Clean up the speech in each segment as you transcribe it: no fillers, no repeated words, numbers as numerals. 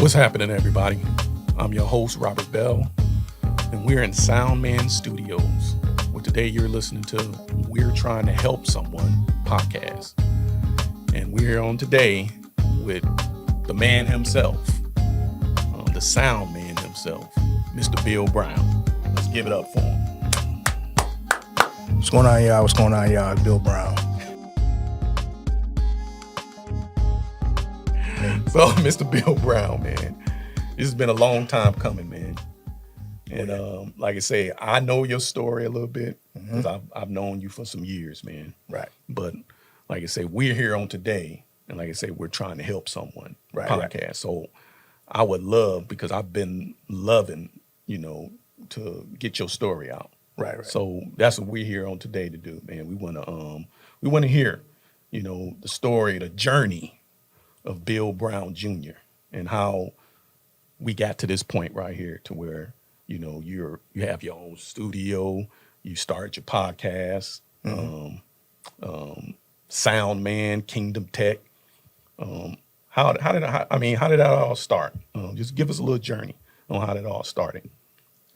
What's happening, everybody? I'm your host, Robert Bell, and we're in Soundman Studios, where today you're listening to We're Trying to Help Someone podcast. And we're here on today with the man himself, the sound man himself, Mr. Bill Brown. Let's give it up for him. What's going on, y'all? What's going on, y'all? Bill Brown. So, Mr. Bill Brown, man, this has been a long time coming, man. And like I say, I know your story a little bit because I've known you for some years, man. Right. But like I say, we're here on today, and like I say, we're trying to help someone podcast. Right. So I would love, because I've been loving, to get your story out. Right. So that's what we're here on today to do, man. We want to hear, the story, the journey of Bill Brown Jr. and how we got to this point right here to where, you have your own studio, you started your podcast, Sound Man, Kingdom Tech. How did that all start? Just give us a little journey on how that all started.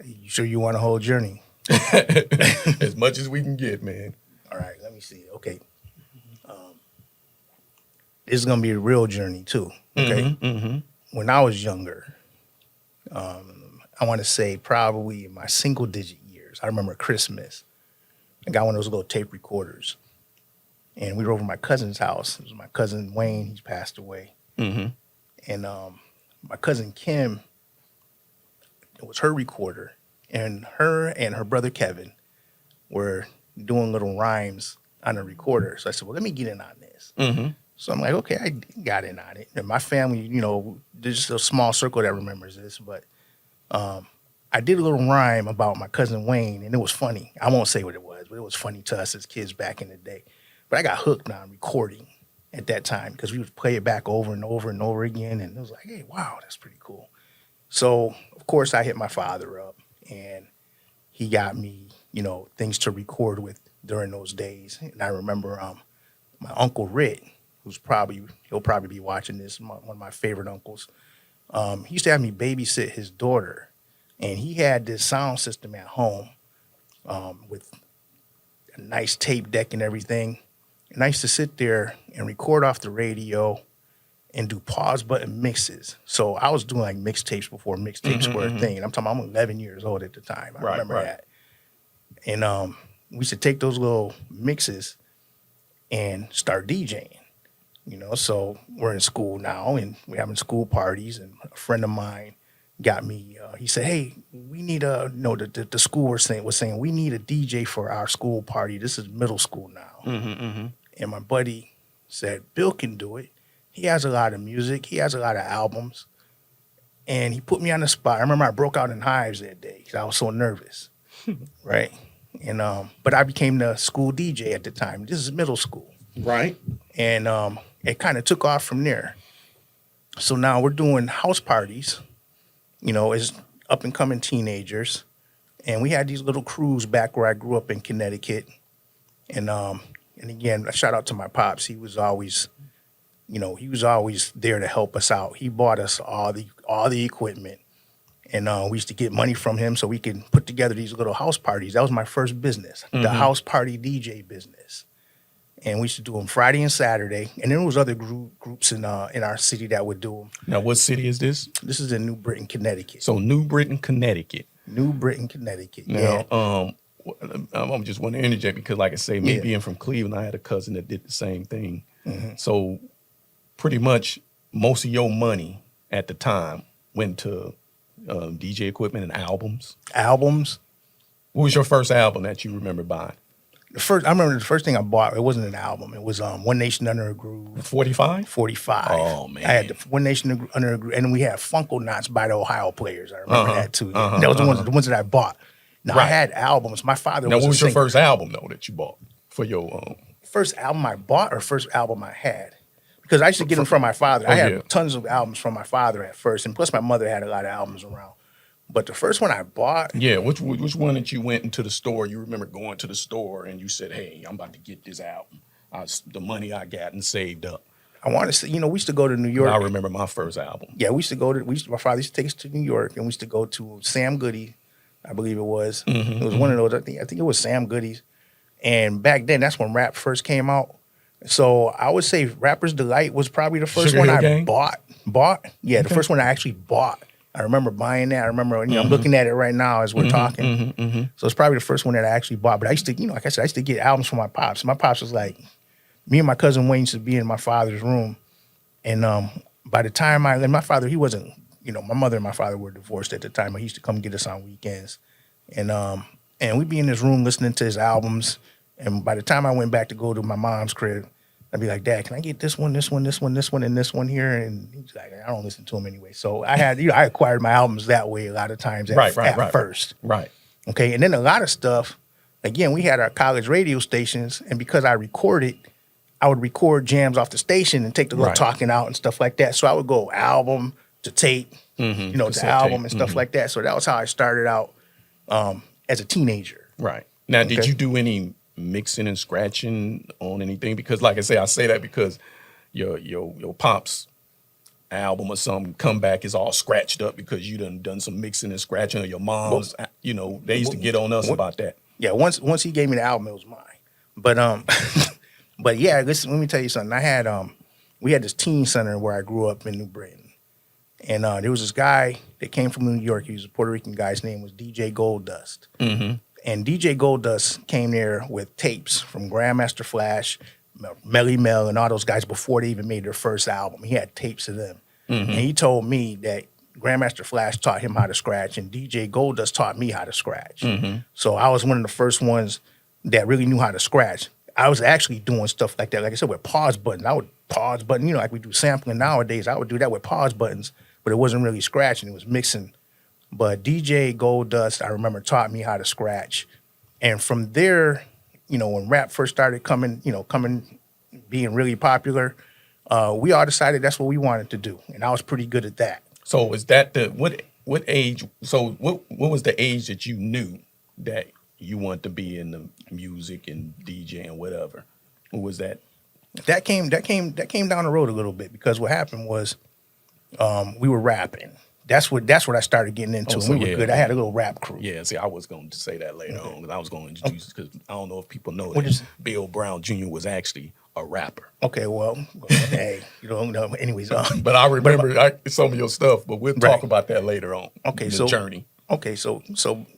You sure you want a whole journey? As much as we can get, man. All right, let me see. Okay. This is going to be a real journey, too. Okay. When I was younger, I want to say probably in my single-digit years, I remember Christmas. I got one of those little tape recorders. And we were over at my cousin's house. It was my cousin Wayne. He's passed away. And my cousin Kim, it was her recorder. And her and her brother Kevin were doing little rhymes on a recorder. So I said, well, let me get in on this. So I'm like, okay, I got in on it. And my family, there's just a small circle that remembers this. But I did a little rhyme about my cousin Wayne, and it was funny. I won't say what it was, but it was funny to us as kids back in the day. But I got hooked on recording at that time because we would play it back over and over and over again. And it was like, hey, wow, that's pretty cool. So, of course, I hit my father up, and he got me, things to record with during those days. And I remember my Uncle Rit, he'll probably be watching this, one of my favorite uncles. He used to have me babysit his daughter, and he had this sound system at home with a nice tape deck and everything. And I used to sit there and record off the radio and do pause button mixes. So I was doing like mixtapes before mixtapes were a thing. And I'm 11 years old at the time. I remember that. And we used to take those little mixes and start DJing. So we're in school now and we're having school parties, and a friend of mine got me, he said, hey, we need the school was saying, we need a DJ for our school party. This is middle school now. And my buddy said, Bill can do it. He has a lot of music. He has a lot of albums. And he put me on the spot. I remember I broke out in hives that day because I was so nervous, right? And but I became the school DJ at the time. This is middle school. Right. And it kind of took off from there. So now we're doing house parties, as up-and-coming teenagers. And we had these little crews back where I grew up in Connecticut. And again, a shout out to my pops. He was always there to help us out. He bought us all the equipment. And we used to get money from him so we could put together these little house parties. That was my first business, the house party DJ business. And we used to do them Friday and Saturday. And there was other groups in our city that would do them. Now, what city is this? This is in New Britain, Connecticut. So New Britain, Connecticut. New Britain, Connecticut. Now, yeah. I just want to interject because, like I say, me being from Cleveland, I had a cousin that did the same thing. So pretty much most of your money at the time went to DJ equipment and albums. Albums? What was your first album that you remember buying? I remember the first thing I bought, it wasn't an album. It was One Nation Under a Groove. 45? 45. Oh, man. I had the One Nation Under a Groove, and we had Funko Knots by the Ohio Players. I remember that, too. That was the ones that I bought. Now, I had albums. My father was Now, what was your singer. first album, though, that you bought for your... First album I bought or first album I had? Because I used to get them from my father. I had tons of albums from my father at first, and plus my mother had a lot of albums around. But the first one I bought... Yeah, which one that you went into the store, you remember going to the store and you said, hey, I'm about to get this album. The money I got and saved up. I want to say, we used to go to New York. I remember my first album. Yeah, my father used to take us to New York, and we used to go to Sam Goody, I believe it was. It was one of those, I think it was Sam Goody's. And back then, that's when rap first came out. So I would say Rapper's Delight was probably the first Sugar one Hill I Gang? bought. Yeah, the first one I actually bought. I remember buying that. I remember, I'm looking at it right now as we're talking. So it's probably the first one that I actually bought. But I used to, like I said, I used to get albums from my pops. My pops was like, me and my cousin Wayne used to be in my father's room. And by the time my father, he wasn't, my mother and my father were divorced at the time, but he used to come get us on weekends. And we'd be in his room listening to his albums. And by the time I went back to go to my mom's crib, I'd be like, Dad, can I get this one, this one, this one, this one, and this one here? And he's like, I don't listen to him anyway. So I had, I acquired my albums that way a lot of times at first. Right. Okay. And then a lot of stuff, again, we had our college radio stations. And because I recorded, I would record jams off the station and take the little talking out and stuff like that. So I would go album to tape, to album and stuff like that. So that was how I started out as a teenager. Right. Now, did you do any mixing and scratching on anything? Because like I say that because your pop's album or some comeback is all scratched up because you done some mixing and scratching, or your mom's, they used to get on us about that. Yeah, once he gave me the album, it was mine. But but yeah, listen, let me tell you something. I had we had this teen center where I grew up in New Britain. And there was this guy that came from New York. He was a Puerto Rican guy. His name was DJ Goldust. And DJ Goldust came there with tapes from Grandmaster Flash, Melly Mel, and all those guys before they even made their first album. He had tapes of them. And he told me that Grandmaster Flash taught him how to scratch, and DJ Goldust taught me how to scratch. So I was one of the first ones that really knew how to scratch. I was actually doing stuff like that, like I said, with pause buttons. I would pause button, like we do sampling nowadays. I would do that with pause buttons, but it wasn't really scratching. It was mixing. But DJ Goldust, I remember, taught me how to scratch. And from there, when rap first started being really popular, we all decided that's what we wanted to do. And I was pretty good at that. So is that what age? So what was the age that you knew that you wanted to be in the music and DJ and whatever? What was that? That came down the road a little bit, because what happened was we were rapping. That's what I started getting into. So we were good. I had a little rap crew. Yeah, see, I was going to say that later on, because I was going to introduce, because I don't know if people know that Bill Brown Jr. was actually a rapper. Okay, well, hey, anyways. But I remember some of your stuff, but we'll talk about that later on. Okay, the journey. Okay, so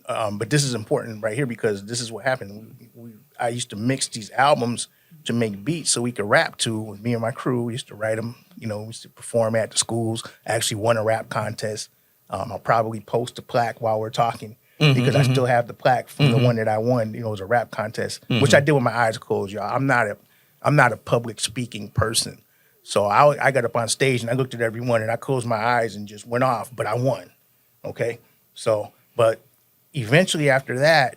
but this is important right here, because this is what happened. I used to mix these albums to make beats so we could rap to. With me and my crew, we used to write them. We used to perform at the schools. I actually won a rap contest. I'll probably post a plaque while we're talking, because I still have the plaque from the one that I won. It was a rap contest, which I did with my eyes closed, y'all. I'm not a public speaking person, so I got up on stage and I looked at everyone and I closed my eyes and just went off. But I won. Okay, so but eventually after that,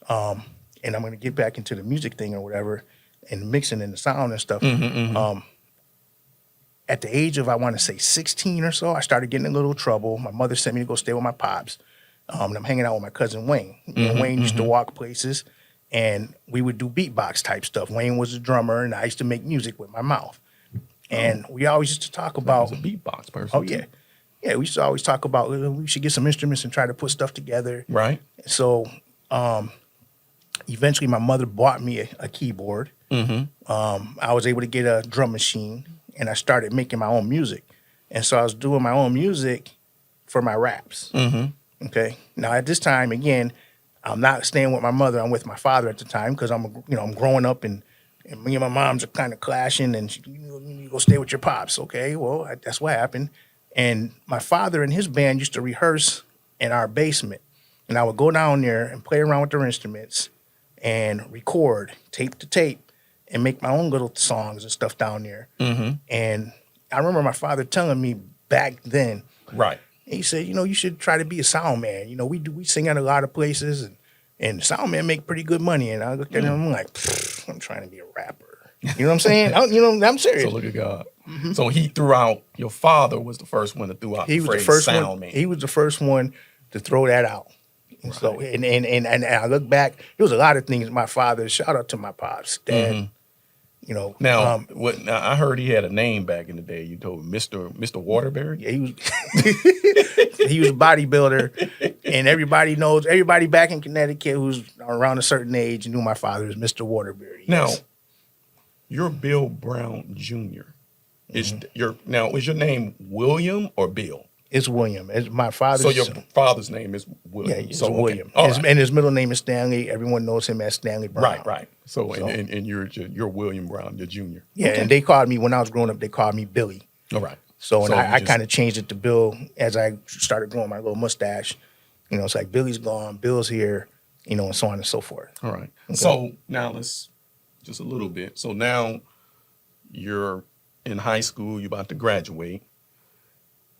and I'm going to get back into the music thing or whatever, and mixing and the sound and stuff. At the age of, I want to say 16 or so, I started getting in a little trouble. My mother sent me to go stay with my pops. And I'm hanging out with my cousin Wayne. Wayne used to walk places, and we would do beatbox type stuff. Wayne was a drummer, and I used to make music with my mouth. And we always used to talk about... I was a beatbox person. Oh, yeah. Yeah, we used to always talk about we should get some instruments and try to put stuff together. Right. So eventually my mother bought me a keyboard. I was able to get a drum machine, and I started making my own music. And so I was doing my own music for my raps. Okay. Now at this time, again, I'm not staying with my mother. I'm with my father at the time, because I'm growing up, and me and my moms are kind of clashing. And you go stay with your pops. Okay. Well, that's what happened. And my father and his band used to rehearse in our basement, and I would go down there and play around with their instruments and record tape to tape and make my own little songs and stuff down there. And I remember my father telling me back then, right? He said, you should try to be a sound man. We sing at a lot of places, and sound man make pretty good money. And I looked at him, I'm like, I'm trying to be a rapper. You know what I'm saying? I'm serious. So look at God. So he threw out, your father was the first one to throw out the phrase sound man. He was the first one to throw that out. Right. So and I look back, there was a lot of things my father, shout out to my pops, Dad. You know, Now, now I heard he had a name back in the day. You told me, Mr. Waterbury. yeah, he was he was a bodybuilder, and everybody back in Connecticut who's around a certain age knew my father was Mr. Waterbury. Now, Yes. you're Bill Brown Jr. Is your name William or Bill? It's William. It's my father's. So your father's name is William. Yeah, it's so, okay. William. All right. And his middle name is Stanley. Everyone knows him as Stanley Brown. Right. So, and you're William Brown, you're junior. Yeah, and they called me, when I was growing up, they called me Billy. All right. So, and I you kind of changed it to Bill as I started growing my little mustache. You know, it's like Billy's gone, Bill's here, you know, and so on and so forth. All right. Okay. So now let's just a little bit. So now you're in high school, you're about to graduate,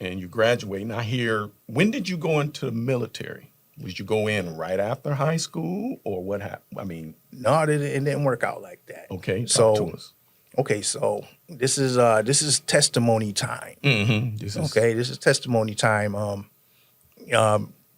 and you graduate. Now here, when did you go into the military? Did you go in right after high school, or what happened? I mean, No, it didn't work out like that. okay, So, talk to us. okay, so this is testimony time. Mm-hmm. This is testimony time.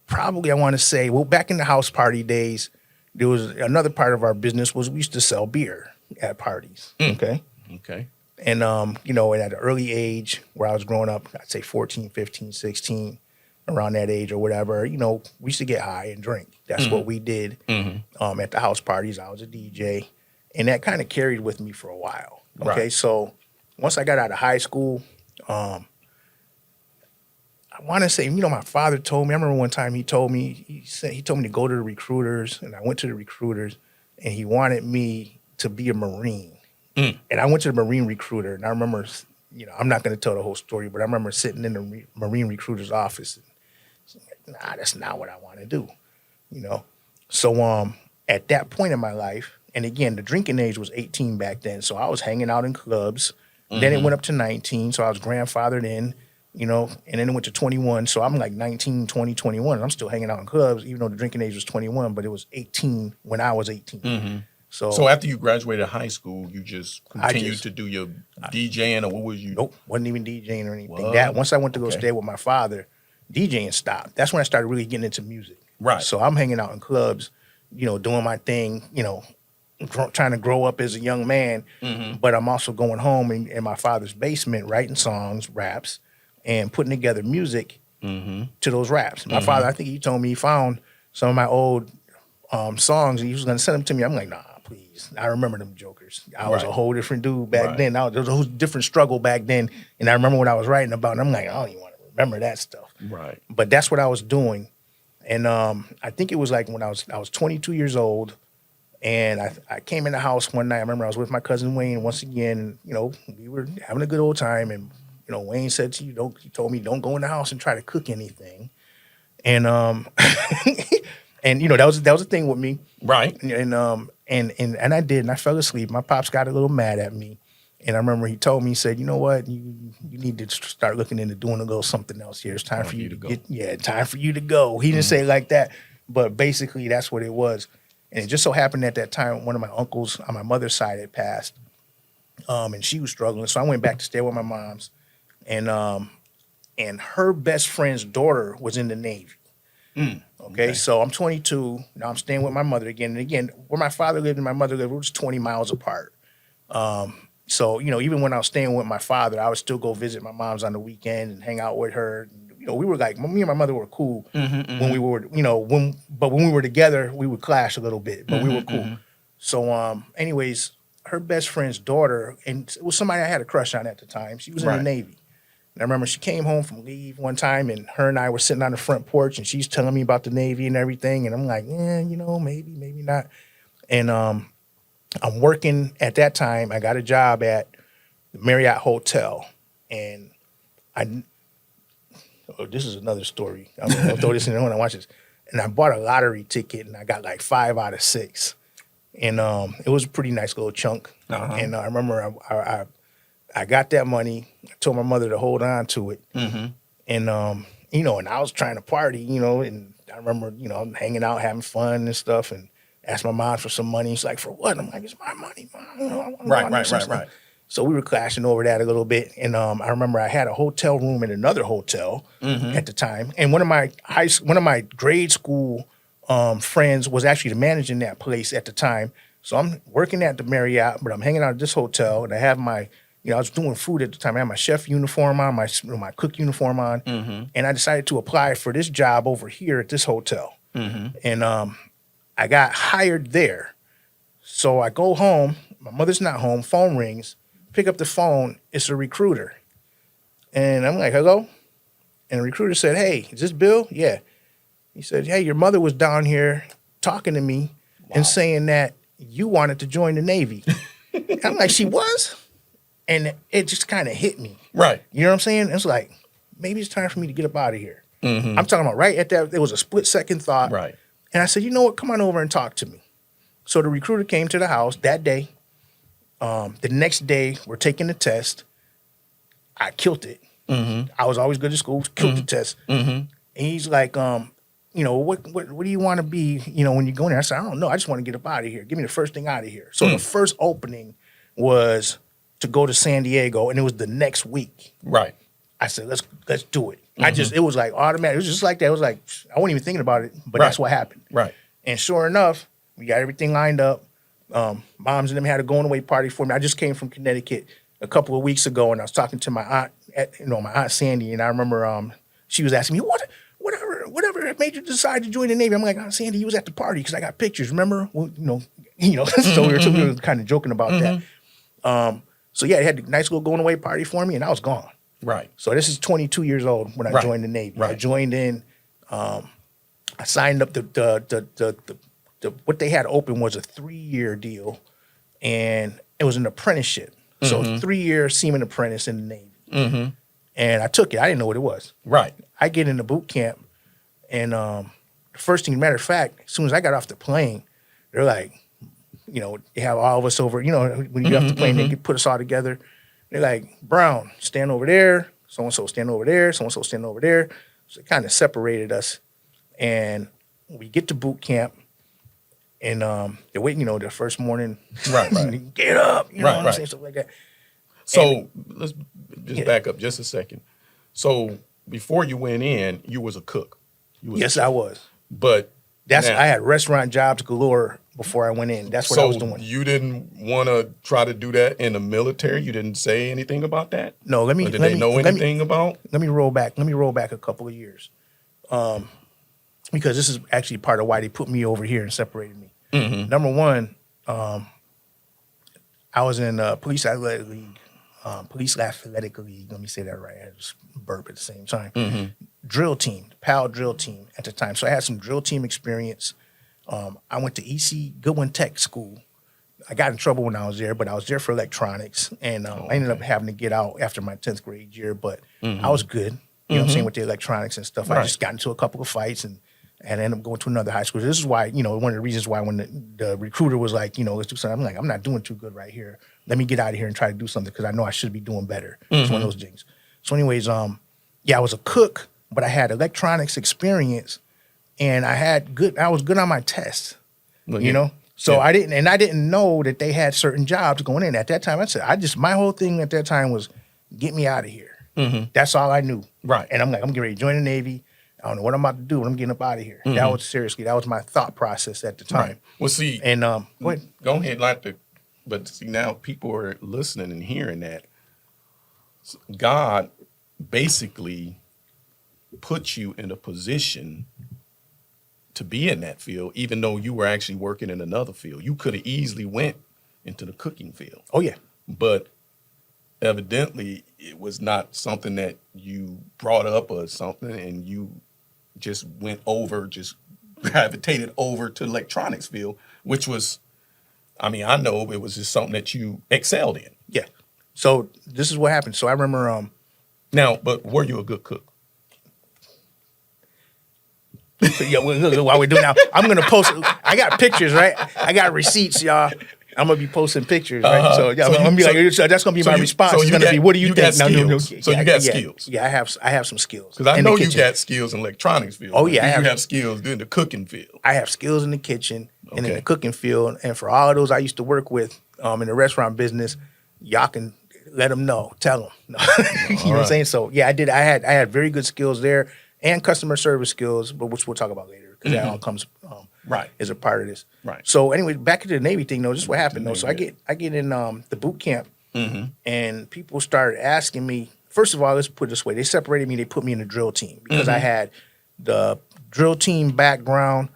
Probably I want to say, well, back in the house party days, there was another part of our business was we used to sell beer at parties. Okay. Okay. And, you know, and at an early age where I was growing up, I'd say 14, 15, 16, around that age or whatever, you know, we used to get high and drink. That's what we did at the house parties. I was a DJ. And that kind of carried with me for a while. Okay. Right. So once I got out of high school, I want to say, you know, my father told me, I remember one time he told me to go to the recruiters, and I went to the recruiters, and he wanted me to be a Marine. And I went to the Marine recruiter, and I remember, you know, I'm not going to tell the whole story, but I remember sitting in the Marine recruiter's office, and like, nah, that's not what I want to do, you know. So at that point in my life, and again, the drinking age was 18 back then, so I was hanging out in clubs. Then it went up to 19, so I was grandfathered in, you know, and then it went to 21, so I'm like 19, 20, 21, and I'm still hanging out in clubs, even though the drinking age was 21, but it was 18 when I was 18. So after you graduated high school, you just continued to do your DJing, or what was you? Nope, wasn't even DJing or anything. What? That once I went to go stay with my father, DJing stopped. That's when I started really getting into music. Right. So I'm hanging out in clubs, you know, doing my thing, you know, trying to grow up as a young man. But I'm also going home in my father's basement, writing songs, raps, and putting together music to those raps. My father, I think he told me he found some of my old songs and he was going to send them to me. I'm like, nah, please. I remember them jokers. I was a whole different dude back then. There was a whole different struggle back then. And I remember what I was writing about. And I'm like, I don't even want to remember that stuff. Right. But that's what I was doing. And I think it was like when I was 22 years old. And I came in the house one night. I remember I was with my cousin Wayne once again. You know, we were having a good old time. And, you know, Wayne said to you, he told me, don't go in the house and try to cook anything. And, and you know, that was the thing with me. Right. And I did, and I fell asleep. My pops got a little mad at me. And I remember he told me, he said, you know what, you need to start looking into doing a little something else here. It's time for you to go. Time for you to go. He didn't say it like that, but basically that's what it was. And it just so happened at that time, one of my uncles on my mother's side had passed, and she was struggling. So I went back to stay with my mom's, and her best friend's daughter was in the Navy. Okay, so I'm 22. Now I'm staying with my mother again. And again, where my father lived and my mother lived, we were just 20 miles apart. So, you know, even when I was staying with my father, I would still go visit my mom's on the weekend and hang out with her. You know, we were like, me and my mother were cool when we were, you know, but when we were together, we would clash a little bit, but we were cool. So, anyways, her best friend's daughter, and it was somebody I had a crush on at the time. She was in the Navy. And I remember she came home from leave one time, and her and I were sitting on the front porch, and she's telling me about the Navy and everything. And I'm like, you know, maybe not. And I'm working at that time. I got a job at the Marriott Hotel, and this is another story. I'm gonna throw this in there when I watch this. And I bought a lottery ticket, and I got like 5 out of 6, and it was a pretty nice little chunk. And I remember I got that money. I told my mother to hold on to it. And, you know, and I was trying to party, you know, and I remember, you know, hanging out, having fun and stuff, and asked my mom for some money. She's like, for what? I'm like, it's my money, Mom. You know, I want right. So we were clashing over that a little bit. And I remember I had a hotel room in another hotel at the time. And one of my grade school friends was actually the manager in that place at the time. So I'm working at the Marriott, but I'm hanging out at this hotel, and I have my, I was doing food at the time. I had my chef uniform on, my cook uniform on, and I decided to apply for this job over here at this hotel. And I got hired there. So I go home. My mother's not home. Phone rings. Pick up the phone. It's a recruiter. And I'm like, hello? And the recruiter said, hey, is this Bill? Yeah. He said, hey, your mother was down here talking to me and saying that you wanted to join the Navy. I'm like, she was? And it just kind of hit me. Right. You know what I'm saying? It's like, maybe it's time for me to get up out of here. I'm talking about right at that, it was a split second thought. Right. And I said, you know what? Come on over and talk to me. So the recruiter came to the house that day. The next day, we're taking the test. I killed it. I was always good at school, killed the test. And he's like, what do you want to be, when you go in there? I said, I don't know. I just want to get up out of here. Give me the first thing out of here. So the first opening was to go to San Diego, and it was the next week. Right. I said, let's do it. It was like automatic. It was just like that. It was like, I wasn't even thinking about it, but that's what happened. Right. And sure enough, we got everything lined up. Moms and them had a going away party for me. I just came from Connecticut a couple of weeks ago, and I was talking to my aunt, my aunt Sandy, and I remember she was asking me, whatever made you decide to join the Navy? I'm like, Aunt Sandy, you was at the party because I got pictures. Remember? Well, so we were kind of joking about that. So yeah, they had a nice little going away party for me, and I was gone. Right. So this is 22 years old when I joined the Navy. Right. I joined in. I signed up the what they had open was a 3-year deal, and it was an apprenticeship. So 3-year seaman apprentice in the Navy. And I took it. I didn't know what it was. Right. I get into boot camp, and the first thing, matter of fact, as soon as I got off the plane, they're like, they have all of us over, when you get off the plane, they put us all together. They're like, Brown, stand over there. So-and-so stand over there. So-and-so stand over there. So it kind of separated us. And we get to boot camp, and they're waiting, the first morning. Right. Get up, what I'm saying, stuff like that. So let's just back up just a second. So before you went in, you was a cook. Yes, I was. But I had restaurant jobs galore before I went in. That's what I was doing. So you didn't want to try to do that in the military? You didn't say anything about that? No, did they know anything about? Let me roll back a couple of years. Because this is actually part of why they put me over here and separated me. Number one, I was in Police Athletic League. Police Athletic League, let me say that right. I just burp at the same time. Drill team, PAL drill team at the time. So I had some drill team experience. I went to EC Goodwin Tech School. I got in trouble when I was there, but I was there for electronics. And I ended up having to get out after my 10th grade year, but I was good, you know what I'm saying, with the electronics and stuff. I just got into a couple of fights and ended up going to another high school. This is why, one of the reasons why when the recruiter was like, let's do something, I'm like, I'm not doing too good right here. Let me get out of here and try to do something because I know I should be doing better. It's one of those things. So anyways, I was a cook, but I had electronics experience, and I was good on my tests, So I didn't know that they had certain jobs going in at that time. I said, my whole thing at that time was get me out of here. That's all I knew. Right. And I'm like, I'm getting ready to join the Navy. I don't know what I'm about to do, but I'm getting up out of here. That was my thought process at the time. Right. Well, see, and go ahead, but see, now people are listening and hearing that God basically put you in a position to be in that field, even though you were actually working in another field. You could have easily went into the cooking field. Oh yeah, but evidently it was not something that you brought up or something, and you just gravitated over to the electronics field, which was, I know it was just something that you excelled in. Yeah. So this is what happened. So I remember. Now, but were you a good cook? Yeah. While we're doing now, I'm gonna post. I got pictures, right? I got receipts, y'all. I'm gonna be posting pictures, right? So yeah, I'm gonna be like, that's gonna be my response. It's gonna be, what do you think? No. So you got skills. Yeah, I have some skills. Because I know you got skills in electronics field. Oh yeah, you have skills in the cooking field. I have skills in the kitchen and in the cooking field, and for all of those I used to work with in the restaurant business, y'all can let them know, tell them. You know what I'm saying? So yeah, I did. I had very good skills there and customer service skills, but which we'll talk about later. because that all comes Right. is a part of this. Right. So anyway, back to the Navy thing though. This is what happened though. So I get in the boot camp, and people started asking me. First of all, let's put it this way: they separated me. They put me in the drill team because I had the drill team background,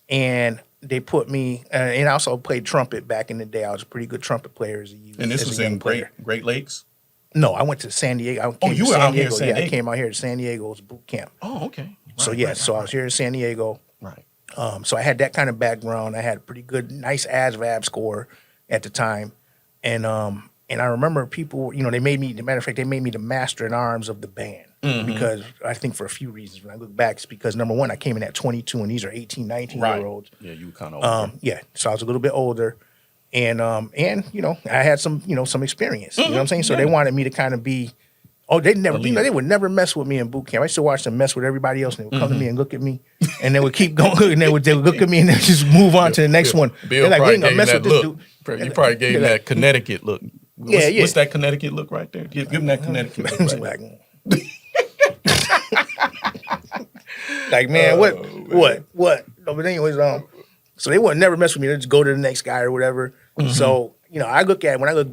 and they put me. And I also played trumpet back in the day. I was a pretty good trumpet player as a youth. And this as was a young in player. Great Lakes? No, I went to San Diego. You were out here in San I Diego. came out here to San Diego's boot camp. Oh, okay. So I was here in San Diego. Right. So I had that kind of background. I had a pretty good, nice ASVAB score at the time, and I remember people, they made me. As a matter of fact, they made me the master in arms of the band because I think for a few reasons. When I look back, it's because number one, I came in at 22, and these are 18, 19-year-olds. Yeah, you were kind of older. Yeah, so I was a little bit older, and I had some experience. You know what I'm saying? So they wanted me to kind of be. Oh, they never, they would never mess with me in boot camp. I used to watch them mess with everybody else, and they would come to me and look at me, and they would keep going, and they would look at me, and then just move on to the next one. Bill They're like, probably we ain't gonna gave mess that with this look. dude. You probably gave him that Connecticut look. What's that Connecticut look right there? Give him that Connecticut look right there. Like, man, what? No, but anyways, so they would never mess with me. They just go to the next guy or whatever. So, when I look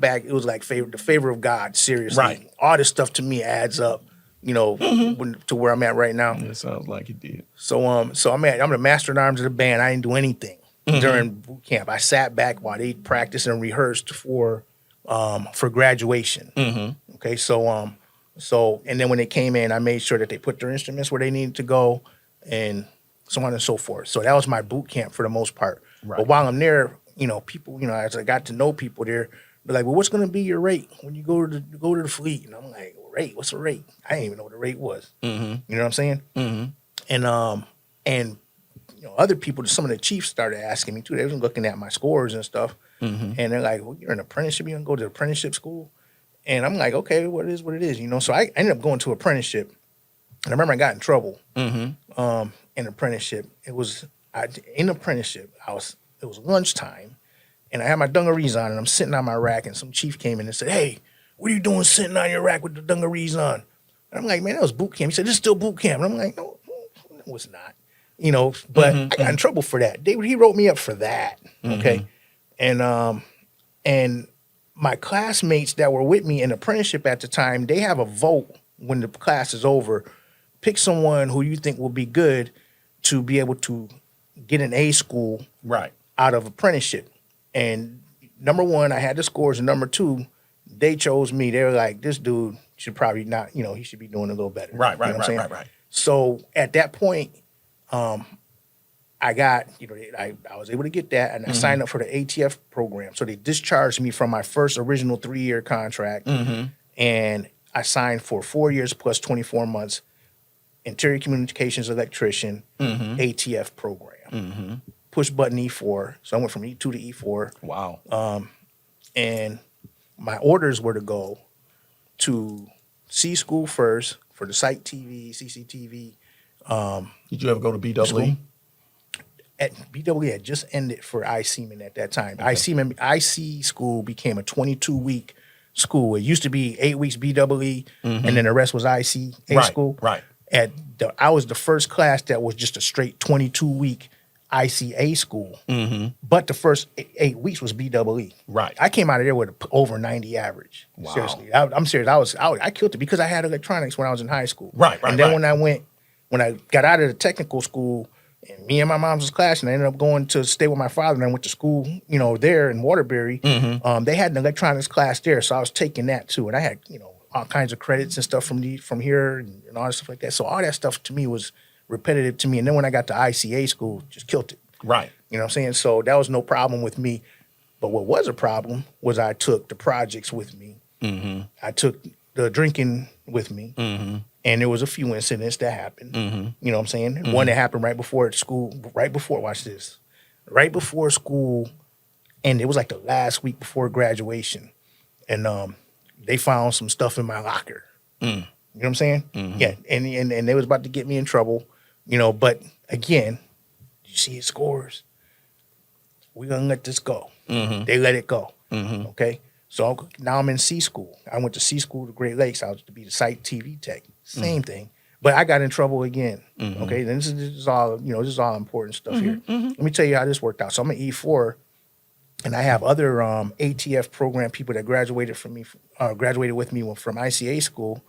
back, it was like the favor of God, seriously. Right. All this stuff to me adds up, to where I'm at right now. It sounds like it did. So I'm the master in arms of the band. I didn't do anything during boot camp. I sat back while they practiced and rehearsed for graduation. Okay, so and then when they came in, I made sure that they put their instruments where they needed to go, and so on and so forth. So that was my boot camp for the most part. Right. But while I'm there, people, as I got to know people there, they're like, well, what's going to be your rate when you go to the fleet? And I'm like, rate? What's the rate? I didn't even know what the rate was. You know what I'm saying? And other people, some of the chiefs started asking me too. They was looking at my scores and stuff, and they're like, well, you're an apprenticeship. You gonna go to apprenticeship school? And I'm like, okay, what it is. So I ended up going to apprenticeship, and I remember I got in trouble in apprenticeship. It was lunchtime, and I had my dungarees on, and I'm sitting on my rack, and some chief came in and said, hey, what are you doing sitting on your rack with the dungarees on? And I'm like, man, that was boot camp. He said, this is still boot camp. And I'm like, no, it's not. But I got in trouble for that. He wrote me up for that, okay? And my classmates that were with me in apprenticeship at the time, they have a vote when the class is over. Pick someone who you think will be good to be able to get an A school out of apprenticeship. And number one, I had the scores, and number two, they chose me. They were like, this dude should probably not, he should be doing a little better. Right. So at that point, I got, I was able to get that, and I signed up for the ATF program. So they discharged me from my first original 3-year contract, and I signed for 4 years plus 24 months, interior communications electrician, ATF program. Push button E4. So I went from E2 to E4. Wow. And my orders were to go to C school first for the site TV, CCTV. Did you ever go to BWE? At BWE had just ended for ICMan at that time. Okay. IC school became a 22-week school. It used to be 8 weeks BWE, and then the rest was ICA school. Right. I was the first class that was just a straight 22-week ICA school, but the first 8 weeks was BWE. Right. I came out of there with over 90 average. Wow. Seriously, I'm serious. I killed it because I had electronics when I was in high school. Right. And then when I got out of the technical school, and me and my mom was clashing, I ended up going to stay with my father, and I went to school, there in Waterbury. They had an electronics class there, so I was taking that too, and I had, all kinds of credits and stuff from here and all that stuff like that. So all that stuff to me was repetitive to me. And then when I got to ICA school, just killed it. Right. You know what I'm saying? So that was no problem with me. But what was a problem was I took the projects with me. I took the drinking with me. And there was a few incidents that happened. You know what I'm saying? One that happened right before school, watch this, right before school. And it was like the last week before graduation. And they found some stuff in my locker. You know what I'm saying? Yeah. And they was about to get me in trouble, but again, you see his scores. We're going to let this go. They let it go. Okay. So now I'm in C school. I went to C school to Great Lakes. I was to be the site TV tech. Same thing. But I got in trouble again. Okay, and this is all this is all important stuff here. Let me tell you how this worked out. So I'm an E4, and I have other ATF program people that graduated with me from ICA school,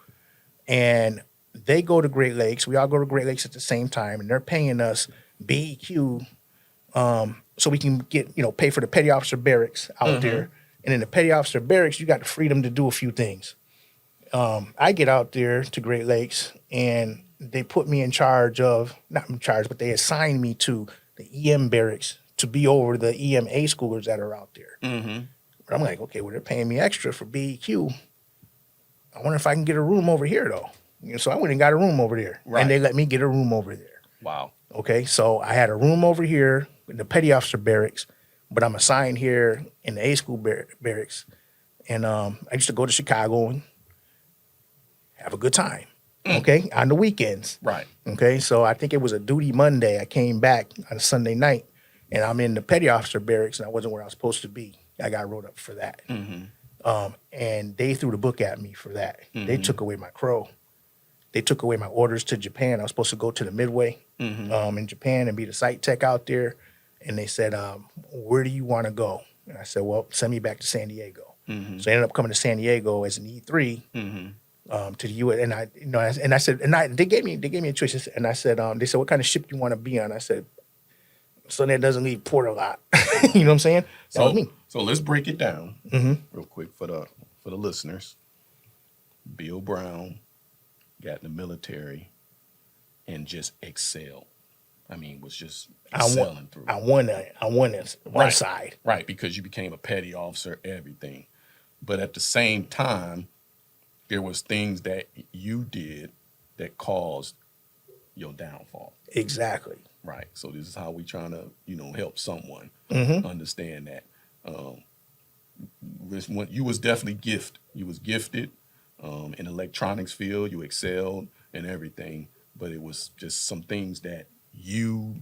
and they go to Great Lakes. We all go to Great Lakes at the same time, and they're paying us BEQ, so we can get pay for the petty officer barracks out there. And in the petty officer barracks, you got the freedom to do a few things. I get out there to Great Lakes, and they put me in charge of, not in charge, but they assigned me to the EM barracks to be over the EMA schoolers that are out there. But I'm like, okay, well, they're paying me extra for BEQ. I wonder if I can get a room over here, though. So I went and got a room over there. Right. And they let me get a room over there. Wow. Okay, so I had a room over here in the petty officer barracks, but I'm assigned here in the A school barracks. And I used to go to Chicago and have a good time, okay, on the weekends. Right. Okay, so I think it was a duty Monday. I came back on a Sunday night, and I'm in the petty officer barracks, and I wasn't where I was supposed to be. I got wrote up for that. And they threw the book at me for that. They took away my crow. They took away my orders to Japan. I was supposed to go to the Midway in Japan and be the site tech out there. And they said, where do you want to go? And I said, well, send me back to San Diego. So I ended up coming to San Diego as an E3 to the U.S. And I said, they gave me a choice. And I said, they said, what kind of ship you want to be on? I said, something that doesn't leave port a lot. You know what I'm saying? That was me. So let's break it down real quick for the listeners. Bill Brown got in the military and just excelled. I mean, was just excelling through. I won one side. Right, because you became a petty officer, everything. But at the same time, there was things that you did that caused your downfall. Exactly. Right. So this is how we trying to, help someone understand that. You was definitely gifted. You was gifted in electronics field. You excelled and everything. But it was just some things that you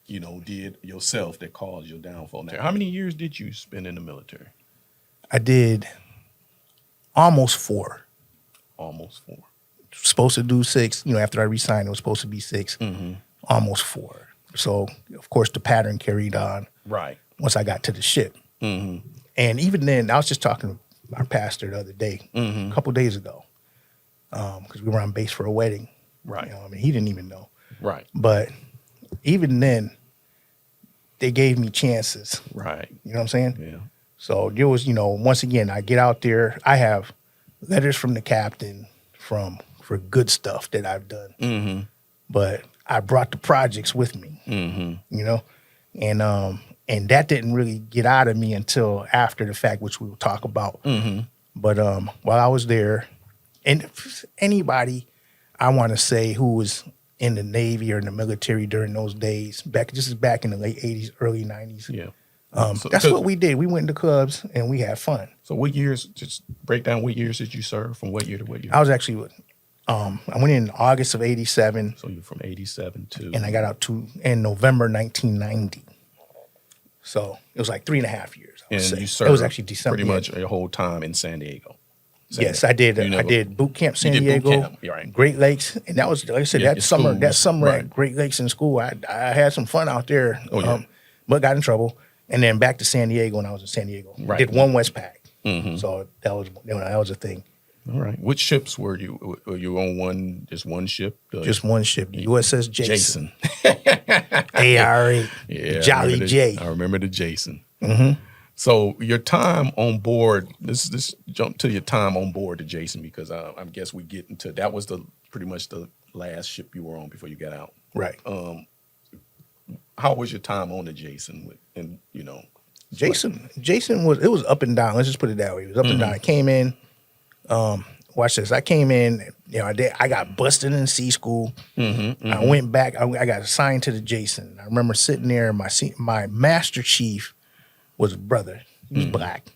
did yourself that caused your downfall. Now, how many years did you spend in the military? I did almost 4. Almost 4. Supposed to do 6. After I resigned, it was supposed to be 6. Almost 4. So, of course, the pattern carried on. Right. Once I got to the ship. And even then, I was just talking to our pastor the other day, a couple of days ago, because we were on base for a wedding. Right. He didn't even know. Right. But even then, they gave me chances. Right. You know what I'm saying? Yeah. So there was, once again, I get out there. I have letters from the captain for good stuff that I've done. But I brought the projects with me, and that didn't really get out of me until after the fact, which we will talk about. But while I was there, and anybody I want to say who was in the Navy or in the military during those days, this is back in the late 80s, early 90s. Yeah. That's what we did. We went to clubs and we had fun. So what years, just break down what years did you serve, from what year to what year? I was actually, I went in August of 87. So you're from 87 to? And I got out in November 1990. So it was like 3.5 years. I would say. You served it was actually December. pretty much your whole time in San Diego. Yes, I did. I did boot camp San Diego, boot camp, right. Great Lakes, and that was, like I said, that summer right. at Great Lakes in school, I had some fun out there. Oh, yeah. But got in trouble, and then back to San Diego when I was in San Diego. Right. Did one Westpac, so that was a thing. All right. Which ships were you? Were you on just one ship? Just one ship, USS Jason. Jason. ARA, Yeah, Jolly J. I remember the Jason. So your time on board, let's jump to your time on board the Jason, because I guess we get into, that was pretty much the last ship you were on before you got out. Right. How was your time on the Jason? Jason was up and down. Let's just put it that way. It was up and down. I came in, watch this. I came in, I got busted in C school. I went back. I got assigned to the Jason. I remember sitting there. My master chief was a brother. He was black.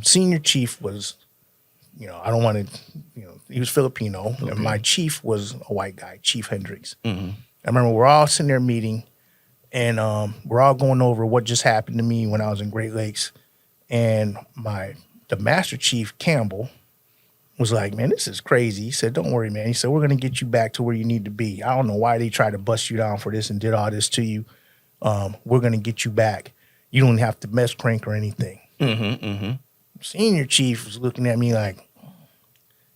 Senior chief was, I don't want to, he was Filipino. And my chief was a white guy, Chief Hendricks. I remember we're all sitting there meeting, and we're all going over what just happened to me when I was in Great Lakes. And the Master Chief Campbell was like, man, this is crazy. He said, don't worry, man. He said, we're going to get you back to where you need to be. I don't know why they tried to bust you down for this and did all this to you. We're going to get you back. You don't have to mess crank or anything. Senior chief was looking at me like,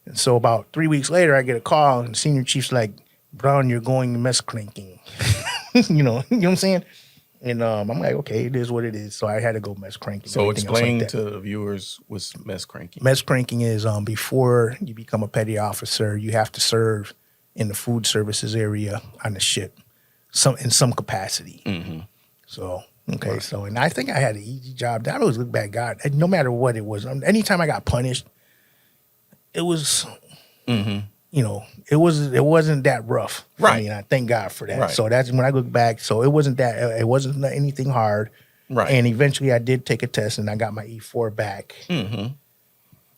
and so about 3 weeks later, I get a call and the senior chief's like, Brown, you're going mess cranking. you know what I'm saying? And I'm like, okay, it is what it is. So I had to go mess cranking. So explain to the viewers what's mess cranking. Mess cranking is before you become a petty officer, you have to serve in the food services area on the ship, in some capacity. So okay, so and I think I had an easy job. I always look back, God, no matter what it was. Anytime I got punished, it was, you know, it wasn't that rough for me, and I thank God for that. Right. So that's when I look back. So it wasn't anything hard. Right. And eventually I did take a test and I got my E4 back.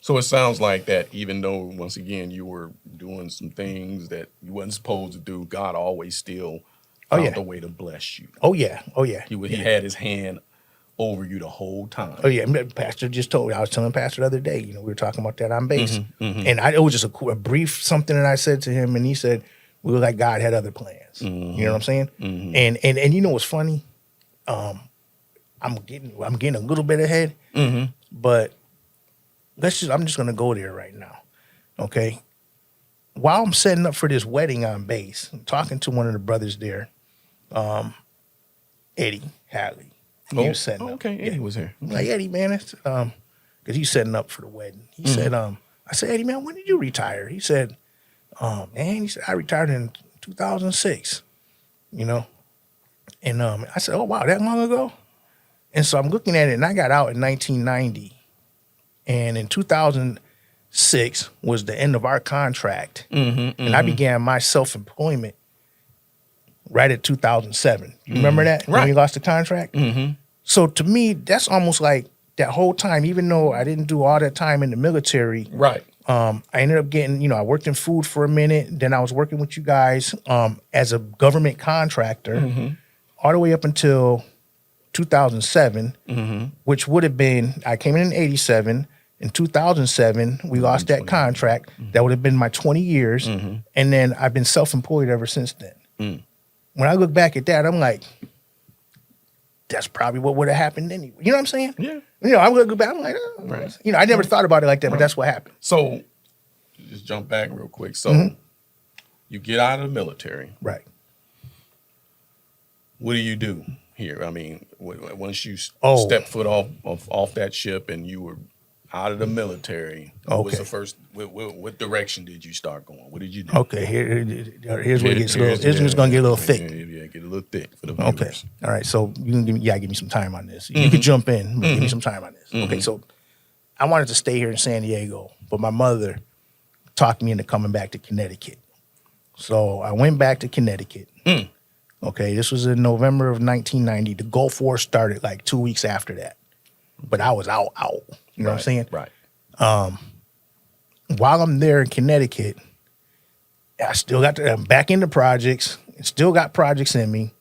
So it sounds like that even though, once again, you were doing some things that you wasn't supposed to do, God always still found a way to bless you. Oh, yeah. He had his hand over you the whole time. Oh, yeah. Pastor just told me. I was telling Pastor the other day, you know, we were talking about that on base. And it was just a brief something that I said to him, and he said, we were like God had other plans. You know what I'm saying? And you know what's funny? I'm getting a little bit ahead, but I'm just gonna go there right now. Okay. While I'm setting up for this wedding on base, I'm talking to one of the brothers there, Eddie Hadley. He was setting up. Okay, Eddie was here. I'm like, Eddie, man, it's because he's setting up for the wedding. He said, I said, Eddie, man, when did you retire? He said, man, he said, I retired in 2006, you know? And I said, oh, wow, that long ago? And so I'm looking at it, and I got out in 1990. And in 2006 was the end of our contract. And I began my self-employment right at 2007. You remember that? When we lost the contract? So to me, that's almost like that whole time, even though I didn't do all that time in the military. Right. I ended up getting, you know, I worked in food for a minute. Then I was working with you guys as a government contractor all the way up until 2007, which would have been, I came in 87. In 2007, we lost that contract. That would have been my 20 years. And then I've been self-employed ever since then. When I look back at that, I'm like, that's probably what would have happened anyway. You know what I'm saying? Yeah. You know, I would look back, I'm like, oh. You know, I never thought about it like that, but that's what happened. So just jump back real quick. So you get out of the military. Right. What do you do here? I mean, once you step foot off that ship and you were out of the military, what was the first, what direction did you start going? What did you do? Okay, here's where it gets a little, here's going to get a little thick. Yeah, get a little thick for the viewers. Okay, all right, so you can give me some time on this. You can jump in, but give me some time on this. Okay, so I wanted to stay here in San Diego, but my mother talked me into coming back to Connecticut. So I went back to Connecticut. Okay, this was in November of 1990. The Gulf War started like 2 weeks after that. But I was out. You know what I'm saying? Right. While I'm there in Connecticut, I still got I'm back into projects. Still got projects in me.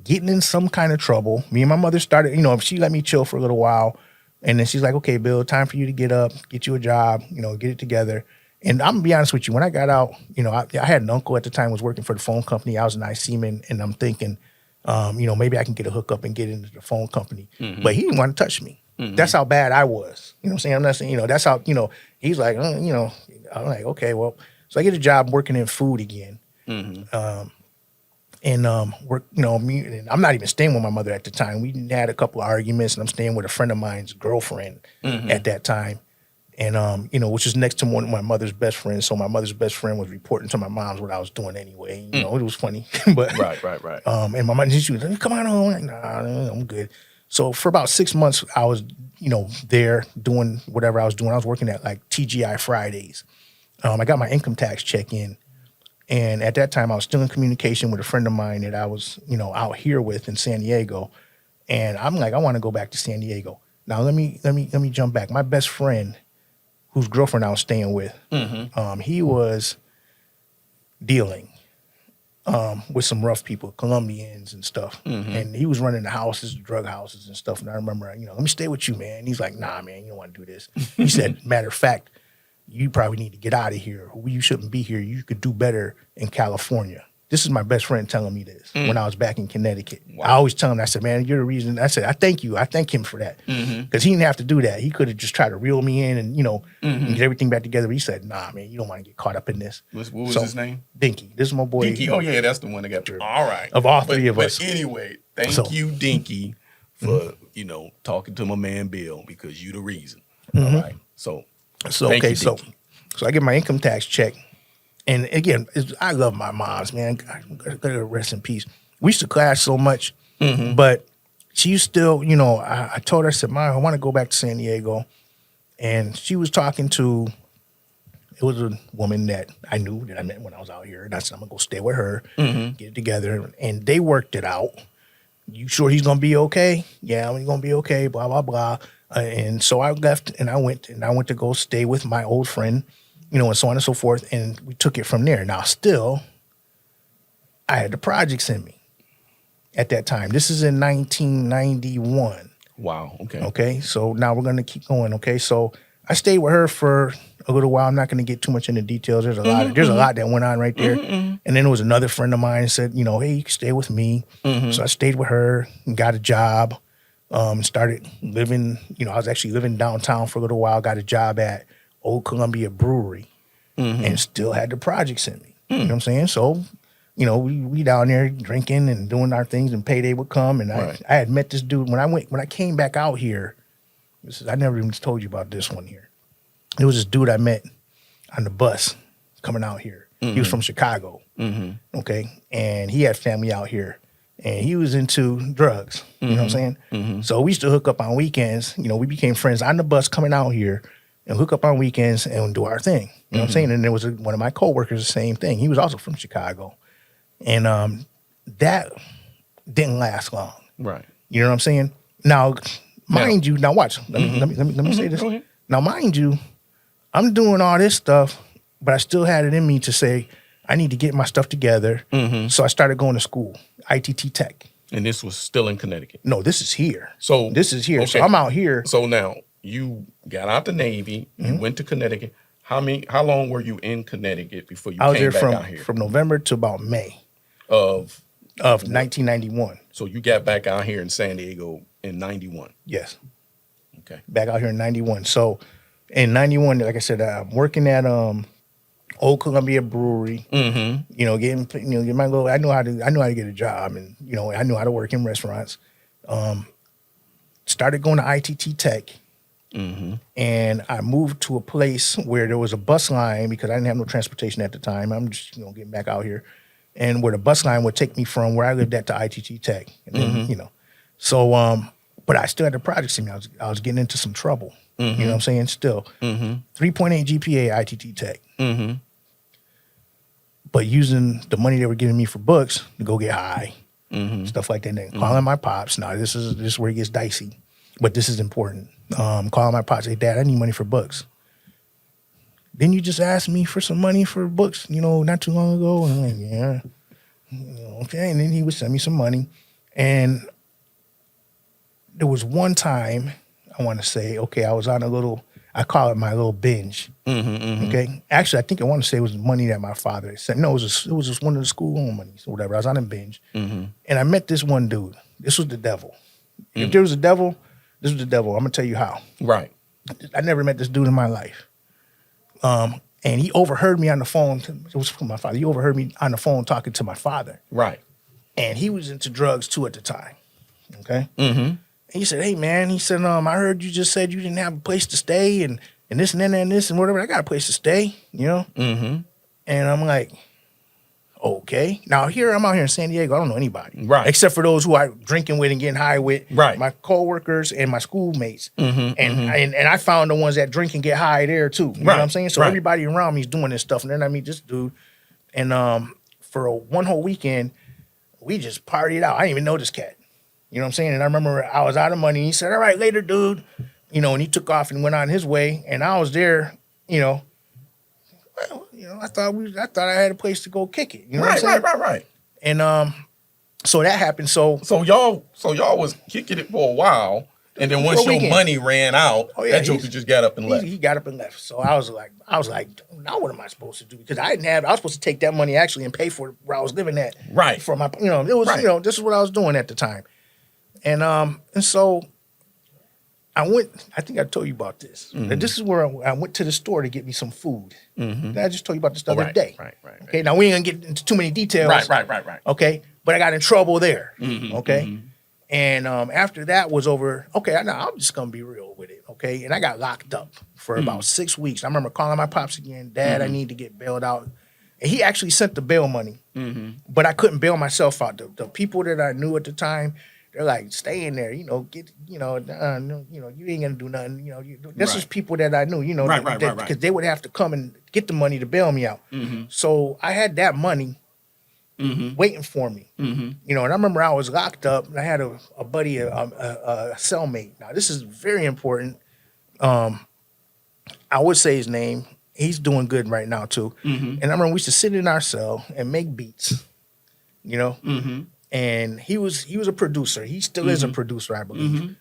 Getting in some kind of trouble. Me and my mother started, you know, she let me chill for a little while. And then she's like, okay, Bill, time for you to get up, get you a job, you know, get it together. And I'm going to be honest with you. When I got out, you know, I had an uncle at the time who was working for the phone company. I was an IC-man, and I'm thinking, you know, maybe I can get a hookup and get into the phone company. But he didn't want to touch me. That's how bad I was. You know what I'm saying? I'm not saying, you know, that's how, you know, he's like, you know, I'm like, okay, well. So I get a job working in food again. Work, you know, and I'm not even staying with my mother at the time. We had a couple of arguments, and I'm staying with a friend of mine's girlfriend at that time. And, you know, which is next to one of my mother's best friends. So my mother's best friend was reporting to my mom's what I was doing anyway. You know, it was funny. But Right. And my mom, she was like, come on home. I'm like, nah, I'm good. So for about 6 months, I was, you know, there doing whatever I was doing. I was working at like TGI Fridays. I got my income tax check in. And at that time, I was still in communication with a friend of mine that I was, you know, out here with in San Diego. And I'm like, I want to go back to San Diego. Now, let me jump back. My best friend, whose girlfriend I was staying with, he was dealing. with some rough people, Colombians and stuff. And he was running the houses, drug houses and stuff. And I remember, let me stay with you, man. He's like, nah, man, you don't want to do this. He said, matter of fact, you probably need to get out of here. You shouldn't be here. You could do better in California. This is my best friend telling me this when I was back in Connecticut. Wow. I always tell him, I said, man, you're the reason. I said, I thank you. I thank him for that. Because he didn't have to do that. He could have just tried to reel me in and, and get everything back together. But he said, nah, man, you don't want to get caught up in this. What was his name? Dinky. This is my boy. Dinky. Oh, yeah, that's the one that got all right. Of all three of us. But anyway, thank you, Dinky, for, talking to my man Bill, because you the reason. All right. So thank you, so I get my income tax check. And again, I love my moms, man. God, rest in peace. We used to clash so much, but she still, I told her, I said, Mom, I want to go back to San Diego. And she was talking to, it was a woman that I knew that I met when I was out here. And I said, I'm going to go stay with her, get it together. And they worked it out. You sure he's going to be okay? Yeah, he's going to be okay, blah, blah, blah. And so I left and I went to go stay with my old friend, and so on and so forth. And we took it from there. Now, still, I had the projects in me at that time. This is in 1991. Wow. Okay. Okay. So now we're going to keep going. Okay. So I stayed with her for a little while. I'm not going to get too much into details. There's a lot that went on right there. And then there was another friend of mine that said, hey, you can stay with me. So I stayed with her and got a job. Started living, I was actually living downtown for a little while, got a job at Old Columbia Brewery and still had the projects in me. You know what I'm saying? So, we down there drinking and doing our things, and payday would come. And I had met this dude when I came back out here. I never even told you about this one here. It was this dude I met on the bus coming out here. He was from Chicago. Okay. And he had family out here. And he was into drugs. You know what I'm saying? So we used to hook up on weekends. We became friends on the bus coming out here and hook up on weekends and do our thing. You know what I'm saying? And there was one of my coworkers, the same thing. He was also from Chicago. And that didn't last long. Right. You know what I'm saying? Now, mind you, now watch. Let me say this. Now, mind you, I'm doing all this stuff, but I still had it in me to say, I need to get my stuff together. So I started going to school, ITT Tech. And this was still in Connecticut? No, this is here. So this is here. Okay. So I'm out here. So now you got out the Navy, you went to Connecticut. How long were you in Connecticut before you came back out here? From November to about May of 1991. So you got back out here in San Diego in 91. Yes. Okay. Back out here in 91. So in 91, like I said, I'm working at Old Columbia Brewery. Getting my little. I know how to get a job, and I knew how to work in restaurants. Started going to ITT Tech, and I moved to a place where there was a bus line because I didn't have no transportation at the time. I'm just getting back out here, and where the bus line would take me from where I lived at to ITT Tech, and then so but I still had the projects in me. I was getting into some trouble. You know what I'm saying? Still 3.8 GPA ITT Tech. But using the money they were giving me for books to go get high, stuff like that. And calling my pops. Now this is where it gets dicey, but this is important. Calling my pops, hey, Dad, I need money for books. Didn't you just ask me for some money for books, not too long ago? And I'm like, yeah. Okay. And then he would send me some money. And there was one time, I want to say, okay, I was on I call it my little binge. Okay. Actually, I think I want to say it was money that my father sent. No, it was just one of the school loan monies or whatever. I was on a binge. And I met this one dude. This was the devil. If there was a devil, this was the devil. I'm going to tell you how. Right. I never met this dude in my life. And he overheard me on the phone. It was from my father. He overheard me on the phone talking to my father. Right. And he was into drugs too at the time. Okay. He said, hey, man, he said, I heard you just said you didn't have a place to stay and this and that and this and whatever. I got a place to stay, And I'm like, okay. Now, I'm out here in San Diego. I don't know anybody. Right. Except for those who I'm drinking with and getting high with. Right. My coworkers and my schoolmates. And I found the ones that drink and get high there, too. You know what I'm saying? So everybody around me is doing this stuff. And then I meet this dude. And for one whole weekend, we just partied out. I didn't even know this cat. You know what I'm saying? And I remember I was out of money. He said, all right, later, dude. And he took off and went on his way. And I was there, I thought I had a place to go kick it. You know what I'm saying? Right. And so that happened. So y'all was kicking it for a while, and then once your money ran out, that joker just got up and left. He got up and left. So I was like, now what am I supposed to do? Because I was supposed to take that money actually and pay for where I was living at. Right. For my, it was, this is what I was doing at the time. And so I went, I think I told you about this. Mm-hmm. This is where I went to the store to get me some food. Mm-hmm. I just told you about this the other day. Right. Okay, now we ain't gonna get into too many details. Right. Okay, but I got in trouble there. Mm-hmm. Okay. Mm-hmm. And after that was over, okay, I'm just going to be real with it, okay? And I got locked up for about 6 weeks. I remember calling my pops again, Dad, I need to get bailed out. And he actually sent the bail money, but I couldn't bail myself out. The people that I knew at the time, they're like, stay in there, you ain't going to do nothing. This is people that I knew, Right. Because they would have to come and get the money to bail me out. Mm-hmm. So I had that money waiting for me. And I remember I was locked up and I had a buddy, a cellmate. Now, this is very important. I would say his name. He's doing good right now, too. And I remember we used to sit in our cell and make beats, and he was a producer. He still is a producer, I believe.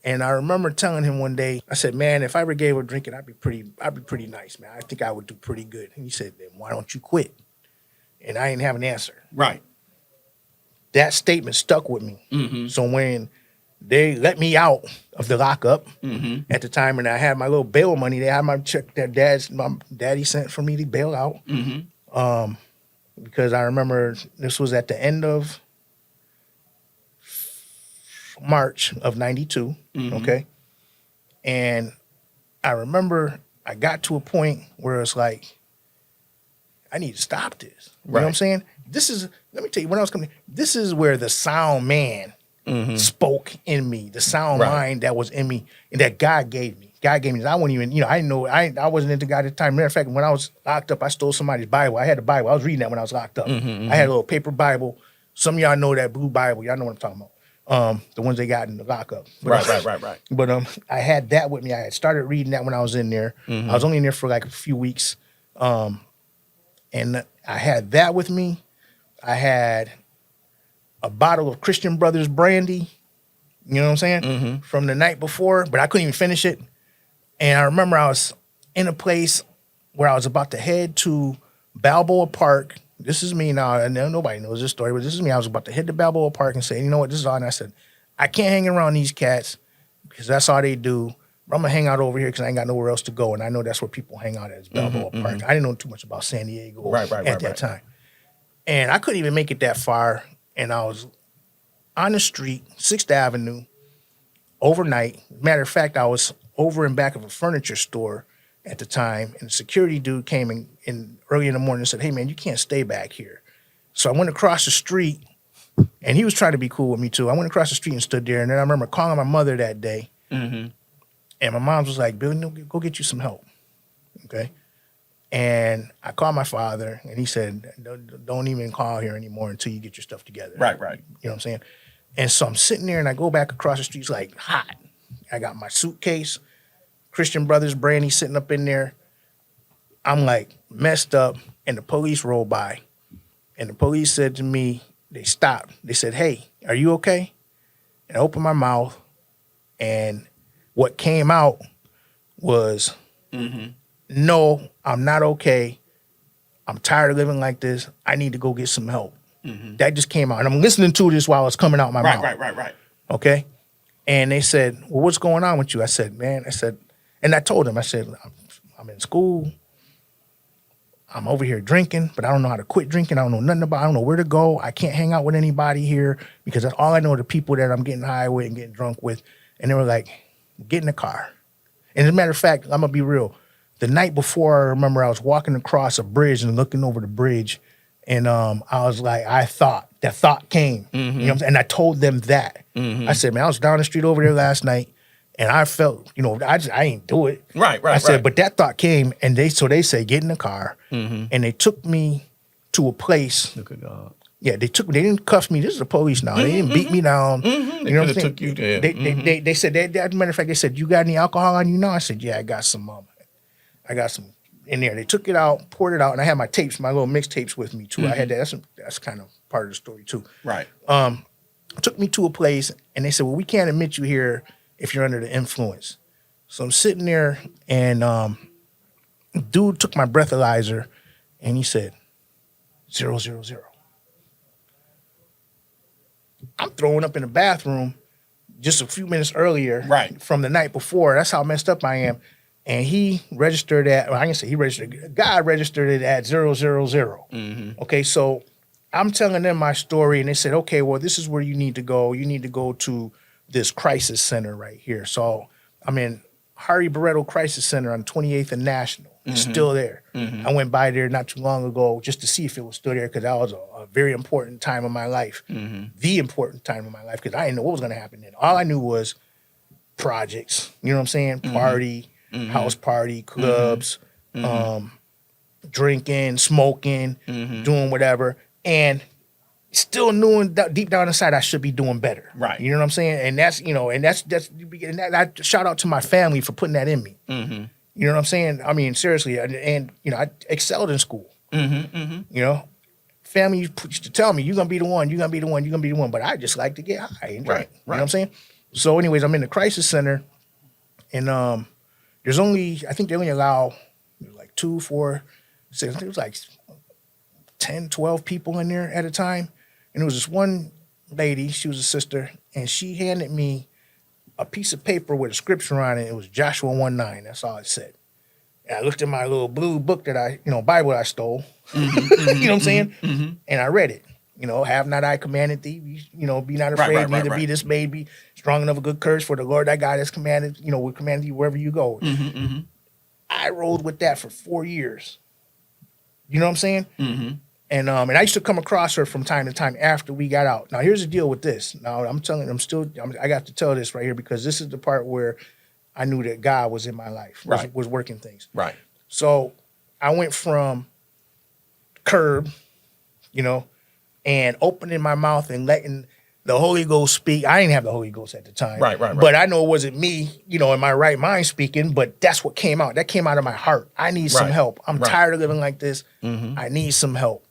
And I remember telling him one day, I said, man, if I ever gave a drinking, I'd be pretty nice, man. I think I would do pretty good. And he said, then why don't you quit? And I didn't have an answer. Right. That statement stuck with me. So when they let me out of the lockup at the time, and I had my little bail money, they had my check that my daddy sent for me to bail out. Because I remember this was at the end of March of 92. Okay. And I remember I got to a point where it's like, I need to stop this. You know what I'm saying? Let me tell you, when I was coming, this is where the sound man spoke in me, the sound mind that was in me and that God gave me. I wasn't even, I didn't know, I wasn't into God at the time. Matter of fact, when I was locked up, I stole somebody's Bible. I had a Bible. I was reading that when I was locked up. I had a little paper Bible. Some of y'all know that blue Bible. Y'all know what I'm talking about. The ones they got in the lockup. But, right. But I had that with me. I had started reading that when I was in there. I was only in there for like a few weeks. And I had that with me. I had a bottle of Christian Brothers brandy, you know what I'm saying, from the night before, but I couldn't even finish it. And I remember I was in a place where I was about to head to Balboa Park. This is me now. And nobody knows this story, but this is me. I was about to head to Balboa Park and say, you know what, this is all. And I said, I can't hang around these cats because that's all they do. I'm going to hang out over here because I ain't got nowhere else to go. And I know that's where people hang out at, is Balboa Park. I didn't know too much about San Diego at that time. And I couldn't even make it that far. And I was on the street, 6th Avenue, overnight. Matter of fact, I was over in back of a furniture store at the time. And the security dude came in early in the morning and said, hey, man, you can't stay back here. So I went across the street, and he was trying to be cool with me, too. I went across the street and stood there. And then I remember calling my mother that day. And my mom was like, Billy, go get you some help, okay? And I called my father, and he said, don't even call here anymore until you get your stuff together. Right. You know what I'm saying? And so I'm sitting there, and I go back across the street. It's like hot. I got my suitcase, Christian Brothers brandy sitting up in there. I'm like messed up, and the police rolled by. And the police said to me, they stopped. They said, hey, are you okay? And I opened my mouth, and what came out was, no, I'm not okay. I'm tired of living like this. I need to go get some help. That just came out. And I'm listening to this while it's coming out my mouth. Right. Okay? And they said, well, what's going on with you? I said, and I told them, I said, I'm in school. I'm over here drinking, but I don't know how to quit drinking. I don't know nothing about it. I don't know where to go. I can't hang out with anybody here because that's all I know are the people that I'm getting high with and getting drunk with. And they were like, get in the car. And as a matter of fact, I'm going to be real. The night before, I remember I was walking across a bridge and looking over the bridge. And I was like, that thought came. You know what I'm saying? And I told them that. I said, man, I was down the street over there last night. And I felt, I ain't do it. Right. I said, but that thought came. And they say, get in the car. And they took me to a place. Look at God. Yeah, they didn't cuff me. This is the police now. They didn't beat me down. They You know what I'm saying? took you there. They said, as a matter of fact, they said, you got any alcohol on you now? I said, yeah, I got some, in there. They took it out, poured it out, and I had my tapes, my little mixtapes with me too. I had that. That's kind of part of the story too. Right. Took me to a place, and they said, well, we can't admit you here if you're under the influence. So I'm sitting there, and dude took my breathalyzer, and he said, 000. I'm throwing up in the bathroom just a few minutes earlier from the night before. That's how messed up I am. And he registered at, well, I can say he registered, God registered it at 000. Okay, so I'm telling them my story, and they said, okay, well, this is where you need to go. You need to go to this crisis center right here. So I'm in Harvey Barreto Crisis Center on 28th and National. It's still there. I went by there not too long ago just to see if it was still there, because that was a very important time of my life. The important time of my life, because I didn't know what was going to happen then. All I knew was projects, you know what I'm saying? Party, house party, clubs, drinking, smoking, doing whatever. And still knowing deep down inside I should be doing better. Right. You know what I'm saying? And that's, you know, and that's I shout out to my family for putting that in me. You know what I'm saying? I mean, seriously, and you know, I excelled in school. You know, family used to tell me, you're going to be the one, you're going to be the one, you're going to be the one. But I just like to get high and drink. You know what I'm saying? So anyways, I'm in the crisis center, and there's only, I think they only allow like 2, 4, 6, I think it was like 10, 12 people in there at a time. And there was this one lady, she was a sister, and she handed me a piece of paper with a scripture on it. It was Joshua 1:9. That's all it said. And I looked at my little blue book that Bible I stole. You know what I'm saying? And I read it. You know, have not I commanded thee? You know, be not afraid, neither be dismayed, be strong enough of good courage, for the Lord thy God has commanded, you know, will command you wherever you go. I rolled with that for 4 years. You know what I'm saying? And I used to come across her from time to time after we got out. Now, here's the deal with this. Now, I got to tell this right here, because this is the part where I knew that God was in my life, was working things. Right. So I went from curb, you know, and opening my mouth and letting the Holy Ghost speak. I didn't have the Holy Ghost at the time. Right. But I know it wasn't me, you know, in my right mind speaking, but that's what came out. That came out of my heart. I need some help. I'm tired of living like this. I need some help.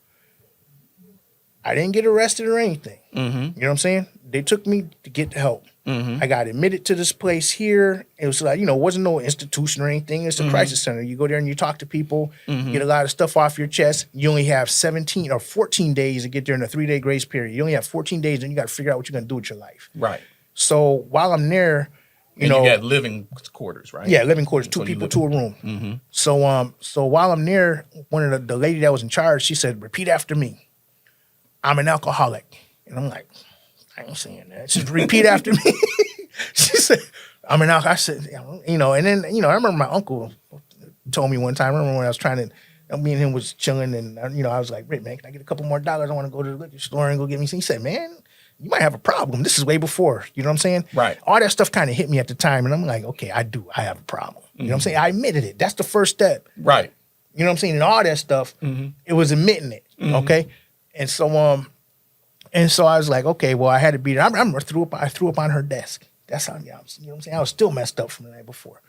I didn't get arrested or anything. You know what I'm saying? They took me to get the help. I got admitted to this place here. It was like, you know, it wasn't no institution or anything. It's a crisis center. You go there and you talk to people, get a lot of stuff off your chest. You only have 17 or 14 days to get there in a 3-day grace period. You only have 14 days, and you got to figure out what you're going to do with your life. Right. So while I'm there, you got living quarters, right? Yeah, living quarters, 2 people to a room. So while I'm there, one of the lady that was in charge, she said, repeat after me. I'm an alcoholic. And I'm like, I ain't saying that. She said, repeat after me. She said, I'm an alcoholic. I said, you know, and then, you know, I remember my uncle told me one time, I remember when I was trying to, me and him was chilling, and, you know, I was like, Rick, man, can I get a couple more dollars? I want to go to the liquor store and go get me some. He said, man, you might have a problem. This is way before. You know what I'm saying? Right. All that stuff kind of hit me at the time, and I'm like, okay, I have a problem. You know what I'm saying? I admitted it. That's the first step. Right. You know what I'm saying? And all that stuff, it was admitting it. Okay. And so I was like, okay, well, I had to beat her. I remember I threw up on her desk. That's how, you know what I'm saying? I was still messed up from the night before.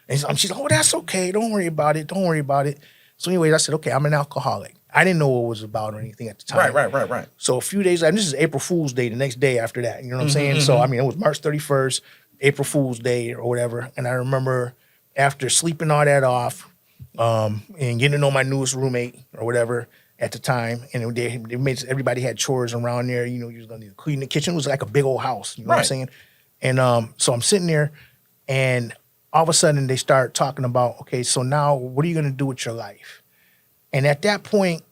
And she's like, oh, that's okay. Don't worry about it. Don't worry about it. So anyways, I said, okay, I'm an alcoholic. I didn't know what it was about or anything at the time. Right. So a few days later, this is April Fool's Day, the next day after that. You know what I'm saying? So, I mean, it was March 31st, April Fool's Day or whatever. And I remember after sleeping all that off and getting to know my newest roommate or whatever, at the time, and they made, everybody had chores around there. You know, you was gonna clean the kitchen. It was like a big old house. You know what I'm saying? And so I'm sitting there, and all of a sudden they start talking about, okay, so now what are you gonna do with your life? And at that point,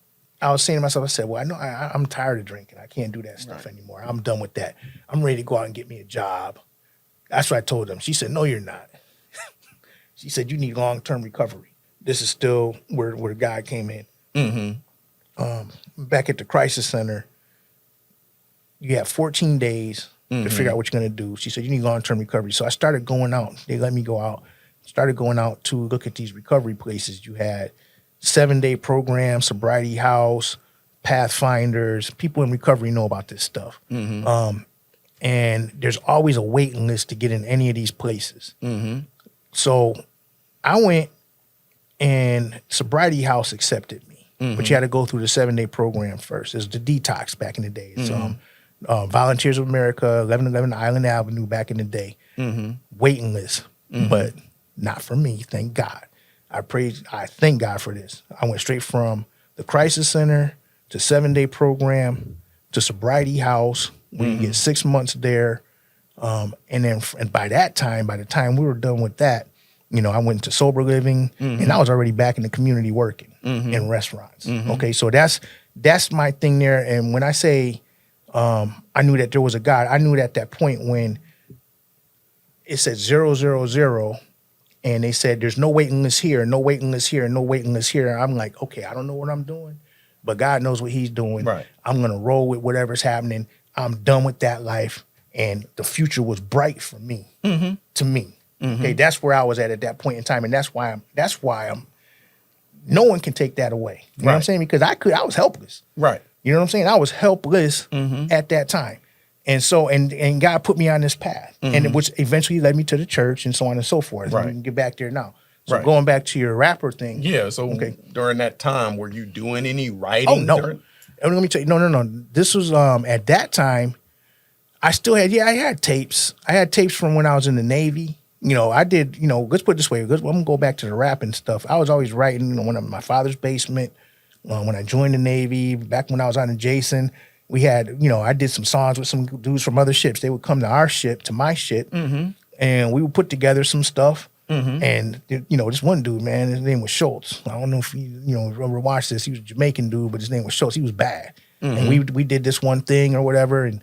I was saying to myself, I said, well, I know I'm tired of drinking. I can't do that stuff anymore. I'm done with that. I'm ready to go out and get me a job. That's what I told them. She said, no, you're not. She said, you need long-term recovery. This is still where God came in. Back at the crisis center, you have 14 days to figure out what you're going to do. She said, you need long-term recovery. So I started going out. They let me go out. Started going out to look at these recovery places. You had 7-day programs, Sobriety House, Pathfinders. People in recovery know about this stuff. And there's always a waiting list to get in any of these places. So I went, and Sobriety House accepted me, but you had to go through the 7-day program first. It was the detox back in the day. It's Volunteers of America, 1111 Island Avenue back in the day. Waiting list, but not for me. Thank God. I thank God for this. I went straight from the Crisis Center to 7-day program to Sobriety House. We get 6 months there. And by the time we were done with that, I went to sober living, and I was already back in the community working in restaurants. Okay, so that's my thing there. And when I say I knew that there was a God, I knew at that point when it said 000, and they said there's no waiting list here, no waiting list here, no waiting list here. I'm like, okay, I don't know what I'm doing, but God knows what He's doing. Right. I'm gonna roll with whatever's happening. I'm done with that life, and the future was bright for me. To me. Okay, that's where I was at that point in time, and that's why I'm. No one can take that away. You know what I'm saying? Because I was helpless. Right. You know what I'm saying? I was helpless at that time, and so and God put me on this path, and which eventually led me to the church and so on and so forth. Right. And we can get back there now. So going back to your rapper thing. Yeah. So during that time, were you doing any writing? Oh no. Let me tell you. No. This was at that time. I still had. I had tapes. I had tapes from when I was in the Navy. I did, let's put it this way. I'm going to go back to the rapping stuff. I was always writing, when I'm in my father's basement, when I joined the Navy, back when I was on the Jason, we had, I did some songs with some dudes from other ships. They would come to our ship, to my ship, and we would put together some stuff. And, this one dude, man, his name was Schultz. I don't know if you ever watched this. He was a Jamaican dude, but his name was Schultz. He was bad. And we did this one thing or whatever, and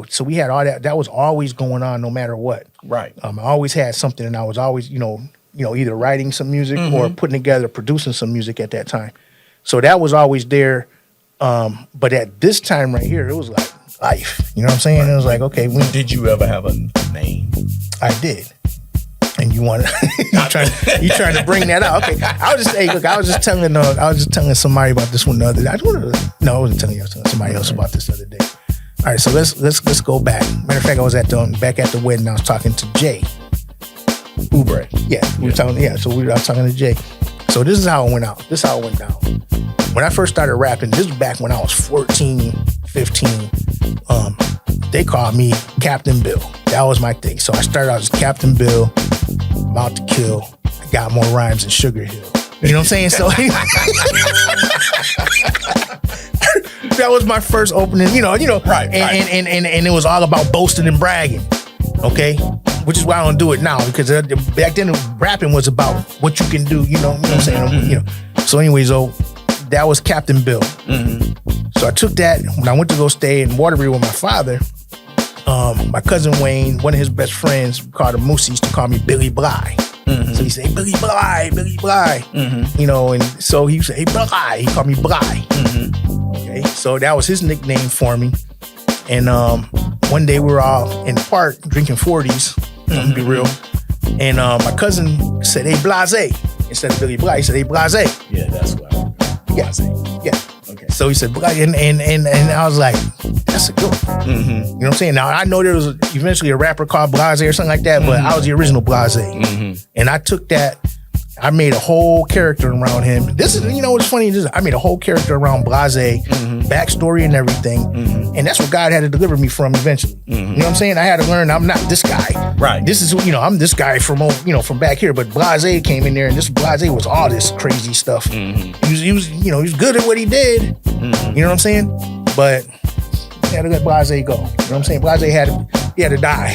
so we had all that. That was always going on, no matter what. Right. I always had something, and I was always, either writing some music or putting together, producing some music at that time. So that was always there. But at this time right here, it was like life. You know what I'm saying? It was like, okay. Did you ever have a name? I did. And you want you trying to bring that out? Okay. I was just telling somebody about this one the other day. I wasn't telling you. I was telling somebody else about this the other day. All right, so let's go back. Matter of fact, I was back at the wedding. I was talking to Jay Oubre. Yeah, we were talking. Yeah, so I was talking to Jay. So this is how it went out. This is how it went down. When I first started rapping, this was back when I was 14, 15. They called me Captain Bill. That was my thing. So I started out as Captain Bill, about to kill. I got more rhymes than Sugar Hill. You know what I'm saying? So that was my first opening, Right. And it was all about boasting and bragging, okay? Which is why I don't do it now, because back then rapping was about what you can do, you know what I'm saying? So anyways, that was Captain Bill. So I took that when I went to go stay in Waterbury with my father. My cousin Wayne, one of his best friends, called him Moose, used to call me Billy Bly. So he said, hey, Billy Bly. And so he said, hey, Bly. He called me Bly. Okay, so that was his nickname for me. And one day we were all in the park drinking 40s, to be real. And my cousin said, hey, Blase. Instead of Billy Bly, he said, hey, Blase. Yeah, that's what I Blase. Yeah. Okay. So he said, Blase. And I was like, that's a good one. You know what I'm saying? Now, I know there was eventually a rapper called Blase or something like that, but I was the original Blase. And I took that. I made a whole character around him. This is, what's funny is I made a whole character around Blase, backstory and everything. And that's what God had to deliver me from eventually. You know what I'm saying? I had to learn I'm not this guy. Right. This is, I'm this guy from back here. But Blase came in there, and this Blase was all this crazy stuff. He was good at what he did. You know what I'm saying? But he had to let Blase go. You know what I'm saying? Blase had to die.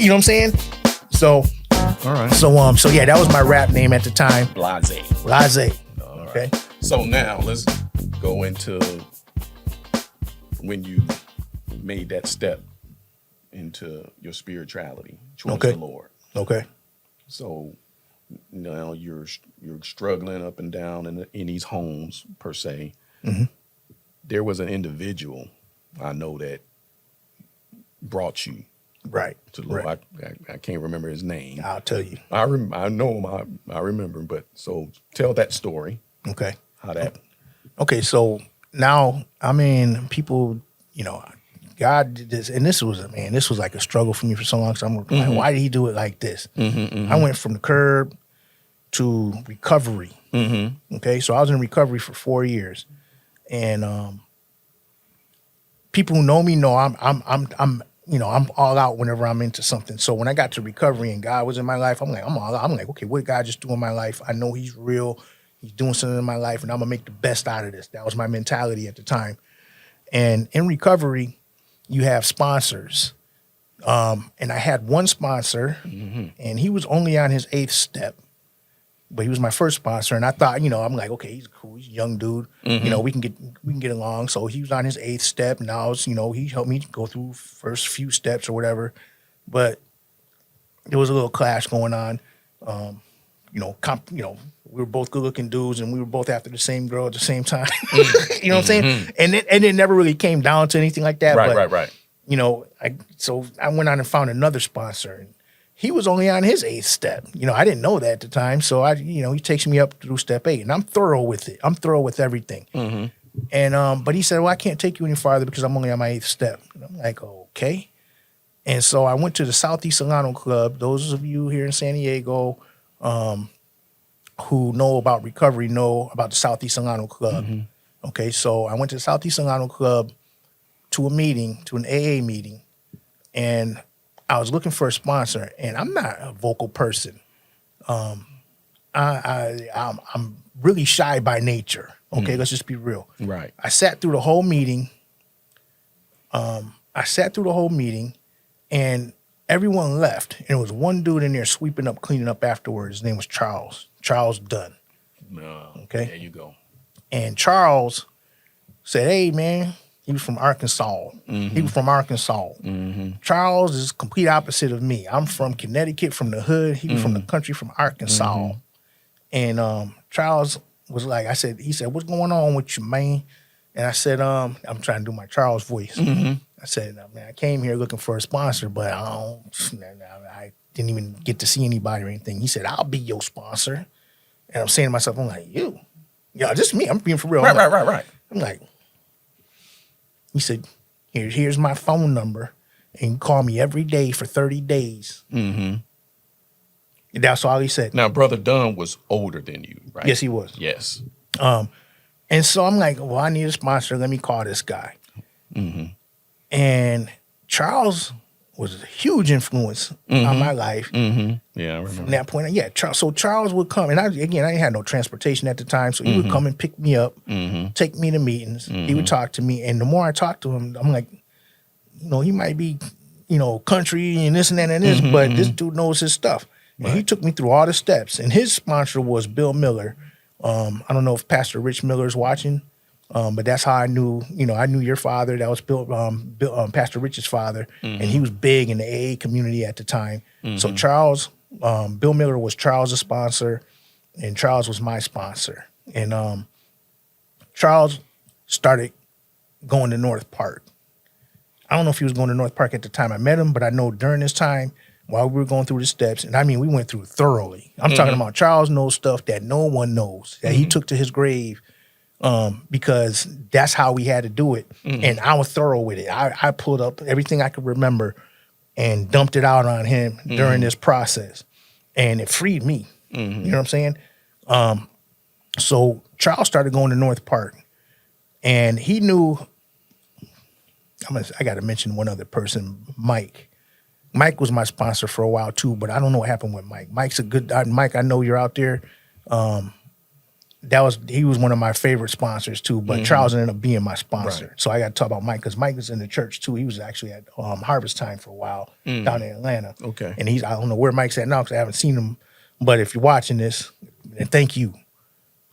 You know what I'm saying? So. All right. So yeah, that was my rap name at the time. Blase. Okay. So now let's go into when you made that step into your spirituality towards the Lord. Okay. So now you're struggling up and down in these homes per se. There was an individual I know that brought you right to the Lord. Right. I can't remember his name. I'll tell you. I know him. I remember him. But so tell that story. Okay. How that. Okay. So now, people, God did this, and this was like a struggle for me for so long. So I'm like, why did he do it like this? I went from the curb to recovery. Okay, so I was in recovery for 4 years, and people who know me know I'm I'm all out whenever I'm into something. So when I got to recovery and God was in my life, I'm all out. I'm like, okay, what did God just do in my life? I know He's real. He's doing something in my life, and I'm gonna make the best out of this. That was my mentality at the time. And in recovery, you have sponsors. And I had one sponsor, and he was only on his 8th step, but he was my first sponsor. And I thought, I'm like, okay, he's cool. He's a young dude. We can get along. So he was on his 8th step. And I was, he helped me go through first few steps or whatever. But there was a little clash going on. We were both good looking dudes, and we were both after the same girl at the same time. You know what I'm saying? And it never really came down to anything like that. Right. So I went on and found another sponsor, and he was only on his 8th step. I didn't know that at the time. So he takes me up through step 8, and I'm thorough with it. I'm thorough with everything. And, but he said, well, I can't take you any farther because I'm only on my 8th step. And I'm like, okay. And so I went to the Southeast Solano Club. Those of you here in San Diego, who know about recovery know about the Southeast Solano Club. Okay. So I went to the Southeast Solano Club to an AA meeting, and I was looking for a sponsor, and I'm not a vocal person. I'm really shy by nature. Okay, let's just be real. Right. I sat through the whole meeting. And everyone left, and there was one dude in there sweeping up, cleaning up afterwards. His name was Charles Dunn. Okay, there you go. And Charles said, "Hey, man." He was from Arkansas. Charles is complete opposite of me. I'm from Connecticut, from the hood. He was from the country, from Arkansas. And Charles was like, he said, what's going on with you, man? And I said, I'm trying to do my Charles voice. I said, man, I came here looking for a sponsor, but I didn't even get to see anybody or anything. He said, I'll be your sponsor. And I'm saying to myself, I'm like, you? Yeah, just me. I'm being for real. Right. I'm like, he said, here's my phone number, and you call me every day for 30 days. And that's all he said. Now, Brother Dunn was older than you, right? Yes, he was. Yes. And so I'm like, well, I need a sponsor. Let me call this guy. And Charles was a huge influence on my life. Yeah, I remember. From that point on, so Charles would come, and I didn't have no transportation at the time, so he would come and pick me up, take me to meetings. He would talk to me, and the more I talked to him, I'm like, he might be, country and this and that and this, but this dude knows his stuff. And he took me through all the steps, and his sponsor was Bill Miller. I don't know if Pastor Rich Miller is watching. But that's how I knew, I knew your father. That was Pastor Rich's father, and he was big in the AA community at the time. So Charles, Bill Miller was Charles' sponsor, and Charles was my sponsor. And Charles started going to North Park. I don't know if he was going to North Park at the time I met him, but I know during this time, while we were going through the steps, and I mean, we went through it thoroughly. I'm talking about Charles knows stuff that no one knows, that he took to his grave. Because that's how we had to do it. And I was thorough with it. I pulled up everything I could remember and dumped it out on him during this process. And it freed me. You know what I'm saying? So Charles started going to North Park, and he knew, I got to mention one other person, Mike. Mike was my sponsor for a while too, but I don't know what happened with Mike. Mike's a good, Mike, I know you're out there. He was one of my favorite sponsors too, but Charles ended up being my sponsor. Right. So I got to talk about Mike, because Mike was in the church too. He was actually at Harvest Time for a while down in Atlanta. Okay. And I don't know where Mike's at now because I haven't seen him. But if you're watching this, then thank you.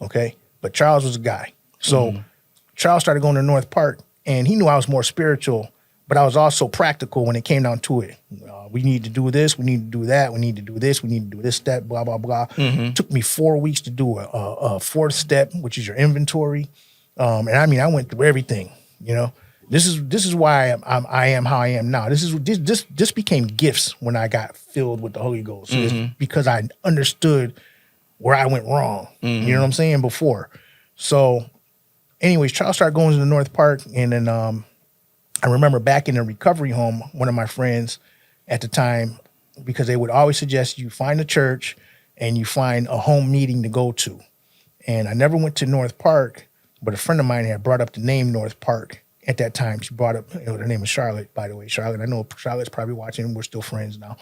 Okay. But Charles was a guy. So Charles started going to North Park, and he knew I was more spiritual, but I was also practical when it came down to it. We need to do this. We need to do that. We need to do this. We need to do this step, blah, blah, blah. It took me 4 weeks to do a fourth step, which is your inventory. And I mean, I went through everything, This is why I am how I am now. This became gifts when I got filled with the Holy Ghost. So it's because I understood where I went wrong. You know what I'm saying? Before. So anyways, Charles started going to the North Park, and then I remember back in the recovery home, one of my friends at the time, because they would always suggest you find a church and you find a home meeting to go to. And I never went to North Park, but a friend of mine had brought up the name North Park at that time. She brought up, her name is Charlotte, by the way. Charlotte, I know Charlotte's probably watching. We're still friends now.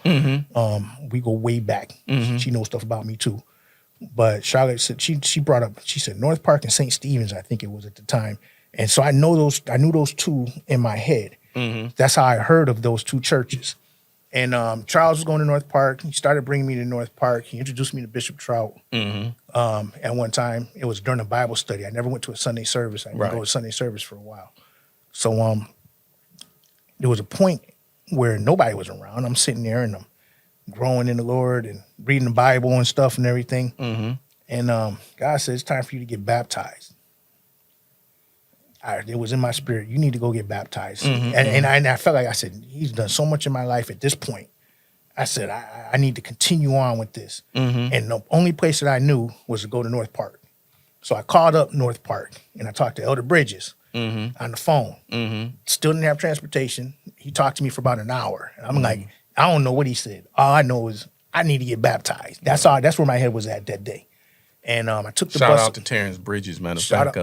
We go way back. She knows stuff about me too. But Charlotte said, she brought up, she said North Park and St. Stephen's, I think it was at the time. And so I knew those two in my head. That's how I heard of those two churches. And Charles was going to North Park. He started bringing me to North Park. He introduced me to Bishop Trout. At one time, it was during a Bible study. I never went to a Sunday service. I didn't go to Sunday service for a while. So there was a point where nobody was around. I'm sitting there and I'm growing in the Lord and reading the Bible and stuff and everything. And God said, it's time for you to get baptized. It was in my spirit. You need to go get baptized. And I felt like I said, he's done so much in my life at this point. I said, I need to continue on with this. And the only place that I knew was to go to North Park. So I called up North Park and I talked to Elder Bridges on the phone. Still didn't have transportation. He talked to me for about an hour. And I'm like, I don't know what he said. All I know is I need to get baptized. That's where my head was at that day. And I took the bus. Shout out to Terrence Bridges, matter of fact.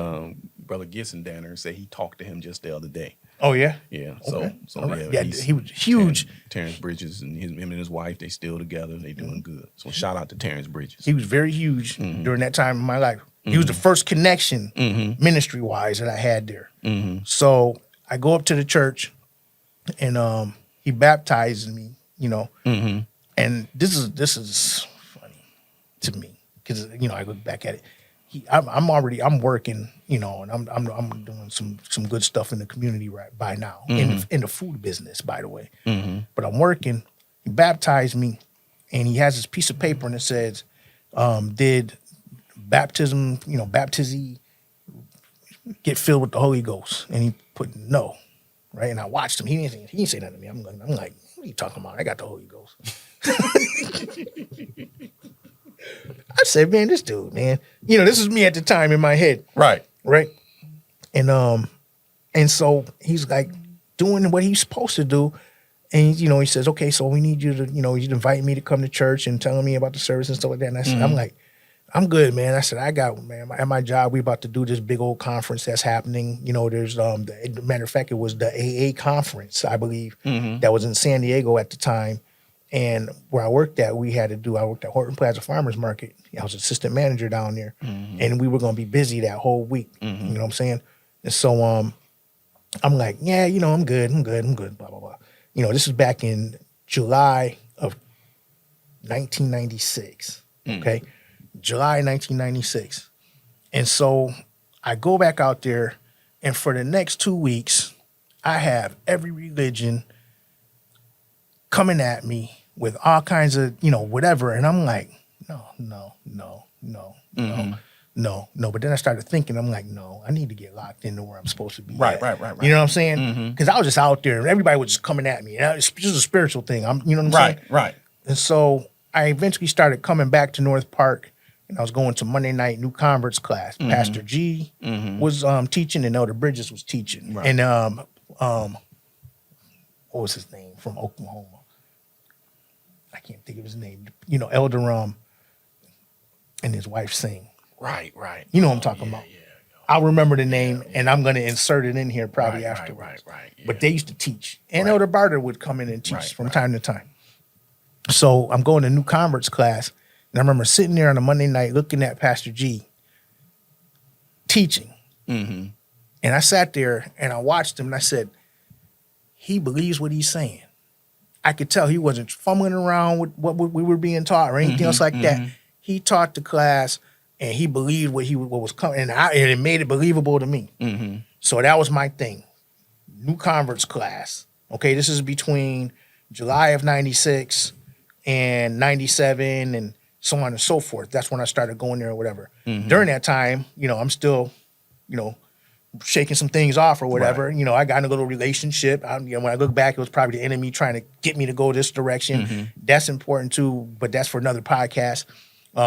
Brother Gibson Danner said he talked to him just the other day. Oh, yeah? Yeah. Okay. So yeah, he was huge. Terrence Bridges and him and his wife, they still together. They doing good. So shout out to Terrence Bridges. He was very huge during that time in my life. He was the first connection ministry-wise that I had there. So I go up to the church and he baptizes me, and this is funny to me because, I look back at it. I'm working, and I'm doing some good stuff in the community right by now in the food business, by the way. But I'm working. He baptized me, and he has this piece of paper and it says, "Did baptism, baptize get filled with the Holy Ghost?" And he put no, right? And I watched him. He didn't say nothing to me. I'm like, what are you talking about? I got the Holy Ghost. I said, man, this dude, man. This is me at the time in my head. Right. And so he's like doing what he's supposed to do. And, he says, okay, so we need you to, you invite me to come to church and telling me about the service and stuff like that. And I said, I'm like, I'm good, man. I said, at my job, we about to do this big old conference that's happening. There's, matter of fact, it was the AA conference, I believe, that was in San Diego at the time. And where I worked at, I worked at Horton Plaza Farmers Market. I was assistant manager down there. And we were going to be busy that whole week. You know what I'm saying? And so I'm like, yeah, I'm good, blah, blah, blah. This is back in July of 1996, okay? July 1996. And so I go back out there, and for the next 2 weeks, I have every religion coming at me with all kinds of, whatever. And I'm like, no. But then I started thinking, I'm like, no, I need to get locked into where I'm supposed to be. Right. You know what I'm saying? Because I was just out there and everybody was just coming at me. And it's just a spiritual thing. You know what I'm saying? Right. And so I eventually started coming back to North Park, and I was going to Monday night new converts class. Pastor G was teaching, and Elder Bridges was teaching. Right. And what was his name from Oklahoma? I can't think of his name. Elder and his wife sing. Right. You know what I'm talking about. Yeah. I'll remember the name, and I'm going to insert it in here probably afterwards. Right. Yeah. But they used to teach. And Elder Barter would come in and teach from time to time. So I'm going to new converts class, and I remember sitting there on a Monday night looking at Pastor G teaching. And I sat there, and I watched him, and I said, he believes what he's saying. I could tell he wasn't fumbling around with what we were being taught or anything else like that. He taught the class, and he believed what was coming, and it made it believable to me. So that was my thing. New converts class. Okay, this is between July of 96 and 97 and so on and so forth. That's when I started going there or whatever. During that time, I'm still, shaking some things off or whatever. Right. I got in a little relationship. When I look back, it was probably the enemy trying to get me to go this direction. That's important too, but that's for another podcast.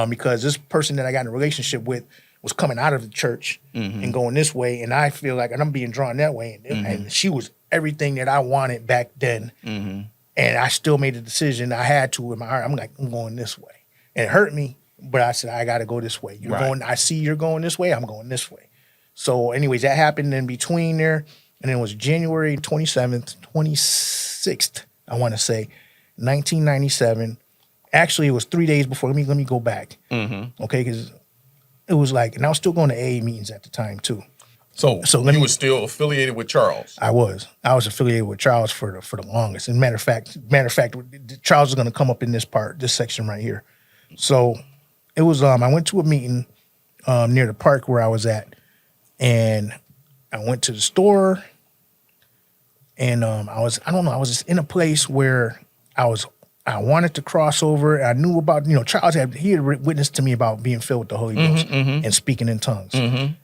Because this person that I got in a relationship with was coming out of the church and going this way, and I feel like, and I'm being drawn that way, and she was everything that I wanted back then, and I still made the decision I had to in my heart. I'm like, I'm going this way. And it hurt me, but I said, I got to go this way. You're Right. going, I see you're going this way. I'm going this way. So anyways, that happened in between there. And it was January 27th, 26th, I want to say, 1997. Actually, it was 3 days before. Let me go back. Okay, because it was like, and I was still going to AA meetings at the time too. So let you me- were still affiliated with Charles. I was affiliated with Charles for the longest. And matter of fact, Charles is going to come up in this section right here. So it was, I went to a meeting near the park where I was at, and I went to the store, and I was just in a place where I wanted to cross over. I knew about, Charles had witnessed to me about being filled with the Holy Ghost and speaking in tongues.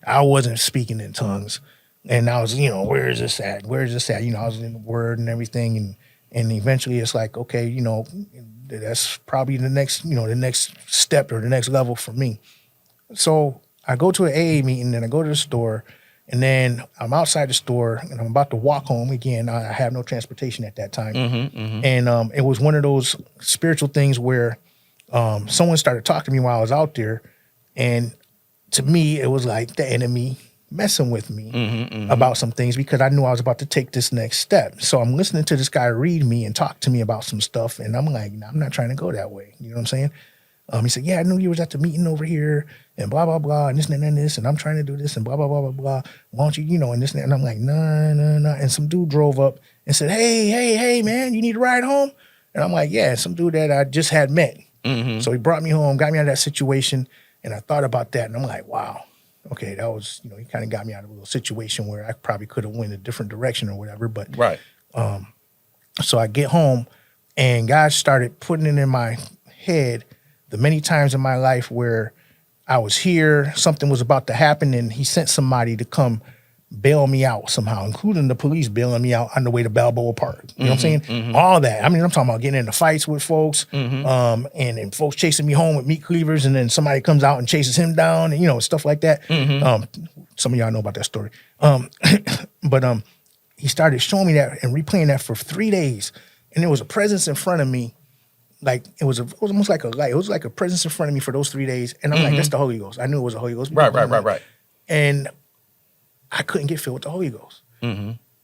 I wasn't speaking in tongues. And I was, where is this at? Where is this at? I was in the Word and everything. And eventually it's like, okay, that's probably the next step or the next level for me. So I go to an AA meeting, and I go to the store, and then I'm outside the store, and I'm about to walk home. Again, I have no transportation at that time. And it was one of those spiritual things where someone started talking to me while I was out there. And to me, it was like the enemy messing with me about some things, because I knew I was about to take this next step. So I'm listening to this guy read me and talk to me about some stuff. And I'm like, no, I'm not trying to go that way. You know what I'm saying? He said, yeah, I knew you was at the meeting over here and blah, blah, blah, and this and this, and I'm trying to do this and blah, blah, blah, blah, blah. Why don't you, and this and that. And I'm like, nah. And some dude drove up and said, hey, man, you need a ride home? And I'm like, yeah, some dude that I just had met. So he brought me home, got me out of that situation, and I thought about that, and I'm like, wow, okay, that was, he kind of got me out of a little situation where I probably could have went a different direction or whatever. But Right. so I get home, and God started putting it in my head the many times in my life where I was here, something was about to happen, and he sent somebody to come bail me out somehow, including the police bailing me out on the way to Balboa Park. You know what I'm saying? All that. I mean, I'm talking about getting into fights with folks, and folks chasing me home with meat cleavers, and then somebody comes out and chases him down, and stuff like that. Some of y'all know about that story. But he started showing me that and replaying that for 3 days, and there was a presence in front of me. Like it was almost like a light. It was like a presence in front of me for those 3 days. And I'm like, that's the Holy Ghost. I knew it was the Holy Ghost. Right. And I couldn't get filled with the Holy Ghost.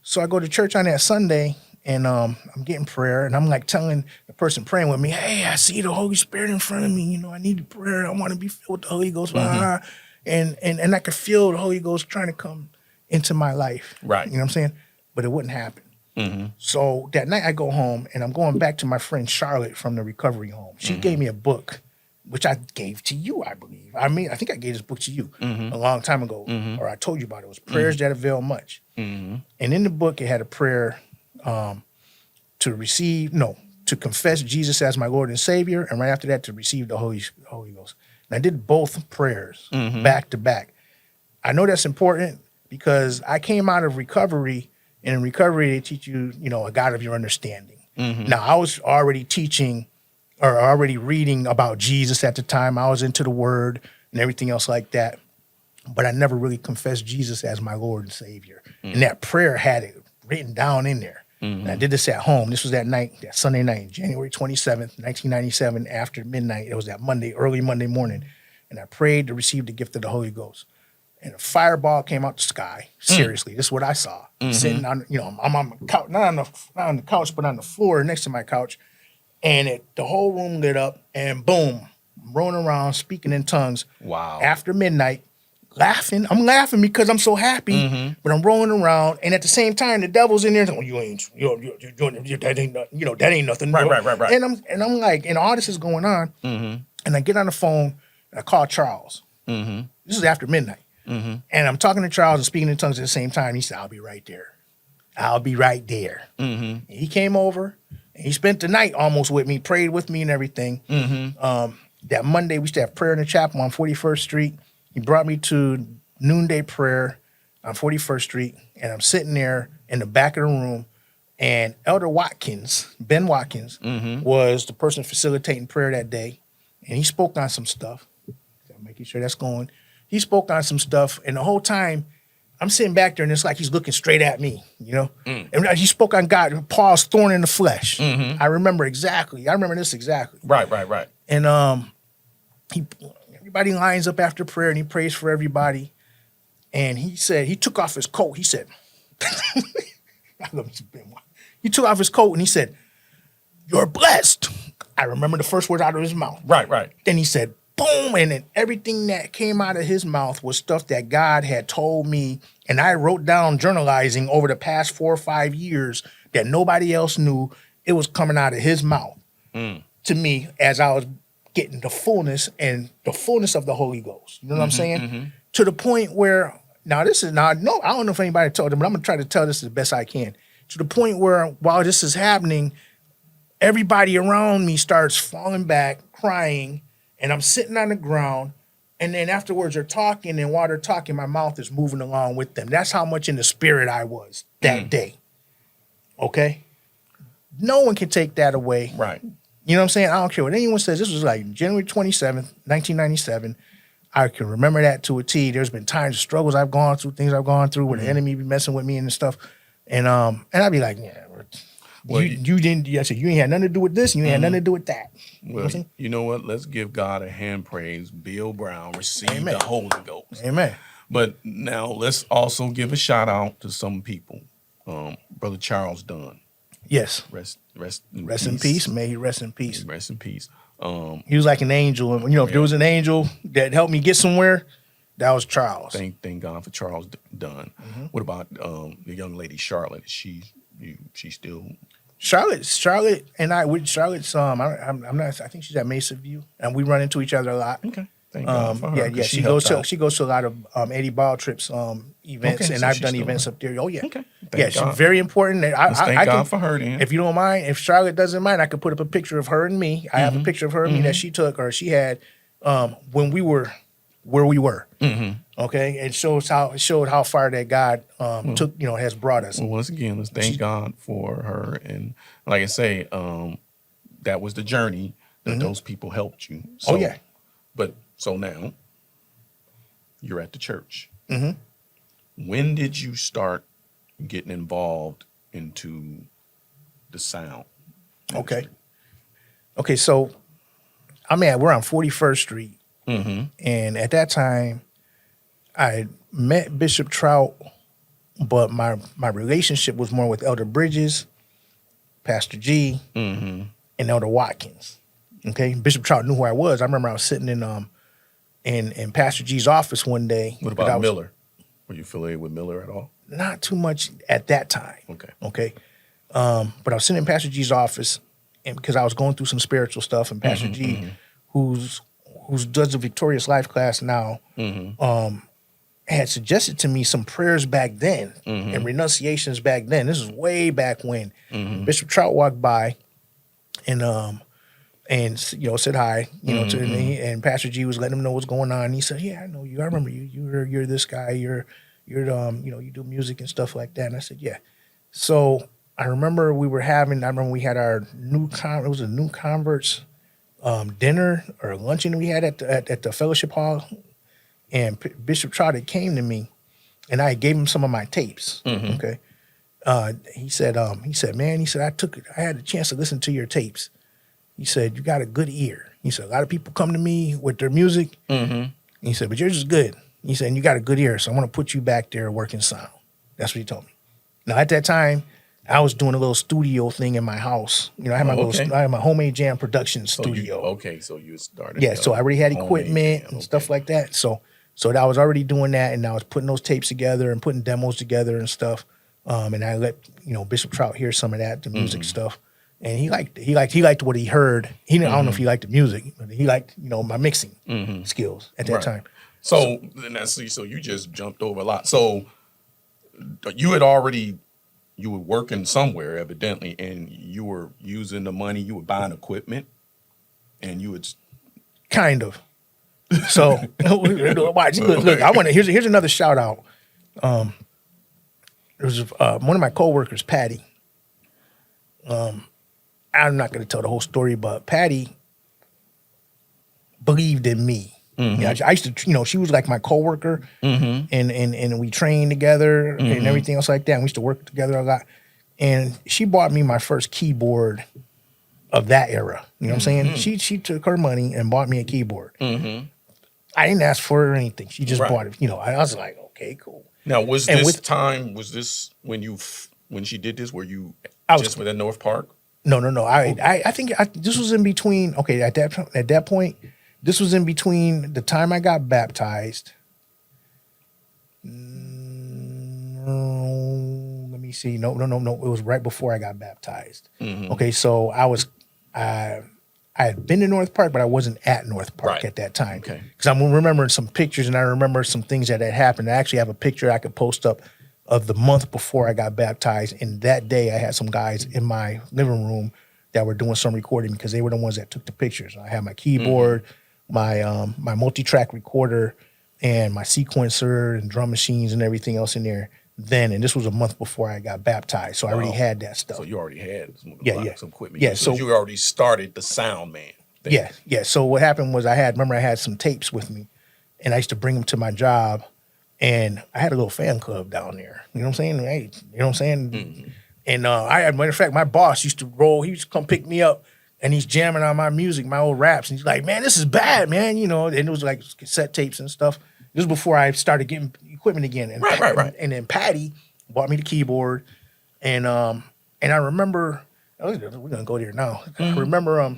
So I go to church on that Sunday, and I'm getting prayer, and I'm like telling the person praying with me, hey, I see the Holy Spirit in front of me. I need prayer. I want to be filled with the Holy Ghost. And I could feel the Holy Ghost trying to come into my life. Right. You know what I'm saying? But it wouldn't happen. So that night I go home, and I'm going back to my friend Charlotte from the recovery home. She gave me a book, which I gave to you, I believe. I think I gave this book to you a long time ago, or I told you about it. It was Prayers That Avail Much. And in the book, it had a prayer to confess Jesus as my Lord and Savior, and right after that, to receive the Holy Ghost. And I did both prayers back to back. I know that's important because I came out of recovery, and in recovery, they teach you, a God of your understanding. Now, I was already teaching or already reading about Jesus at the time. I was into the Word and everything else like that, but I never really confessed Jesus as my Lord and Savior. And that prayer had it written down in there. And I did this at home. This was that Sunday night, January 27th, 1997, after midnight. It was that early Monday morning. And I prayed to receive the gift of the Holy Ghost. And a fireball came out the sky. Seriously, this is what I saw. Sitting on, I'm on the couch, not on the couch, but on the floor next to my couch. And the whole room lit up, and boom, I'm rolling around, speaking in tongues. Wow. After midnight, laughing. I'm laughing because I'm so happy, but I'm rolling around, and at the same time, the devil's in there. That ain't nothing. Right. And I'm like, and all this is going on, and I get on the phone, and I call Charles. This is after midnight. And I'm talking to Charles and speaking in tongues at the same time. He said, I'll be right there. I'll be right there. And he came over, and he spent the night almost with me, prayed with me and everything. That Monday, we used to have prayer in the chapel on 41st Street. He brought me to noonday prayer on 41st Street, and I'm sitting there in the back of the room, and Elder Watkins, Ben Watkins, was the person facilitating prayer that day, and he spoke on some stuff. So I'm making sure that's going. He spoke on some stuff, and the whole time I'm sitting back there, and it's like he's looking straight at me, And he spoke on God, Paul's thorn in the flesh. I remember this exactly. Right. And Everybody lines up after prayer and he prays for everybody. And he said, he took off his coat. He said, he took off his coat and he said, "You're blessed." I remember the first words out of his mouth. Right. Then he said, boom. And then everything that came out of his mouth was stuff that God had told me. And I wrote down journalizing over the past 4 or 5 years that nobody else knew. It was coming out of his mouth to me as I was getting the fullness of the Holy Ghost. You know what I'm saying? To the point where, no, I don't know if anybody told them, but I'm going to try to tell this as best I can. To the point where while this is happening, everybody around me starts falling back, crying, and I'm sitting on the ground. And then afterwards they're talking, and while they're talking, my mouth is moving along with them. That's how much in the spirit I was that day. Okay? No one can take that away. Right. You know what I'm saying? I don't care what anyone says. This was like January 27th, 1997. I can remember that to a T. There's been times, struggles I've gone through, things I've gone through where the enemy be messing with me and stuff. And I'd be like, yeah, well, you didn't. I said, you ain't had nothing to do with this, and you ain't had nothing to do with that. Well, you know what? Let's give God a hand praise. Bill Brown received Amen. the Holy Ghost. Amen. But now let's also give a shout out to some people. Brother Charles Dunn. Yes. Rest in peace. May he rest in peace. Rest in peace. He was like an angel. And, if there was an angel that helped me get somewhere, that was Charles. Thank God for Charles Dunn. What about the young lady Charlotte? She still... Charlotte and I, with Charlotte's, I'm not, I think she's at Mesa View, and we run into each other a lot. Okay. Thank God for her. Yeah. She goes to a lot of Eddie Ball trips events, and I've done events up there. Oh yeah. Okay. She's very important. Thank God for her then. If you don't mind, if Charlotte doesn't mind, I could put up a picture of her and me. I have a picture of her and me that she took or she had when we were where we were. Okay, it showed how far that God took, has brought us. Well, once again, let's thank God for her, and like I say, that was the journey that those people helped you. So, so now you're at the church. When did you start getting involved into the sound ministry? Okay. So we're on 41st Street, and at that time, I met Bishop Trout, but my relationship was more with Elder Bridges, Pastor G, and Elder Watkins. Okay, Bishop Trout knew who I was. I remember I was sitting in Pastor G's office one day. What about Miller? Were you affiliated with Miller at all? Not too much at that time. Okay. But I was sitting in Pastor G's office, and because I was going through some spiritual stuff, and Pastor G, who's does the Victorious Life class now, had suggested to me some prayers back then and renunciations back then. This is way back when. Bishop Trout walked by and said hi, to me, and Pastor G was letting him know what's going on. And he said, "Yeah, I know you. I remember you. You're this guy. You're you do music and stuff like that." And I said, "Yeah." So I remember we had our new converts dinner or luncheon we had at the fellowship hall. And Bishop Trout came to me, and I gave him some of my tapes. Okay, he said, "Man," I had a chance to listen to your tapes. He said, "You got a good ear." He said, "A lot of people come to me with their music." He said, "But yours is good." He said, "And you got a good ear, so I want to put you back there working sound." That's what he told me. Now at that time, I was doing a little studio thing in my house. I had I had my homemade jam production studio. So you started. Yeah, so I already had equipment and stuff like that. So I was already doing that, and I was putting those tapes together and putting demos together and stuff. And I let Bishop Trout hear some of that, the music stuff, and he liked what he heard. I don't know if he liked the music, but he liked my mixing skills at that time. So you just jumped over a lot. So you were working somewhere evidently, and you were using the money. You were buying equipment, and you would kind of. So watch. Look. Here's another shout out. There was one of my coworkers, Patty. I'm not going to tell the whole story, but Patty believed in me. Yeah, I used to, she was like my coworker, and we trained together and everything else like that. And we used to work together a lot. And she bought me my first keyboard of that era. You know what I'm saying? She took her money and bought me a keyboard. I didn't ask for it or anything. She just bought it. You know, I was like, okay, cool. Now, was this when she did this? Were you just within North Park? No. I think this was in between. Okay, at that point, this was in between the time I got baptized. Let me see. No. It was right before I got baptized. Okay, so I had been to North Park, but I wasn't at North Park at that time. Okay. Because I'm remembering some pictures and I remember some things that had happened. I actually have a picture I could post up of the month before I got baptized. And that day I had some guys in my living room that were doing some recording because they were the ones that took the pictures. I had my keyboard, my multi-track recorder, and my sequencer and drum machines and everything else in there then. And this was a month before I got baptized. So I already had that stuff. So you already had some equipment. Yeah, so you already started the sound man thing. Yeah. So what happened was I had some tapes with me and I used to bring them to my job and I had a little fan club down there. You know what I'm saying? Hey, you know what I'm saying? And matter of fact, my boss used to come pick me up and he's jamming on my music, my old raps. And he's like, man, this is bad, man. You know, and it was like cassette tapes and stuff. This was before I started getting equipment again. And, right. And then Patty bought me the keyboard. And I remember, we're going to go there now. I remember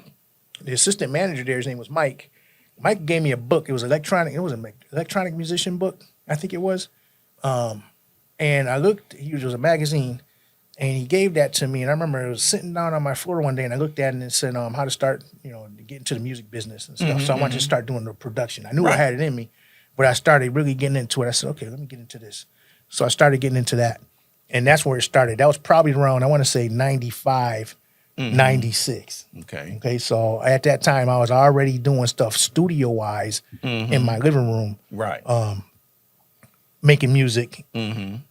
the assistant manager there, his name was Mike. Mike gave me a book. It was an electronic musician book, I think it was. And I looked, it was a magazine, and he gave that to me. And I remember I was sitting down on my floor one day, and I looked at it and it said how to start, to get into the music business and stuff. So I wanted to start doing the production. I knew I had it in me. But I started really getting into it. I said, okay, let me get into this. So I started getting into that. And that's where it started. That was probably around, I want to say 95, 96. Okay. So at that time, I was already doing stuff studio-wise in my living room. Right. Making music. And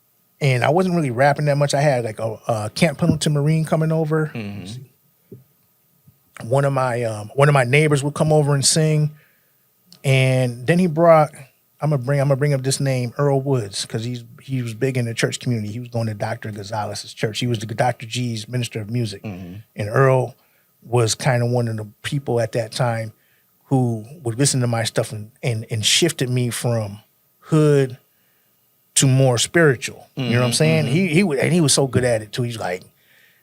I wasn't really rapping that much. I had like a Camp Pendleton Marine coming over. One of my neighbors would come over and sing. And then he brought... I'm gonna bring up this name, Earl Woods, because he was big in the church community. He was going to Dr. Gonzalez's church. He was the Dr. G's minister of music. And Earl was kind of one of the people at that time who would listen to my stuff and shifted me from hood to more spiritual. You know what I'm saying? He was so good at it too. He's like,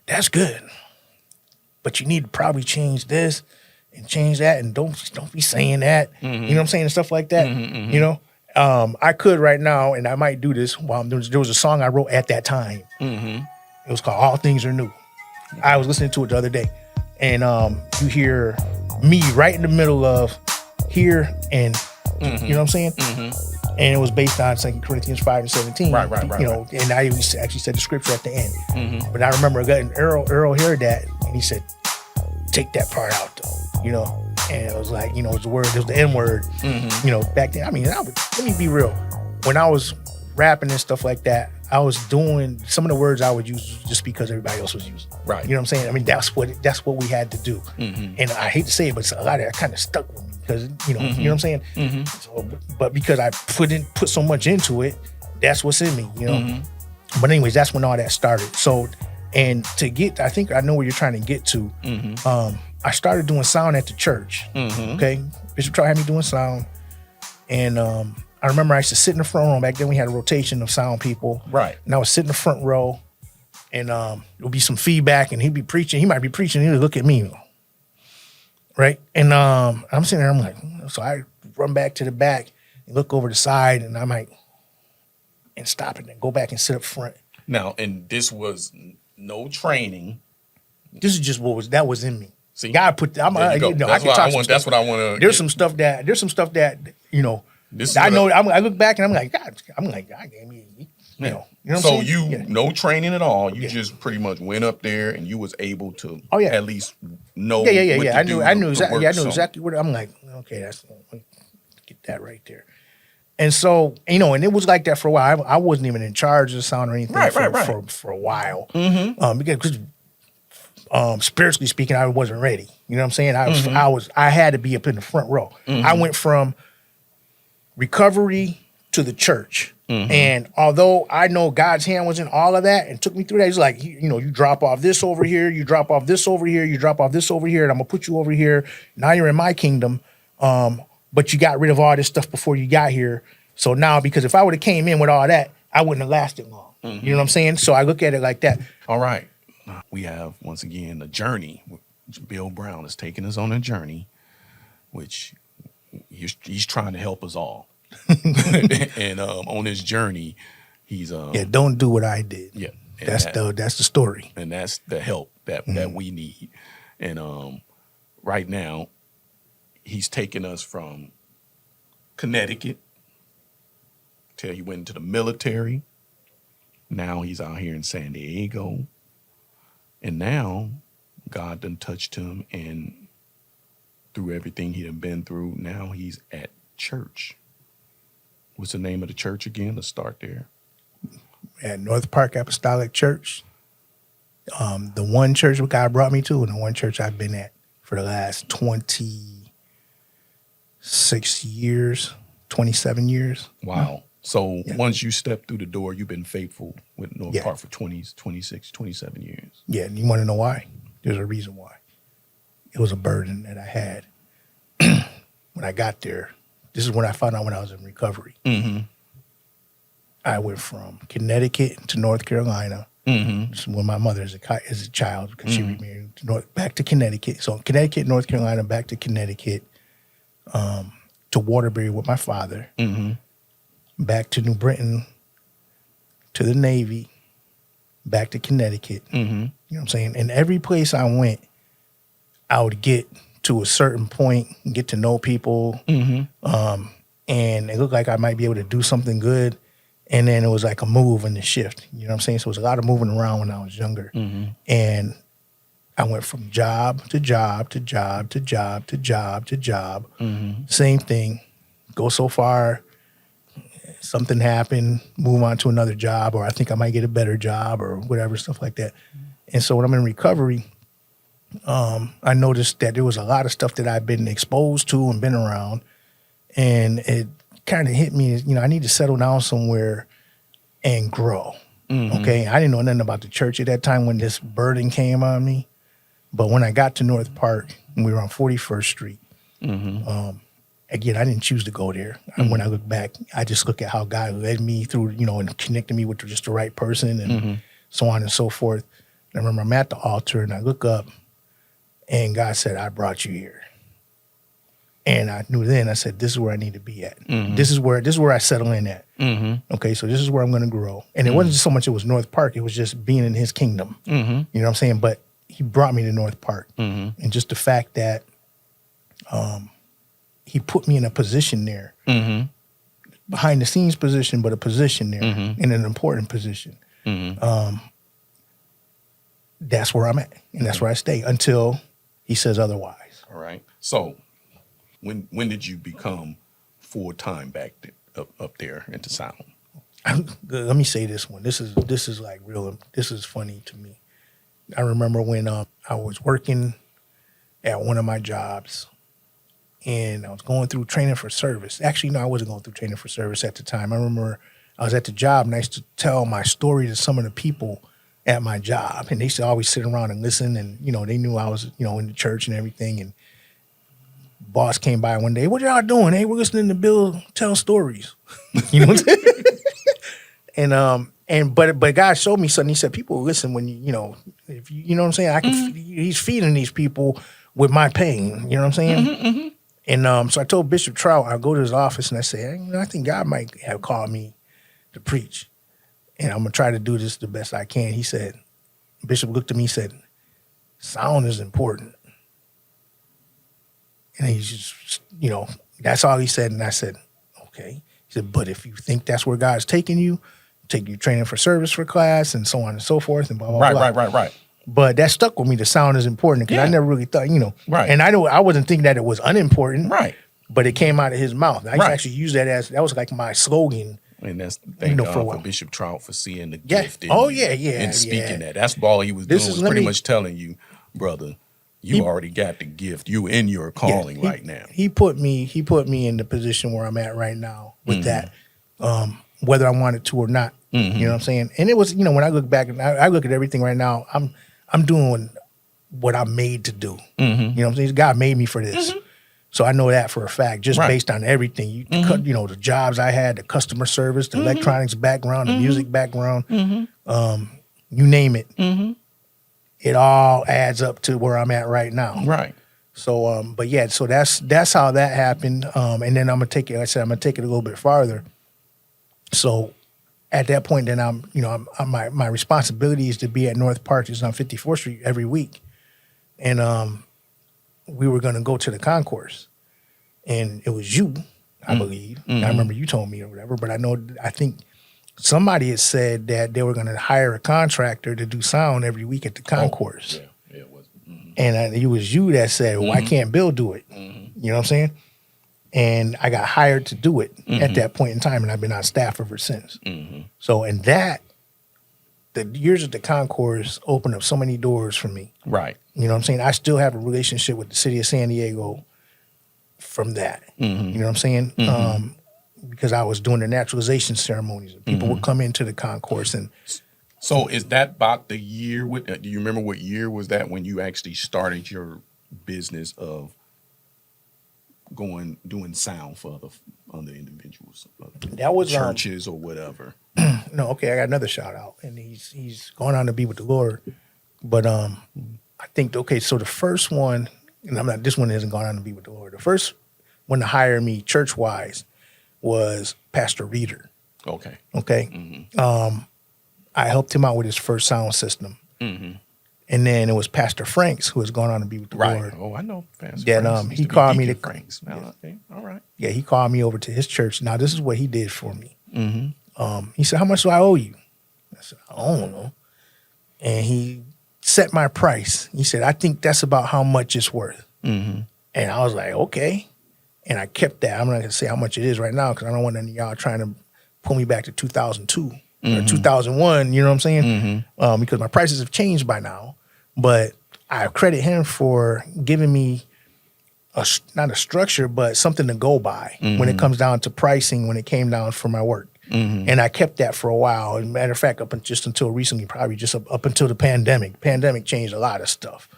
that's good, but you need to probably change this and change that, and don't be saying that. You know what I'm saying? And stuff like that. You know? I could right now, and I might do this while I'm doing. There was a song I wrote at that time. It was called All Things Are New. I was listening to it the other day, and you hear me right in the middle of here and you know what I'm saying? And it was based on 2 Corinthians 5:17. Right. You know, and I actually said the scripture at the end. But I remember letting Earl heard that, and he said, take that part out though. You know, and it was like, it was the N word, back then. I mean, let me be real. When I was rapping and stuff like that, I was doing some of the words I would use just because everybody else was using. Right. You know what I'm saying? I mean, that's what we had to do. And I hate to say it, but a lot of that kind of stuck with me because, you know what I'm saying? So, but because I put so much into it, that's what's in me, you know? But anyways, that's when all that started. So, and I think I know where you're trying to get to. I started doing sound at the church. Okay, Bishop Trout had me doing sound, and I remember I used to sit in the front row. Back then we had a rotation of sound people. Right. And I would sit in the front row, and there would be some feedback, and he'd be preaching. He might be preaching, and he would look at me, right? And I'm sitting there, I'm like, so I run back to the back and look over the side, and I might and stop it and go back and sit up front. Now, and this was no training. This is just that was in me. See, God put. That's what I want to. There's some stuff that I know. I look back and I'm like, God gave me. You know what I'm saying? No training at all. You just pretty much went up there and you was able to. At least know. Yeah. I knew exactly. I knew exactly what. I'm like, okay, get that right there. And so, and it was like that for a while. I wasn't even in charge of the sound or anything for a while. Because spiritually speaking, I wasn't ready. You know what I'm saying? I had to be up in the front row. I went from recovery to the church And although I know God's hand was in all of that and took me through that, he's like, you drop off this over here, you drop off this over here, you drop off this over here, and I'm gonna put you over here. Now you're in my kingdom. But you got rid of all this stuff before you got here. So now, because if I would have came in with all that, I wouldn't have lasted long. You know what I'm saying? So I look at it like that. All right. We have, once again, a journey. Bill Brown is taking us on a journey, which he's trying to help us all. And on his journey, he's don't do what I did. Yeah, that's the story, and that's the help that we need. And right now, he's taking us from Connecticut till he went into the military. Now he's out here in San Diego, and now God done touched him, and through everything he done been through, now he's at church. What's the name of the church again? Let's start there. At North Park Apostolic Church. The one church God brought me to, and the one church I've been at for the last 26 years, 27 years. Wow. So once you step through the door, you've been faithful with North Park for 26, 27 years. Yeah, and you want to know why? There's a reason why. It was a burden that I had when I got there. This is when I found out when I was in recovery. I went from Connecticut to North Carolina. This is when my mother is a child, because she remarried back to Connecticut. So Connecticut, North Carolina, back to Connecticut, to Waterbury with my father, back to New Britain, to the Navy, back to Connecticut. You know what I'm saying? And every place I went, I would get to a certain point, get to know people, and it looked like I might be able to do something good. And then it was like a move and a shift. You know what I'm saying? So it was a lot of moving around when I was younger. And I went from job to job to job to job to job to job. Same thing. Go so far, something happened, move on to another job, or I think I might get a better job or whatever, stuff like that. And so when I'm in recovery, I noticed that there was a lot of stuff that I've been exposed to and been around. And it kind of hit me, I need to settle down somewhere and grow. Okay. I didn't know nothing about the church at that time when this burden came on me. But when I got to North Park, and we were on 41st Street, again, I didn't choose to go there. And when I look back, I just look at how God led me through, and connected me with just the right person and so on and so forth. And I remember I'm at the altar and I look up and God said, I brought you here. And I knew then, I said, this is where I need to be at. This is where I settle in at. Okay, so this is where I'm going to grow. And it wasn't just so much it was North Park. It was just being in his kingdom. You know what I'm saying? But he brought me to North Park. And just the fact that he put me in a position there, behind the scenes position, but a position there, in an important position. That's where I'm at. And that's where I stay until he says otherwise. All right. So when did you become full-time back up there into sound? Let me say this one. This is like real. This is funny to me. I remember when I was working at one of my jobs, and I was going through training for service. Actually, no, I wasn't going through training for service at the time. I remember I was at the job, and I used to tell my story to some of the people at my job, and they used to always sit around and listen, and they knew I was in the church and everything. And boss came by one day, what y'all doing? Hey, we're listening to Bill tell stories. You know what I'm saying? But God showed me something. He said, people listen when if you know what I'm saying? He's feeding these people with my pain. You know what I'm saying? And so I told Bishop Trout, I go to his office and I say, hey, I think God might have called me to preach. And I'm going to try to do this the best I can. He said, Bishop looked at me and said, sound is important. And he's just, that's all he said. And I said, okay. He said, but if you think that's where God's taking you, take you training for service for class and so on and so forth and blah, blah, blah. Right. But that stuck with me. The sound is important because I never really thought, Right. And I wasn't thinking that it was unimportant. Right. But it came out of his mouth. I used to actually use that was like my slogan. And that's thank God for Bishop Trout for seeing the gift. And speaking that. That's all he was doing was pretty much telling you, brother, you already got the gift. You in your calling right now. He put me in the position where I'm at right now with that. whether I wanted to or not. You know what I'm saying? And it was, when I look back and I look at everything right now, I'm doing what I'm made to do. You know what I'm saying? God made me for this. So I know that for a fact, just based on everything. The jobs I had, the customer service, the electronics background, the music background, you name it. It all adds up to where I'm at right now. Right. So, but yeah, so that's how that happened. And then I'm gonna take it. Like I said, I'm gonna take it a little bit farther. So, at that point, then my responsibility is to be at North Park, is on 54th Street every week, and we were gonna go to the concourse, and it was you, I believe. I remember you told me or whatever, but I think somebody had said that they were gonna hire a contractor to do sound every week at the concourse. Oh, yeah, it was. And it was you that said, why can't Bill do it? You know what I'm saying? And I got hired to do it at that point in time, and I've been on staff ever since. So, and the years at the concourse opened up so many doors for me. Right. You know what I'm saying? I still have a relationship with the city of San Diego from that. You know what I'm saying? Because I was doing the naturalization ceremonies, and people would come into the concourse and. So is that about the year? Do you remember what year was that when you actually started your business of doing sound for other individuals, That was churches or whatever? No, okay, I got another shout out, and he's going on to be with the Lord. But I think so the first one, and this one hasn't gone on to be with the Lord. The first one to hire me church wise was Pastor Reeder. Okay. Okay. I helped him out with his first sound system. And then it was Pastor Franks, who has gone on to be with the Lord. Oh, I know Pastor Franks. Franks. He called me to Franks. Okay. All right. Yeah, he called me over to his church. Now, this is what he did for me. He said, "How much do I owe you?" I said, "I don't know." And he set my price. He said, "I think that's about how much it's worth." And I was like, "Okay." And I kept that. I'm not going to say how much it is right now because I don't want any of y'all trying to pull me back to 2002 or 2001, you know what I'm saying? Because my prices have changed by now. But I credit him for giving me not a structure, but something to go by when it comes down to pricing, when it came down for my work. And I kept that for a while. As a matter of fact, just until recently, probably just up until the pandemic. Pandemic changed a lot of stuff.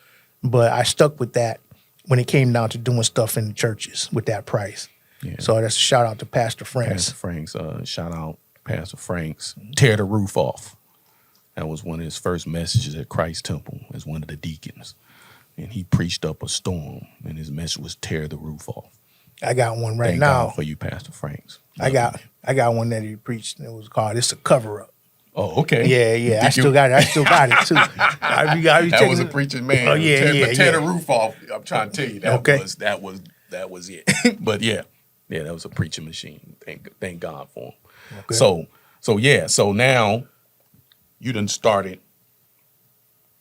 But I stuck with that when it came down to doing stuff in the churches with that price. Yeah. So that's a shout out to Pastor Franks. Pastor Franks, shout out Pastor Franks. Tear the roof off. That was one of his first messages at Christ Temple as one of the deacons. And he preached up a storm, and his message was tear the roof off. I got one right Thank now. God for you, Pastor Franks. I got one that he preached, and it was called "It's a Cover Up." Oh, okay. Yeah. I still got it too. That was a preaching man. Oh, yeah. Tear the roof off. I'm trying to tell you that was it. But yeah, that was a preaching machine. Thank God for him. Okay. So now you done started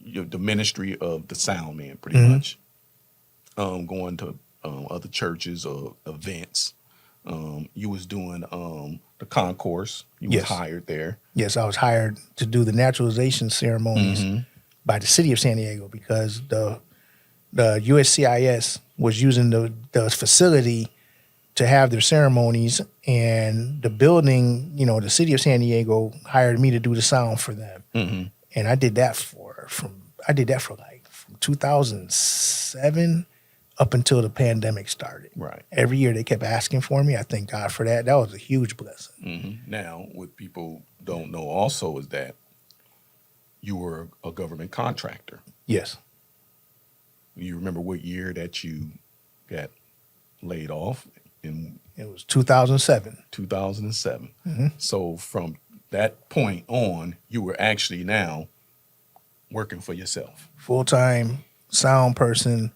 the ministry of the sound man pretty much. Going to other churches or events. You was doing the concourse. You was hired there. Yes, I was hired to do the naturalization ceremonies by the city of San Diego because the USCIS was using the facility to have their ceremonies, and the building, the city of San Diego hired me to do the sound for them. And I did that from 2007 up until the pandemic started. Right. Every year they kept asking for me. I thank God for that. That was a huge blessing. Now, what people don't know also is that you were a government contractor. Yes. You remember what year that you got laid off? It was 2007. 2007. So from that point on, you were actually now working for yourself. Full-time sound person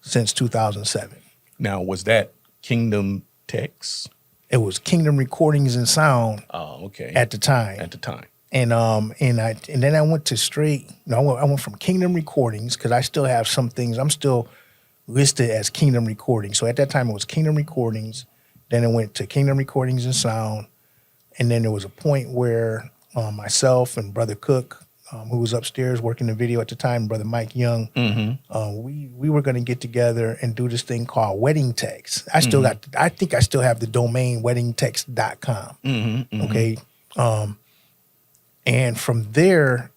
since 2007. Now, was that Kingdom Tex? It was Kingdom Recordings and Sound. Oh, okay. At the time. And then I went to straight. I went from Kingdom Recordings because I still have some things. I'm still listed as Kingdom Recordings. So at that time it was Kingdom Recordings. Then it went to Kingdom Recordings and Sound. And then there was a point where myself and Brother Cook, who was upstairs working the video at the time, Brother Mike Young. We were going to get together and do this thing called Wedding Text. I think I still have the domain weddingtext.com. Okay. And from there,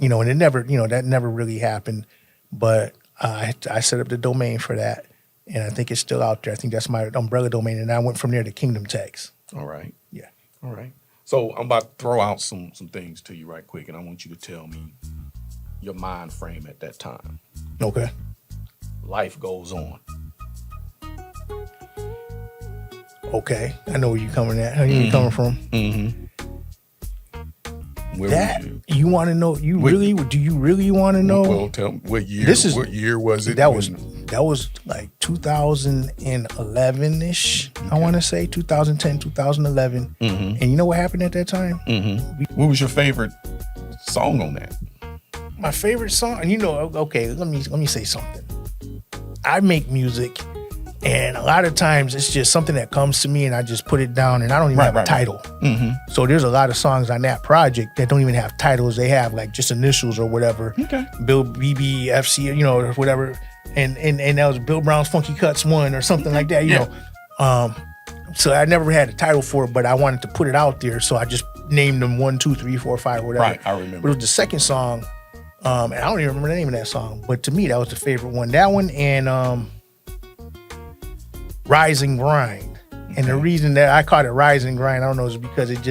and it never, that never really happened. But I set up the domain for that. And I think it's still out there. I think that's my umbrella domain. And I went from there to Kingdom Text. All right. Yeah. All right. So I'm about to throw out some things to you right quick, and I want you to tell me your mind frame at that time. Okay. Life goes on. Okay. I know where you're coming at. How you coming from? Where That were you? you want to know? Do you really want to know? Well, tell me what year. What year was it? That was like 2011-ish. I want to say 2010, 2011. And you know what happened at that time? What was your favorite song on that? My favorite song, okay, let me say something. I make music, and a lot of times it's just something that comes to me, and I just put it down, and I don't even have a title. So there's a lot of songs on that project that don't even have titles. They have like just initials or whatever. Okay. Bill BBFC, or whatever. And that was Bill Brown's Funky Cuts 1 or something like that, you know. So I never had a title for it, but I wanted to put it out there, so I just named them 1, 2, 3, 4, 5, whatever. Right, I remember. But it was the second song, and I don't even remember the name of that song, but to me that was the favorite one. That one and Rise and Grind. And the reason that I called it Rise and Grind, I don't know, is because it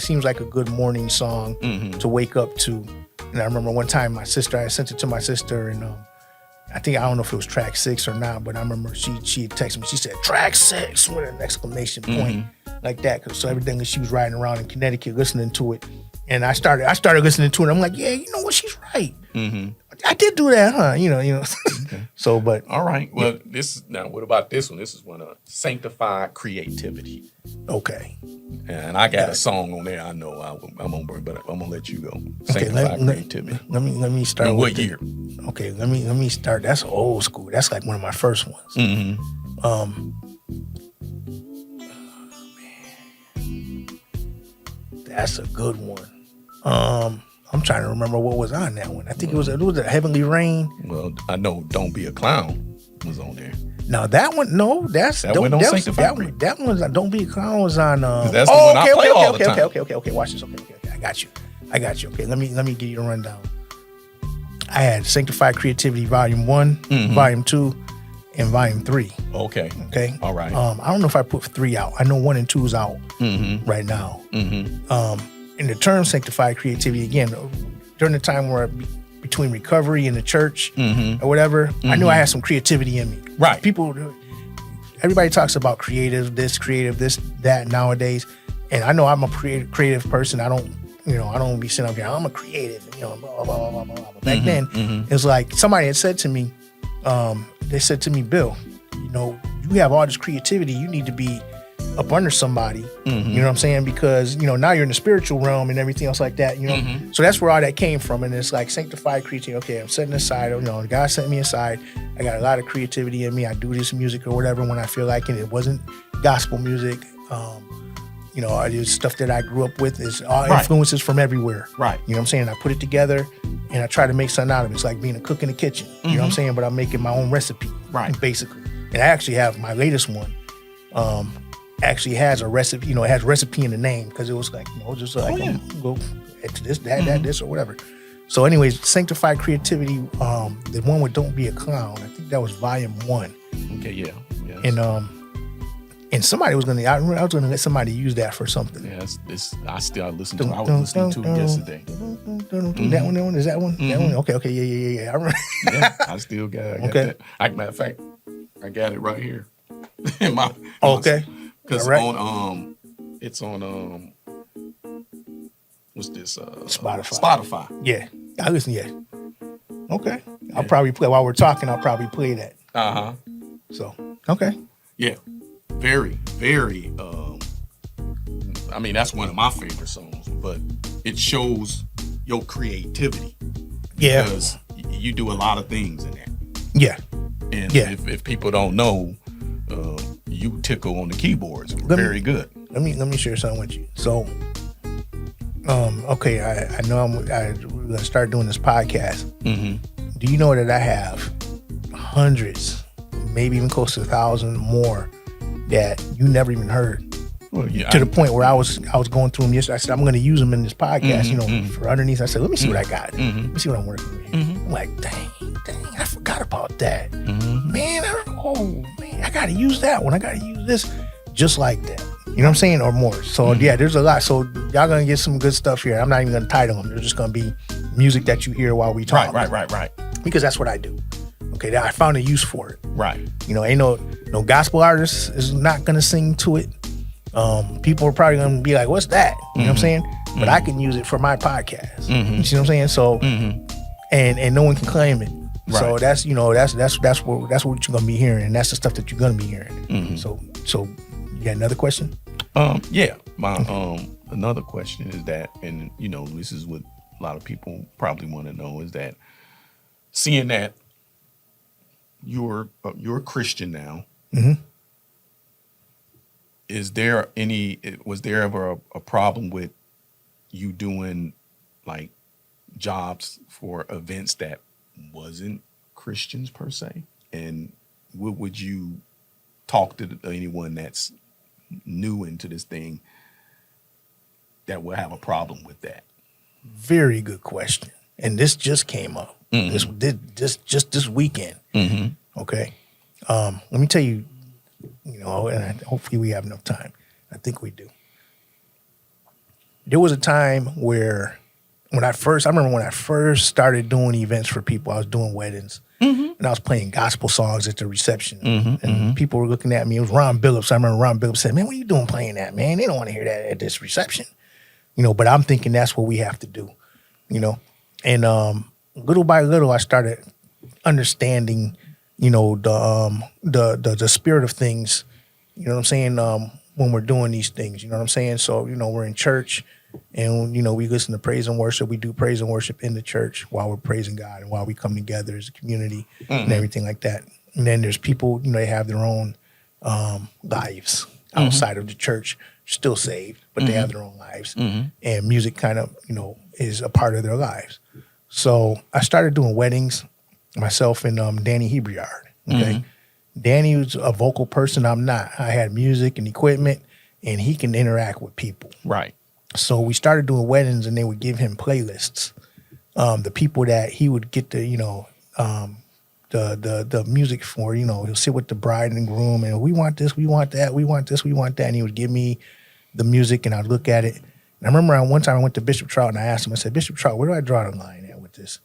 seems like a good morning song to wake up to. And I remember one time I sent it to my sister, and I don't know if it was track 6 or not, but I remember she texted me. She said track 6 with an exclamation point like that. So everything that she was riding around in Connecticut listening to it, and I started listening to it. And I'm like, yeah, you know what, she's right. I did do that, huh? Okay. So, but all right. Well, what about this one? This is one of Sanctified Creativity. Okay. And I got a song on there. I know I'm gonna bring, but I'm gonna let you go. Okay, Sanctified Creativity. Let me start. And what year? Okay, let me start. That's old school. That's like one of my first ones. Man. That's a good one. I'm trying to remember what was on that one. I think it was a Heavenly Rain. Well, I know Don't Be a Clown was on there. Now that one, no, that's that one. Don't Sanctified. That one's Don't Be a Clown was on. That's the one I play all the time. Okay. Watch this. Okay. I got you. Okay, let me give you a rundown. I had Sanctified Creativity Volume 1, Volume 2, and Volume 3. Okay. All right. I don't know if I put 3 out. I know 1 and 2 is out right now. In the term Sanctified Creativity, again, during the time where between recovery and the church or whatever, I knew I had some creativity in me. Right. Everybody talks about creative, this, that nowadays. And I know I'm a creative person. I don't be sitting up here, I'm a creative, blah, blah, blah, blah, blah. But back then, it was like somebody had said to me, they said to me, Bill, you have all this creativity. You need to be up under somebody, you know what I'm saying? Because, now you're in the spiritual realm and everything else like that, So that's where all that came from. And it's like Sanctified Creativity. Okay, I'm setting aside, God set me aside. I got a lot of creativity in me. I do this music or whatever when I feel like it. It wasn't gospel music. It's stuff that I grew up with. Is all influences from everywhere. Right. You know what I'm saying? I put it together and I try to make something out of it. It's like being a cook in the kitchen. You know what I'm saying? But I'm making my own recipe. Right. Basically. And I actually have my latest one. Actually has a recipe, it has recipe in the name because it was like, just like go to this, that, this, or whatever. So anyways, Sanctified Creativity, the one with Don't Be a Clown, I think that was Volume 1. Okay, yeah. And somebody was I was gonna let somebody use that for something. Yeah, I listened to. I was listening to it yesterday. That one, is that one? That one? Okay, yeah. I remember. Yeah, I still got that. Matter of fact, I got it right here. Because it's on what's this? Spotify. Yeah, I listen. Yeah. Okay, I'll probably play while we're talking. I'll probably play that. So okay. Yeah, very, very. That's one of my favorite songs, but it shows your creativity. Yeah, because you do a lot of things in that. Yeah, and if people don't know. You tickle on the keyboards. Very good. Let me share something with you. So Okay, I know we're gonna start doing this podcast. Do you know that I have hundreds, maybe even close to 1,000 more that you never even heard? Well, yeah, To the point where I was going through them yesterday. I said, I'm going to use them in this podcast, for underneath. I said, let me see what I got. Let me see what I'm working with. I'm like, dang, I forgot about that. Man, I got to use that one. I got to use this just like that. You know what I'm saying? Or more. So, yeah, there's a lot. So, y'all going to get some good stuff here. I'm not even going to title them. They're just going to be music that you hear while we talk. Right. Because that's what I do. Okay, I found a use for it. Right. Ain't no gospel artist is not going to sing to it. People are probably going to be like, what's that? You know what I'm saying? But I can use it for my podcast. You see what I'm saying? So, and no one can claim it. Right. So that's what you're going to be hearing. And that's the stuff that you're going to be hearing. So you got another question? Yeah. My another question is that, and this is what a lot of people probably want to know, is that seeing that you're a Christian now, was there ever a problem with you doing like jobs for events that wasn't Christians per se? And would you talk to anyone that's new into this thing that will have a problem with that? Very good question. And this just came up this weekend. Okay. Let me tell you, and hopefully we have enough time. I think we do. There was a time where I remember when I first started doing events for people, I was doing weddings and I was playing gospel songs at the reception and people were looking at me. It was Ron Billups. I remember Ron Billups said, man, what are you doing playing that, man? They don't want to hear that at this reception. But I'm thinking that's what we have to do, and little by little, I started understanding, the spirit of things, you know what I'm saying, when we're doing these things, you know what I'm saying? So, we're in church and, we listen to praise and worship. We do praise and worship in the church while we're praising God and while we come together as a community and everything like that. And then there's people, they have their own lives outside of the church, still saved, but they have their own lives. And music kind of, is a part of their lives. So I started doing weddings, myself and Danny Hebriard. Okay, Danny was a vocal person. I'm not. I had music and equipment, and he can interact with people. Right. So we started doing weddings, and they would give him playlists. The people that he would get the music for. He'll sit with the bride and groom, and we want this, we want that, we want this, we want that, and he would give me the music, and I'd look at it. And I remember one time I went to Bishop Trout, and I asked him. I said, Bishop Trout, where do I draw the line at with this?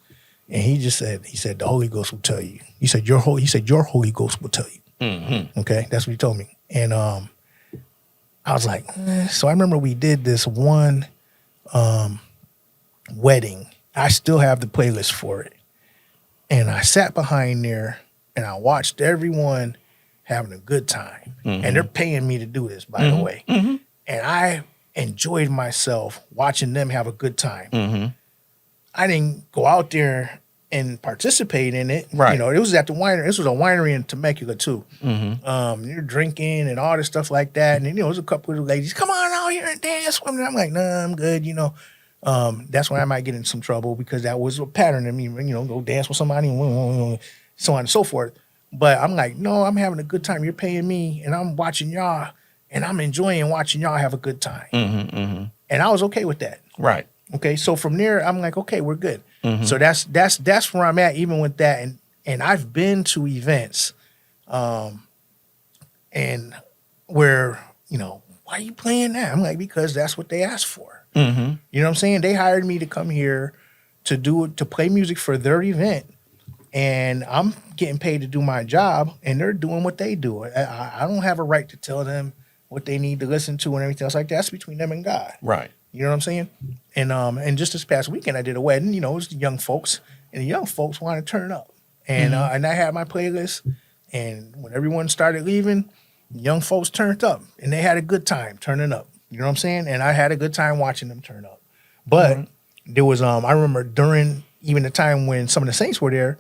And he said, the Holy Ghost will tell you. He said, your Holy Ghost will tell you. Okay, that's what he told me. And I was like, So I remember we did this one wedding. I still have the playlist for it. And I sat behind there and I watched everyone having a good time. And they're paying me to do this, by the way. And I enjoyed myself watching them have a good time. I didn't go out there and participate in it. Right. It was at the winery. This was a winery in Temecula too. You're drinking and all this stuff like that. And then, there was a couple of ladies, come on out here and dance with me. I'm like, nah, I'm good, That's when I might get in some trouble because that was a pattern of me, go dance with somebody, so on and so forth. But I'm like, no, I'm having a good time. You're paying me and I'm watching y'all and I'm enjoying watching y'all have a good time. And I was okay with that. Right. Okay, so from there, I'm like, okay, we're good. So that's where I'm at, even with that. And I've been to events, and where why are you playing that? I'm like, because that's what they asked for. You know what I'm saying? They hired me to come here to play music for their event, and I'm getting paid to do my job, and they're doing what they do. I don't have a right to tell them what they need to listen to and everything else like that. That's between them and God. Right. You know what I'm saying? And just this past weekend, I did a wedding. It was the young folks, and the young folks wanted to turn up. And and I had my playlist, and when everyone started leaving, the young folks turned up, and they had a good time turning up. You know what I'm saying? And I had a good time watching them turn up. But there was, I remember during even the time when some of the saints were there,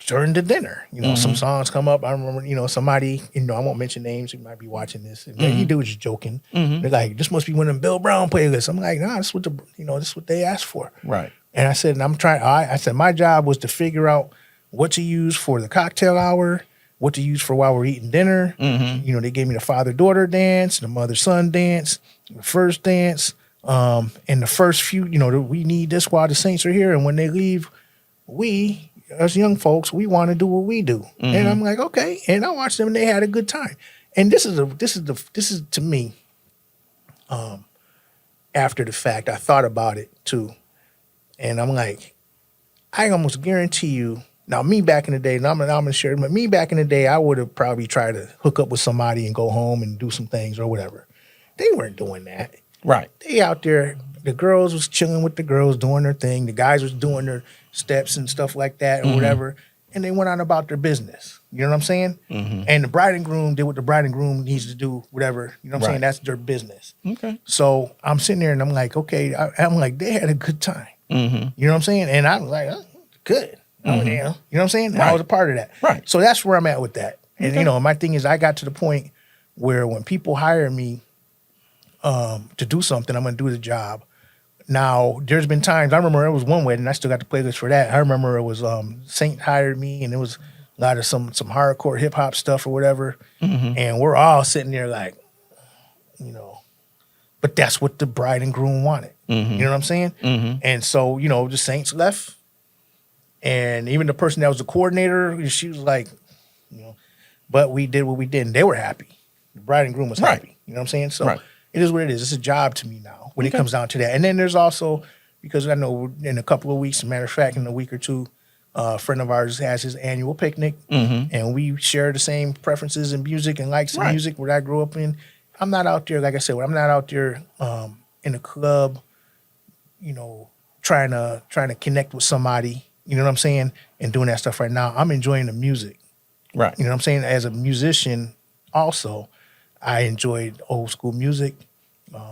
during the dinner. Some songs come up. I remember, somebody, I won't mention names. You might be watching this. And you dudes just joking. They're like, this must be one of them Bill Brown playlists. I'm like, nah, this is what they asked for. Right. And I said, I said, my job was to figure out what to use for the cocktail hour, what to use for while we're eating dinner. They gave me the father-daughter dance, the mother-son dance, the first dance, and the first few, we need this while the Saints are here. And when they leave, we, as young folks, we want to do what we do. And I'm like, okay. And I watched them and they had a good time. And this is to me, after the fact, I thought about it too. And I'm like, I almost guarantee you, now me back in the day, and I'm gonna share, but me back in the day, I would have probably tried to hook up with somebody and go home and do some things or whatever. They weren't doing that. Right. They out there, the girls was chilling with the girls, doing their thing. The guys was doing their steps and stuff like that or whatever. And they went on about their business. You know what I'm saying? And the bride and groom did what the bride and groom needs to do, whatever. You know what I'm saying? That's their business. Okay. So I'm sitting there and I'm like, okay, I'm like, they had a good time. You know what I'm saying? And I'm like, oh, good. You know what I'm saying? Right. I was a part of that. Right. So that's where I'm at with that. And, my thing is I got to the point where when people hire me to do something, I'm going to do the job. Now, there's been times, I remember it was one wedding, I still got the playlist for that. I remember it was Saint hired me, and it was a lot of some hardcore hip-hop stuff or whatever. And we're all sitting there like, but that's what the bride and groom wanted. You know what I'm saying? And so, the Saints left. And even the person that was the coordinator, she was like, but we did what we did, and they were happy. The bride and groom was happy. You know what I'm saying? So it is what it is. It's a job to me now when it comes down to that. And then there's also, because I know in a couple of weeks, as a matter of fact, in a week or two, a friend of ours has his annual picnic, and we share the same preferences in music and likes of music where I grew up in. I'm not out there, like I said, I'm not out there in a club, trying to connect with somebody. You know what I'm saying? And doing that stuff right now. I'm enjoying the music. Right. You know what I'm saying? As a musician, also, I enjoyed old school music.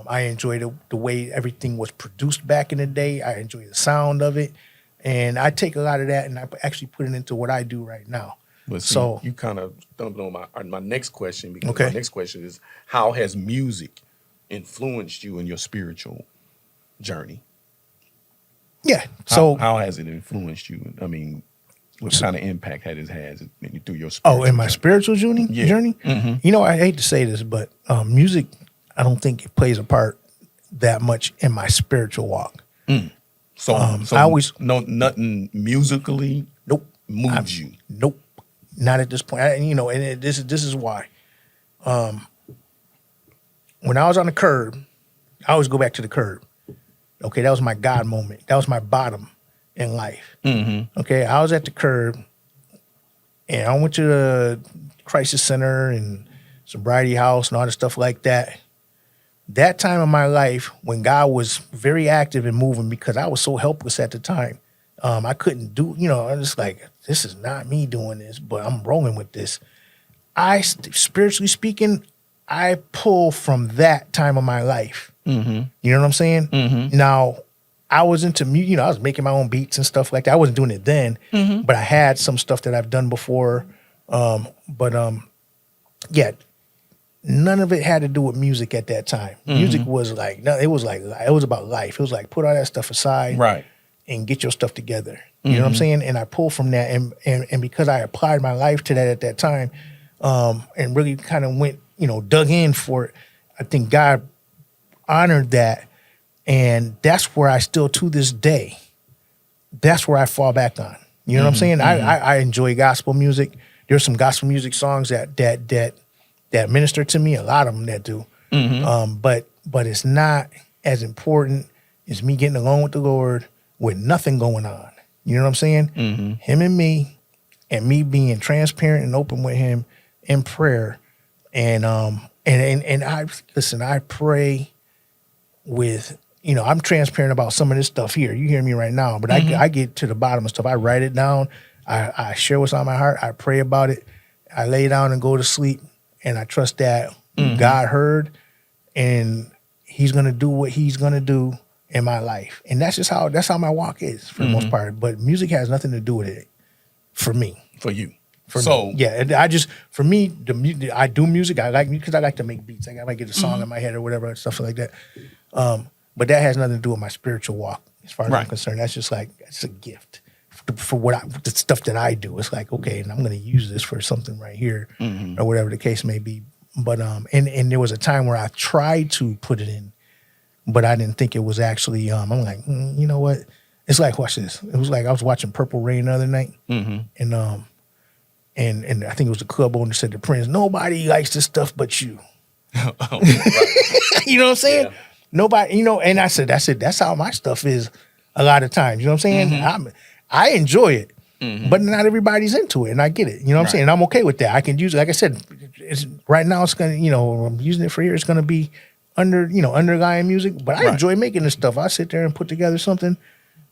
I enjoyed the way everything was produced back in the day. I enjoy the sound of it. And I take a lot of that and I actually put it into what I do right now. But see, So you kind of don't know my next question, because my next question is, how has music influenced you in your spiritual journey? yeah. So how has it influenced you? I mean, what kind of impact had it had through your spiritual in my journey? spiritual journey? I hate to say this, but music, I don't think it plays a part that much in my spiritual walk. So I always nothing musically nope moves you. Nope, not at this point. This is why. When I was on the curb, I always go back to the curb. Okay, that was my God moment. That was my bottom in life. Okay, I was at the curb, and I went to the crisis center and sobriety house and all the stuff like that. That time of my life when God was very active and moving, because I was so helpless at the time. I couldn't do, I'm just like, this is not me doing this, but I'm rolling with this. Spiritually speaking, I pull from that time of my life. You know what I'm saying? Now, I was into music, I was making my own beats and stuff like that. I wasn't doing it then, but I had some stuff that I've done before. Yeah, none of it had to do with music at that time. Music was like, no, it was about life. It was like, put all that stuff aside, Right. and get your stuff together. You know what I'm saying? And I pulled from that, and because I applied my life to that at that time, and really kind of went, dug in for it, I think God honored that, and that's where I still, to this day, that's where I fall back on. You know what I'm saying? I enjoy gospel music. There's some gospel music songs that minister to me. A lot of them that do. But it's not as important as me getting along with the Lord with nothing going on. You know what I'm saying? Him and me being transparent and open with him in prayer. And I pray with, I'm transparent about some of this stuff here. You hear me right now, but I get to the bottom of stuff. I write it down. I share what's on my heart. I pray about it. I lay down and go to sleep, and I trust that God heard, and he's going to do what he's going to do in my life. And that's how my walk is for the most part. But music has nothing to do with it. for me. For you. For so me. Yeah, and I just for me I do music. I like because I like to make beats. I might get a song in my head or whatever stuff like that. But that has nothing to do with my spiritual walk, as far as I'm concerned. That's just like it's a gift for the stuff that I do. It's like okay, and I'm going to use this for something right here or whatever the case may be. But and there was a time where I tried to put it in, but I didn't think it was actually. I'm like, you know what? It's like watch this. It was like I was watching Purple Rain the other night, and I think it was the club owner said to Prince, nobody likes this stuff but you. You know what I'm saying? Yeah. Nobody, and I said, that's how my stuff is a lot of times. You know what I'm saying? I enjoy it, but not everybody's into it, and I get it. You know what I'm saying? And I'm okay with that. I can use it. Like I said, right now it's going to, I'm using it for here. It's going to be underlying music, but I enjoy making this stuff. I sit there and put together something,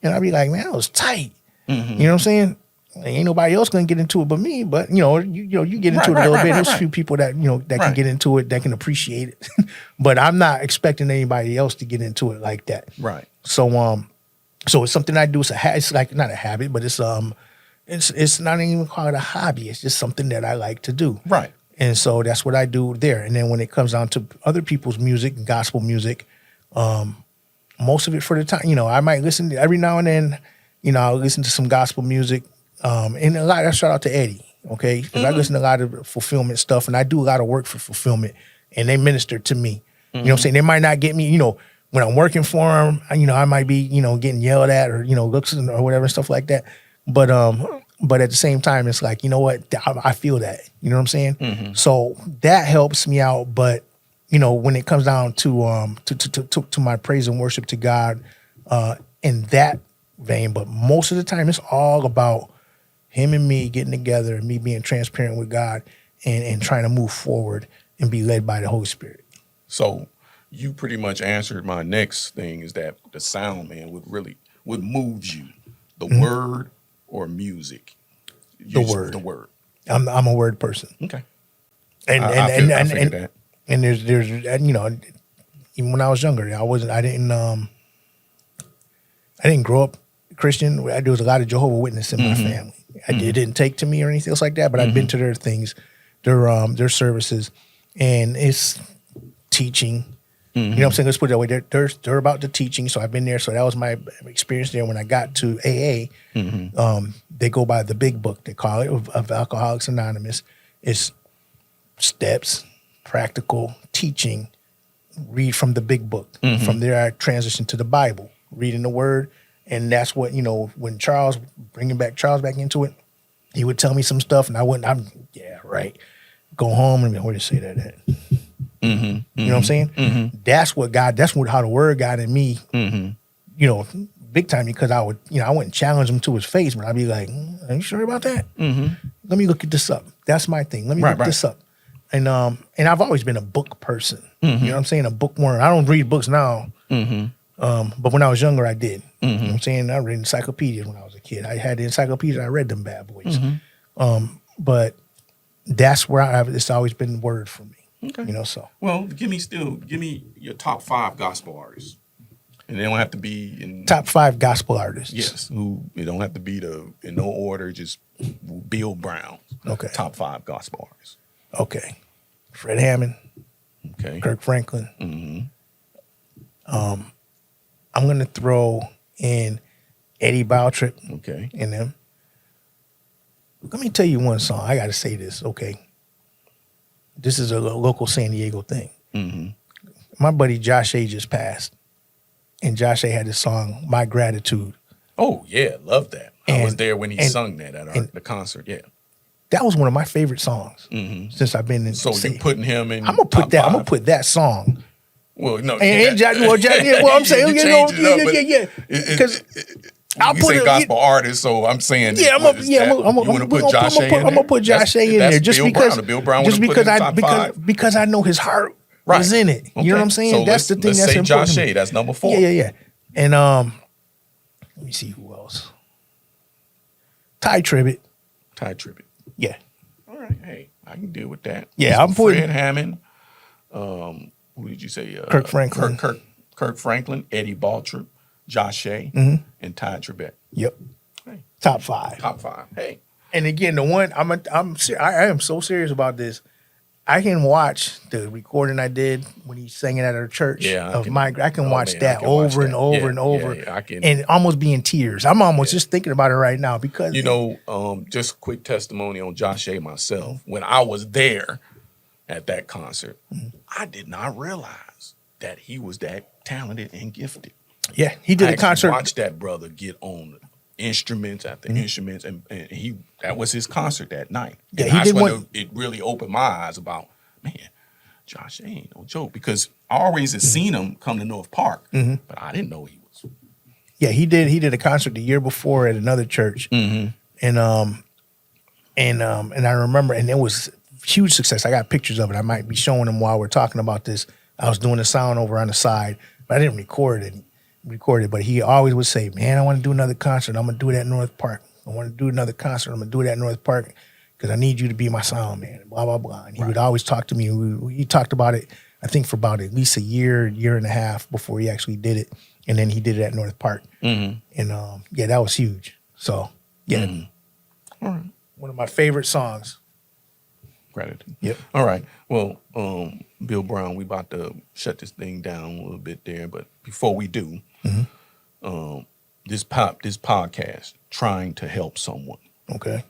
and I'll be like, man, that was tight. You know what I'm saying? Ain't nobody else gonna get into it but me. But you get into it a little bit. There's a few people that that can get into it, that can appreciate it. But I'm not expecting anybody else to get into it like that. Right. So so it's something I do. It's like not a habit, but it's not even called a hobby. It's just something that I like to do. Right. And so that's what I do there. And then when it comes down to other people's music, gospel music, most of it for the time, I might listen to, every now and then, I'll listen to some gospel music. And a lot, I shout out to Eddie, okay? Because I listen to a lot of fulfillment stuff, and I do a lot of work for fulfillment, and they minister to me. You know what I'm saying? They might not get me, when I'm working for them, I might be, getting yelled at or, looks or whatever, stuff like that. But at the same time, it's like, you know what? I feel that. You know what I'm saying? So that helps me out. But, when it comes down to my praise and worship to God in that vein, but most of the time it's all about him and me getting together and me being transparent with God and trying to move forward and be led by the Holy Spirit. So you pretty much answered my next thing, is that the sound man would move you, the word or music? The word. The word. I'm a word person. Okay. And I figured that. And there's even when I was younger, I didn't grow up Christian. There was a lot of Jehovah's Witnesses in my family. It didn't take to me or anything else like that, but I've been to their things, their services, and it's teaching. You know what I'm saying? Let's put it that way. They're about the teaching, so I've been there. So that was my experience there. When I got to AA, they go by the big book, they call it, of Alcoholics Anonymous. It's steps, practical teaching, read from the big book. From there, I transitioned to the Bible, reading the Word. And that's what, when bringing Charles back into it, he would tell me some stuff, and go home and where to say that at? You know what I'm saying? That's how the word got in me, big time, because I wouldn't challenge him to his face, but I'd be like, are you sure about that? Let me look at this up. That's my thing. Let me look this up. And I've always been a book person. You know what I'm saying? A bookworm. I don't read books now. But when I was younger, I did. You know what I'm saying? I read encyclopedias when I was a kid. I had the encyclopedias, I read them bad boys. But that's where it's always been word for me. Okay. So. Well, give me your top 5 gospel artists. And they don't have to be in... Top 5 gospel artists. Yes. It don't have to be in no order, just Bill Brown. Okay. Top 5 gospel artists. Okay. Fred Hammond. Okay. Kirk Franklin. I'm going to throw in Eddie Bautrip. Okay. In them. Let me tell you one song. I got to say this, okay? This is a local San Diego thing. My buddy Josh A just passed. And Josh A had this song, My Gratitude. Oh, yeah. Love that. I was there when he sung that at the concert. Yeah. That was one of my favorite songs since I've been in. So you're putting him in I'm going to put that song. Well, no. I'm saying, yeah. Because I'll put a gospel artist, so I'm saying, I'm gonna put Josh A in there. I'm gonna put Josh A in there just because I know his heart was in it. You know what I'm saying? So that's the thing. That's important. Josh A. That's number 4. Yeah. And let me see who else. Ty Tribbett. Yeah. All right. Hey, I can deal with that. Yeah, I'm putting Fred Hammond. Who did you say? Kirk Franklin. Kirk Franklin, Eddie Bautrip, Josh A, and Ty Tribbett. Yep. Hey. Top 5. Top 5. Hey. And again, the one I am so serious about this. I can watch the recording I did when he sang it at our church I can watch that over and over and over and almost be in tears. I'm almost just thinking about it right now because just quick testimony on Josh A myself. When I was there at that concert, I did not realize that he was that talented and gifted. Yeah, he did a concert. Watch that brother get on instruments after instruments, and that was his concert that night. Yeah, and that's when it really opened my eyes about, man, Josh ain't no joke, because I always had seen him come to North Park, but I didn't know he was. Yeah, he did a concert the year before at another church, and I remember, and it was huge success. I got pictures of it. I might be showing them while we're talking about this. I was doing the sound over on the side, but I didn't record it. But he always would say, man, I want to do another concert. I'm going to do it at North Park. I want to do another concert. I'm going to do it at North Park because I need you to be my sound man, blah, blah, blah. And he would always talk to me. He talked about it, I think, for about at least a year and a half before he actually did it. And then he did it at North Park. And, that was huge. So, yeah. All right. One of my favorite songs. Gratitude. Yep. All right. Well, Bill Brown, we about to shut this thing down a little bit there, but before we do, this podcast, trying to help someone. Okay.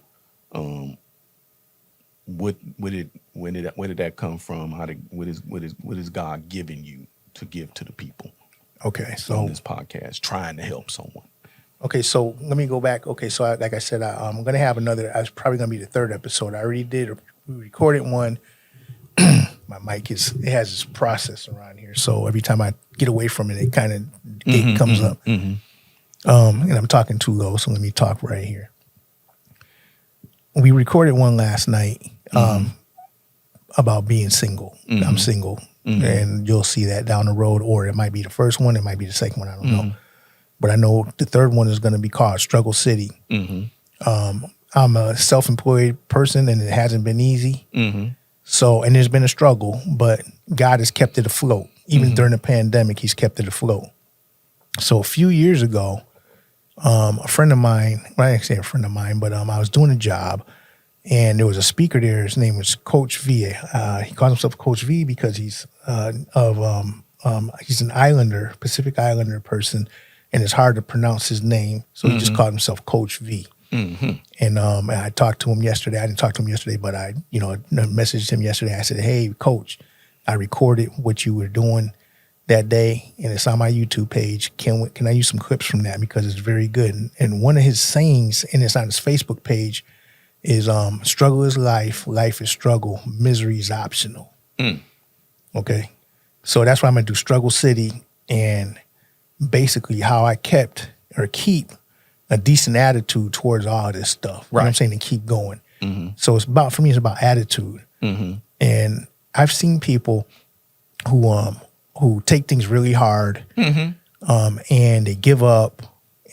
Where did that come from? What is God giving you to give to the people? Okay. So on this podcast, trying to help someone. Okay, so let me go back. Okay, so like I said, I'm going to have another. It's probably going to be the third episode. I already did. We recorded one. My mic it has this process around here, so every time I get away from it, it kind of comes up. And I'm talking too low, so let me talk right here. We recorded one last night about being single. I'm single, and you'll see that down the road, or it might be the first one, it might be the second one. I don't know. But I know the third one is going to be called Struggle City. I'm a self-employed person, and it hasn't been easy. So, and there's been a struggle, but God has kept it afloat. Even during the pandemic, he's kept it afloat. So a few years ago, a friend of mine, well, I can't say a friend of mine, but I was doing a job, and there was a speaker there. His name was Coach V. He calls himself Coach V because he's he's an Islander, Pacific Islander person, and it's hard to pronounce his name, so he just called himself Coach V. And I talked to him yesterday. I didn't talk to him yesterday, but I messaged him yesterday. I said, "Hey, Coach, I recorded what you were doing that day, and it's on my YouTube page. Can I use some clips from that because it's very good?" And one of his sayings, and it's on his Facebook page, is "Struggle is life. Life is struggle. Misery is optional." Okay, so that's why I'm gonna do Struggle City, and basically how I keep a decent attitude towards all of this stuff. You know what I'm saying? And keep going. So it's about attitude. And I've seen people who take things really hard, and they give up,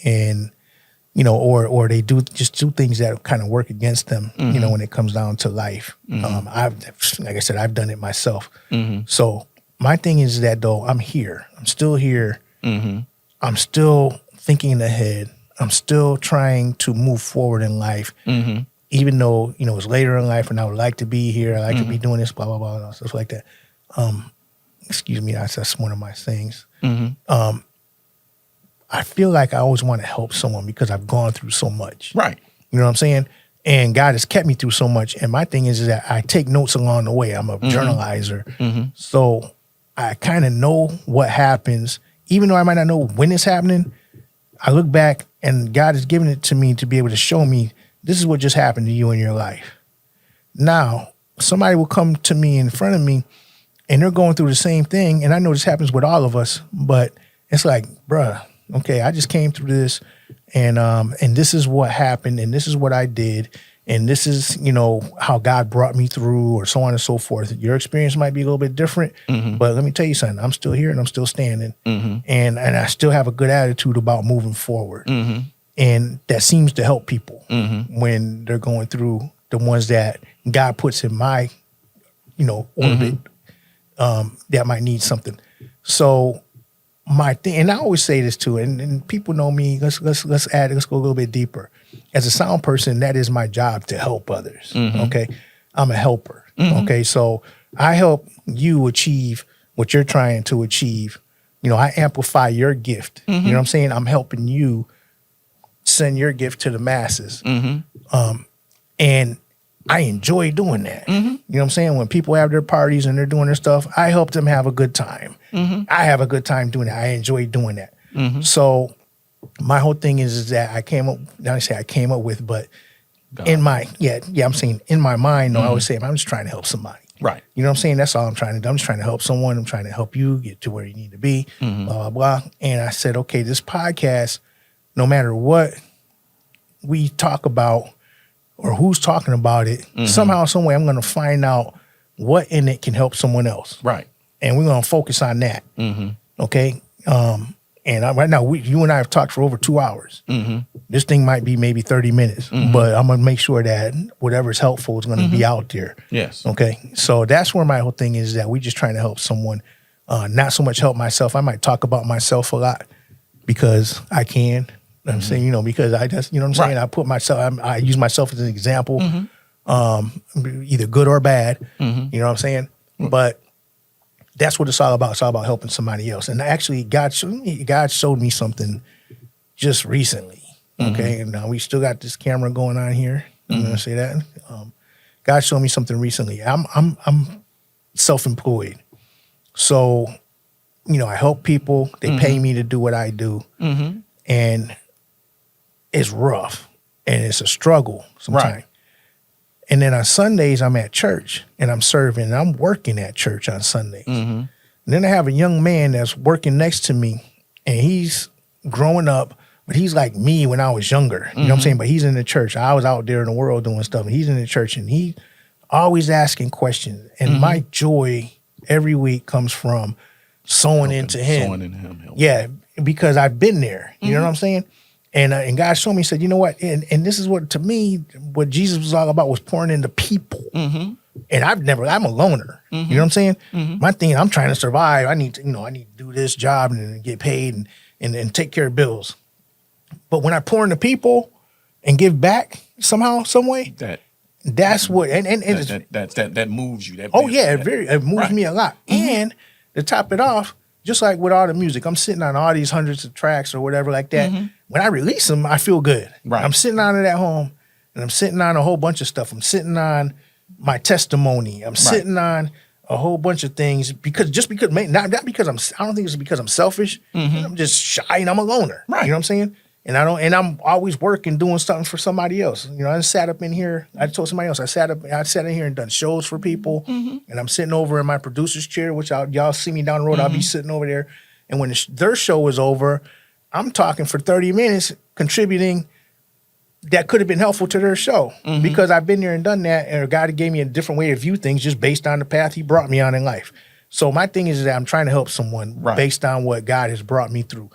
and or they do things that kind of work against them. When it comes down to life. Like I said, I've done it myself. So my thing is that though I'm here. I'm still here. I'm still thinking ahead. I'm still trying to move forward in life, even though, it's later in life and I would like to be here. I like to be doing this, blah, blah, blah, stuff like that. Excuse me, that's one of my things. I feel like I always want to help someone because I've gone through so much. Right. You know what I'm saying? And God has kept me through so much. And my thing is that I take notes along the way. I'm a journalizer. So I kind of know what happens. Even though I might not know when it's happening, I look back and God has given it to me to be able to show me this is what just happened to you in your life. Now, somebody will come to me in front of me and they're going through the same thing. And I know this happens with all of us, but it's like, bruh, okay, I just came through this and this is what happened and this is what I did. And this is, how God brought me through or so on and so forth. Your experience might be a little bit different, but let me tell you something. I'm still here and I'm still standing and I still have a good attitude about moving forward. And that seems to help people when they're going through the ones that God puts in my, orbit that might need something. So my thing, and I always say this too, and people know me. Let's go a little bit deeper. As a sound person, that is my job to help others. Okay, I'm a helper. Okay, so I help you achieve what you're trying to achieve. I amplify your gift. You know what I'm saying? I'm helping you send your gift to the masses. And I enjoy doing that. You know what I'm saying? When people have their parties and they're doing their stuff, I help them have a good time. I have a good time doing that. I enjoy doing that. So my whole thing is that I came up with, but in my, I'm saying in my mind, I always say, I'm just trying to help somebody. Right. You know what I'm saying? That's all I'm trying to do. I'm just trying to help someone. I'm trying to help you get to where you need to be, blah, blah, blah. And I said, okay, this podcast, no matter what we talk about or who's talking about it, somehow, some way, I'm going to find out what in it can help someone else. Right. And we're going to focus on that. Okay? Right now, you and I have talked for over 2 hours. This thing might be maybe 30 minutes, but I'm going to make sure that whatever's helpful is going to be out there. Yes. Okay? So that's where my whole thing is, that we're just trying to help someone, not so much help myself. I might talk about myself a lot because I can. I'm saying, because I just, you know what I'm saying? I put myself, I use myself as an example, either good or bad, you know what I'm saying? But that's what it's all about. It's all about helping somebody else. And actually, God showed me something just recently, okay? And now we still got this camera going on here. I'm going to say that. God showed me something recently. I'm self-employed. So, I help people. They pay me to do what I do. And it's rough and it's a struggle sometimes. Right. And then on Sundays, I'm at church and I'm serving and I'm working at church on Sundays. And then I have a young man that's working next to me and he's growing up, but he's like me when I was younger. You know what I'm saying? But he's in the church. I was out there in the world doing stuff and he's in the church and he always asking questions. And my joy every week comes from sowing into him. Sowing in him. Yeah, because I've been there. You know what I'm saying? And God showed me, said, you know what? And this is what, to me, what Jesus was all about was pouring into people. And I'm a loner. You know what I'm saying? My thing, I'm trying to survive. I need to do this job and get paid and take care of bills. But when I pour into people and give back somehow, some way, that's what, that moves you. It moves me a lot. And to top it off, just like with all the music, I'm sitting on all these hundreds of tracks or whatever like that. When I release them, I feel good. Right. I'm sitting on it at home, and I'm sitting on a whole bunch of stuff. I'm sitting on my testimony. I'm sitting on a whole bunch of things because not because I don't think it's because I'm selfish. I'm just shy and I'm a loner. Right. You know what I'm saying? And I'm always working, doing something for somebody else. I sat up in here. I told somebody else. I sat in here and done shows for people. And I'm sitting over in my producer's chair, which y'all see me down the road. I'll be sitting over there. And when their show is over, I'm talking for 30 minutes, contributing that could have been helpful to their show because I've been there and done that. And God gave me a different way to view things just based on the path He brought me on in life. So my thing is that I'm trying to help someone based on what God has brought me through.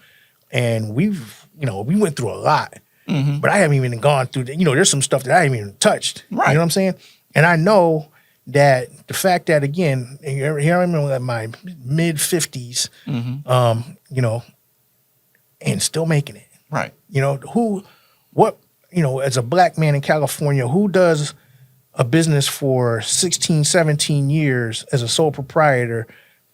And we went through a lot, but I haven't even gone through there's some stuff that I haven't even touched. Right. You know what I'm saying? And I know that the fact that, again, here I am in my mid 50s, and still making it. Right. As a black man in California, who does a business for 16, 17 years as a sole proprietor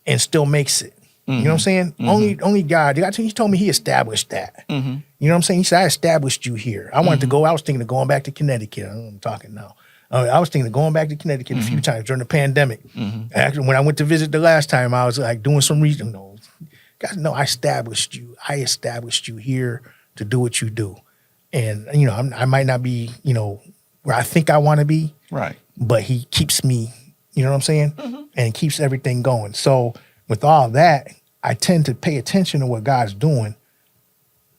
and still makes it? You know what I'm saying? Only God. He told me He established that. You know what I'm saying? He said, I established you here. I wanted to go. I was thinking of going back to Connecticut. I'm talking now. I was thinking of going back to Connecticut a few times during the pandemic. Actually, when I went to visit the last time, I was like doing some reason. No, God, no, I established you. I established you here to do what you do. And, I might not be, where I think I want to be. Right. But He keeps me, you know what I'm saying? And keeps everything going. So with all that, I tend to pay attention to what God's doing.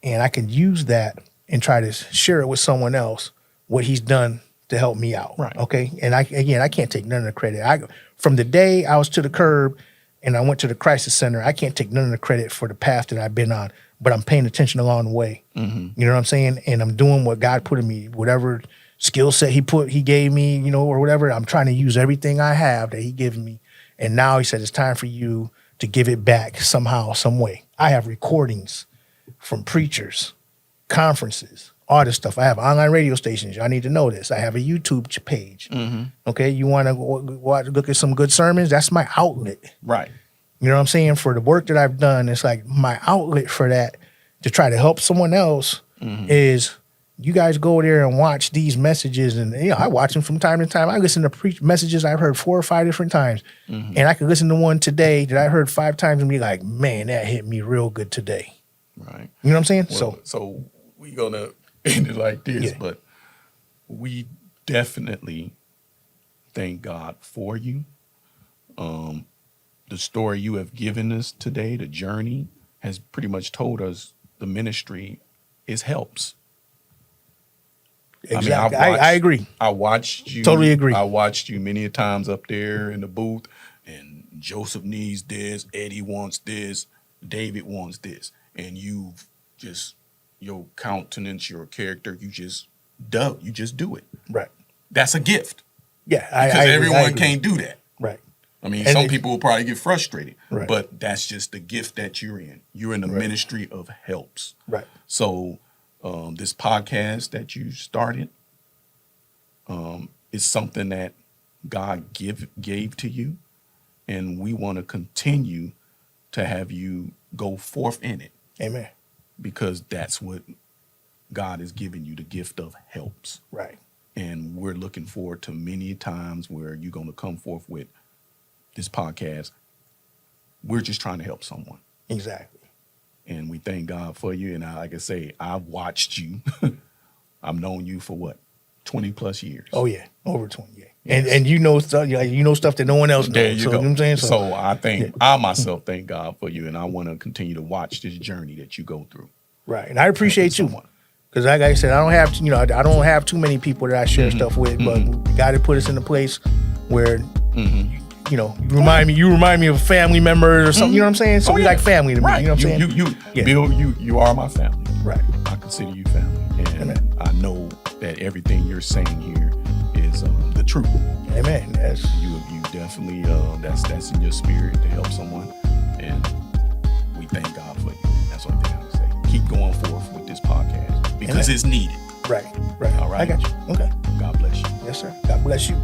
And I can use that and try to share it with someone else, what He's done to help me out. Right. Okay. And I can't take none of the credit. From the day I was to the curb and I went to the crisis center, I can't take none of the credit for the path that I've been on, but I'm paying attention along the way. You know what I'm saying? And I'm doing what God put in me, whatever skill set He gave me, or whatever. I'm trying to use everything I have that He given me. And now He said, it's time for you to give it back somehow, some way. I have recordings from preachers, conferences, all this stuff. I have online radio stations. Y'all need to know this. I have a YouTube page. Okay, you want to look at some good sermons? That's my outlet. Right. You know what I'm saying? For the work that I've done, it's like my outlet for that to try to help someone else is you guys go there and watch these messages. And, I watch them from time to time. I listen to messages I've heard 4 or 5 different times. And I could listen to one today that I heard 5 times and be like, man, that hit me real good today. Right. You know what I'm saying? Well, so we're going to end it like this, but we definitely thank God for you. The story you have given us today, the journey, has pretty much told us the ministry is helps. Exactly. I agree. I watched you. Totally agree. I watched you many a times up there in the booth, and Joseph needs this, Eddie wants this, David wants this, and you've just, your countenance, your character, you just do it. Right. That's a gift. Yeah. Because everyone can't do that. Right. I mean, some people will probably get frustrated, right. but that's just the gift that you're in. You're in the ministry of helps. Right. So this podcast that you started is something that God gave to you, and we want to continue to have you go forth in it. Amen. Because that's what God has given you, the gift of helps. Right. And we're looking forward to many times where you're going to come forth with this podcast. We're just trying to help someone. Exactly. And we thank God for you. And like I say, I've watched you. I've known you for what? 20 plus years. Oh yeah. Over 20. Yeah. Yes. And you know stuff, stuff that no one else knows. There you go. You know what I'm saying? So I think I myself thank God for you, and I want to continue to watch this journey that you go through. Right. And I appreciate you. Because like I said, I don't have I don't have too many people that I share stuff with, but God had put us in a place where you remind me of a family member or something. You know what I'm saying? So we like family to me. You know what I'm saying? Bill, you are my family. Right. I consider you family, and I know that everything you're saying here is the truth. Amen. You definitely that's in your spirit to help someone, and we thank God for you. That's what I say. Keep going forth with this podcast because it's needed. Right. Right. All right. I got you. Okay. God bless you. Yes, sir. God bless you.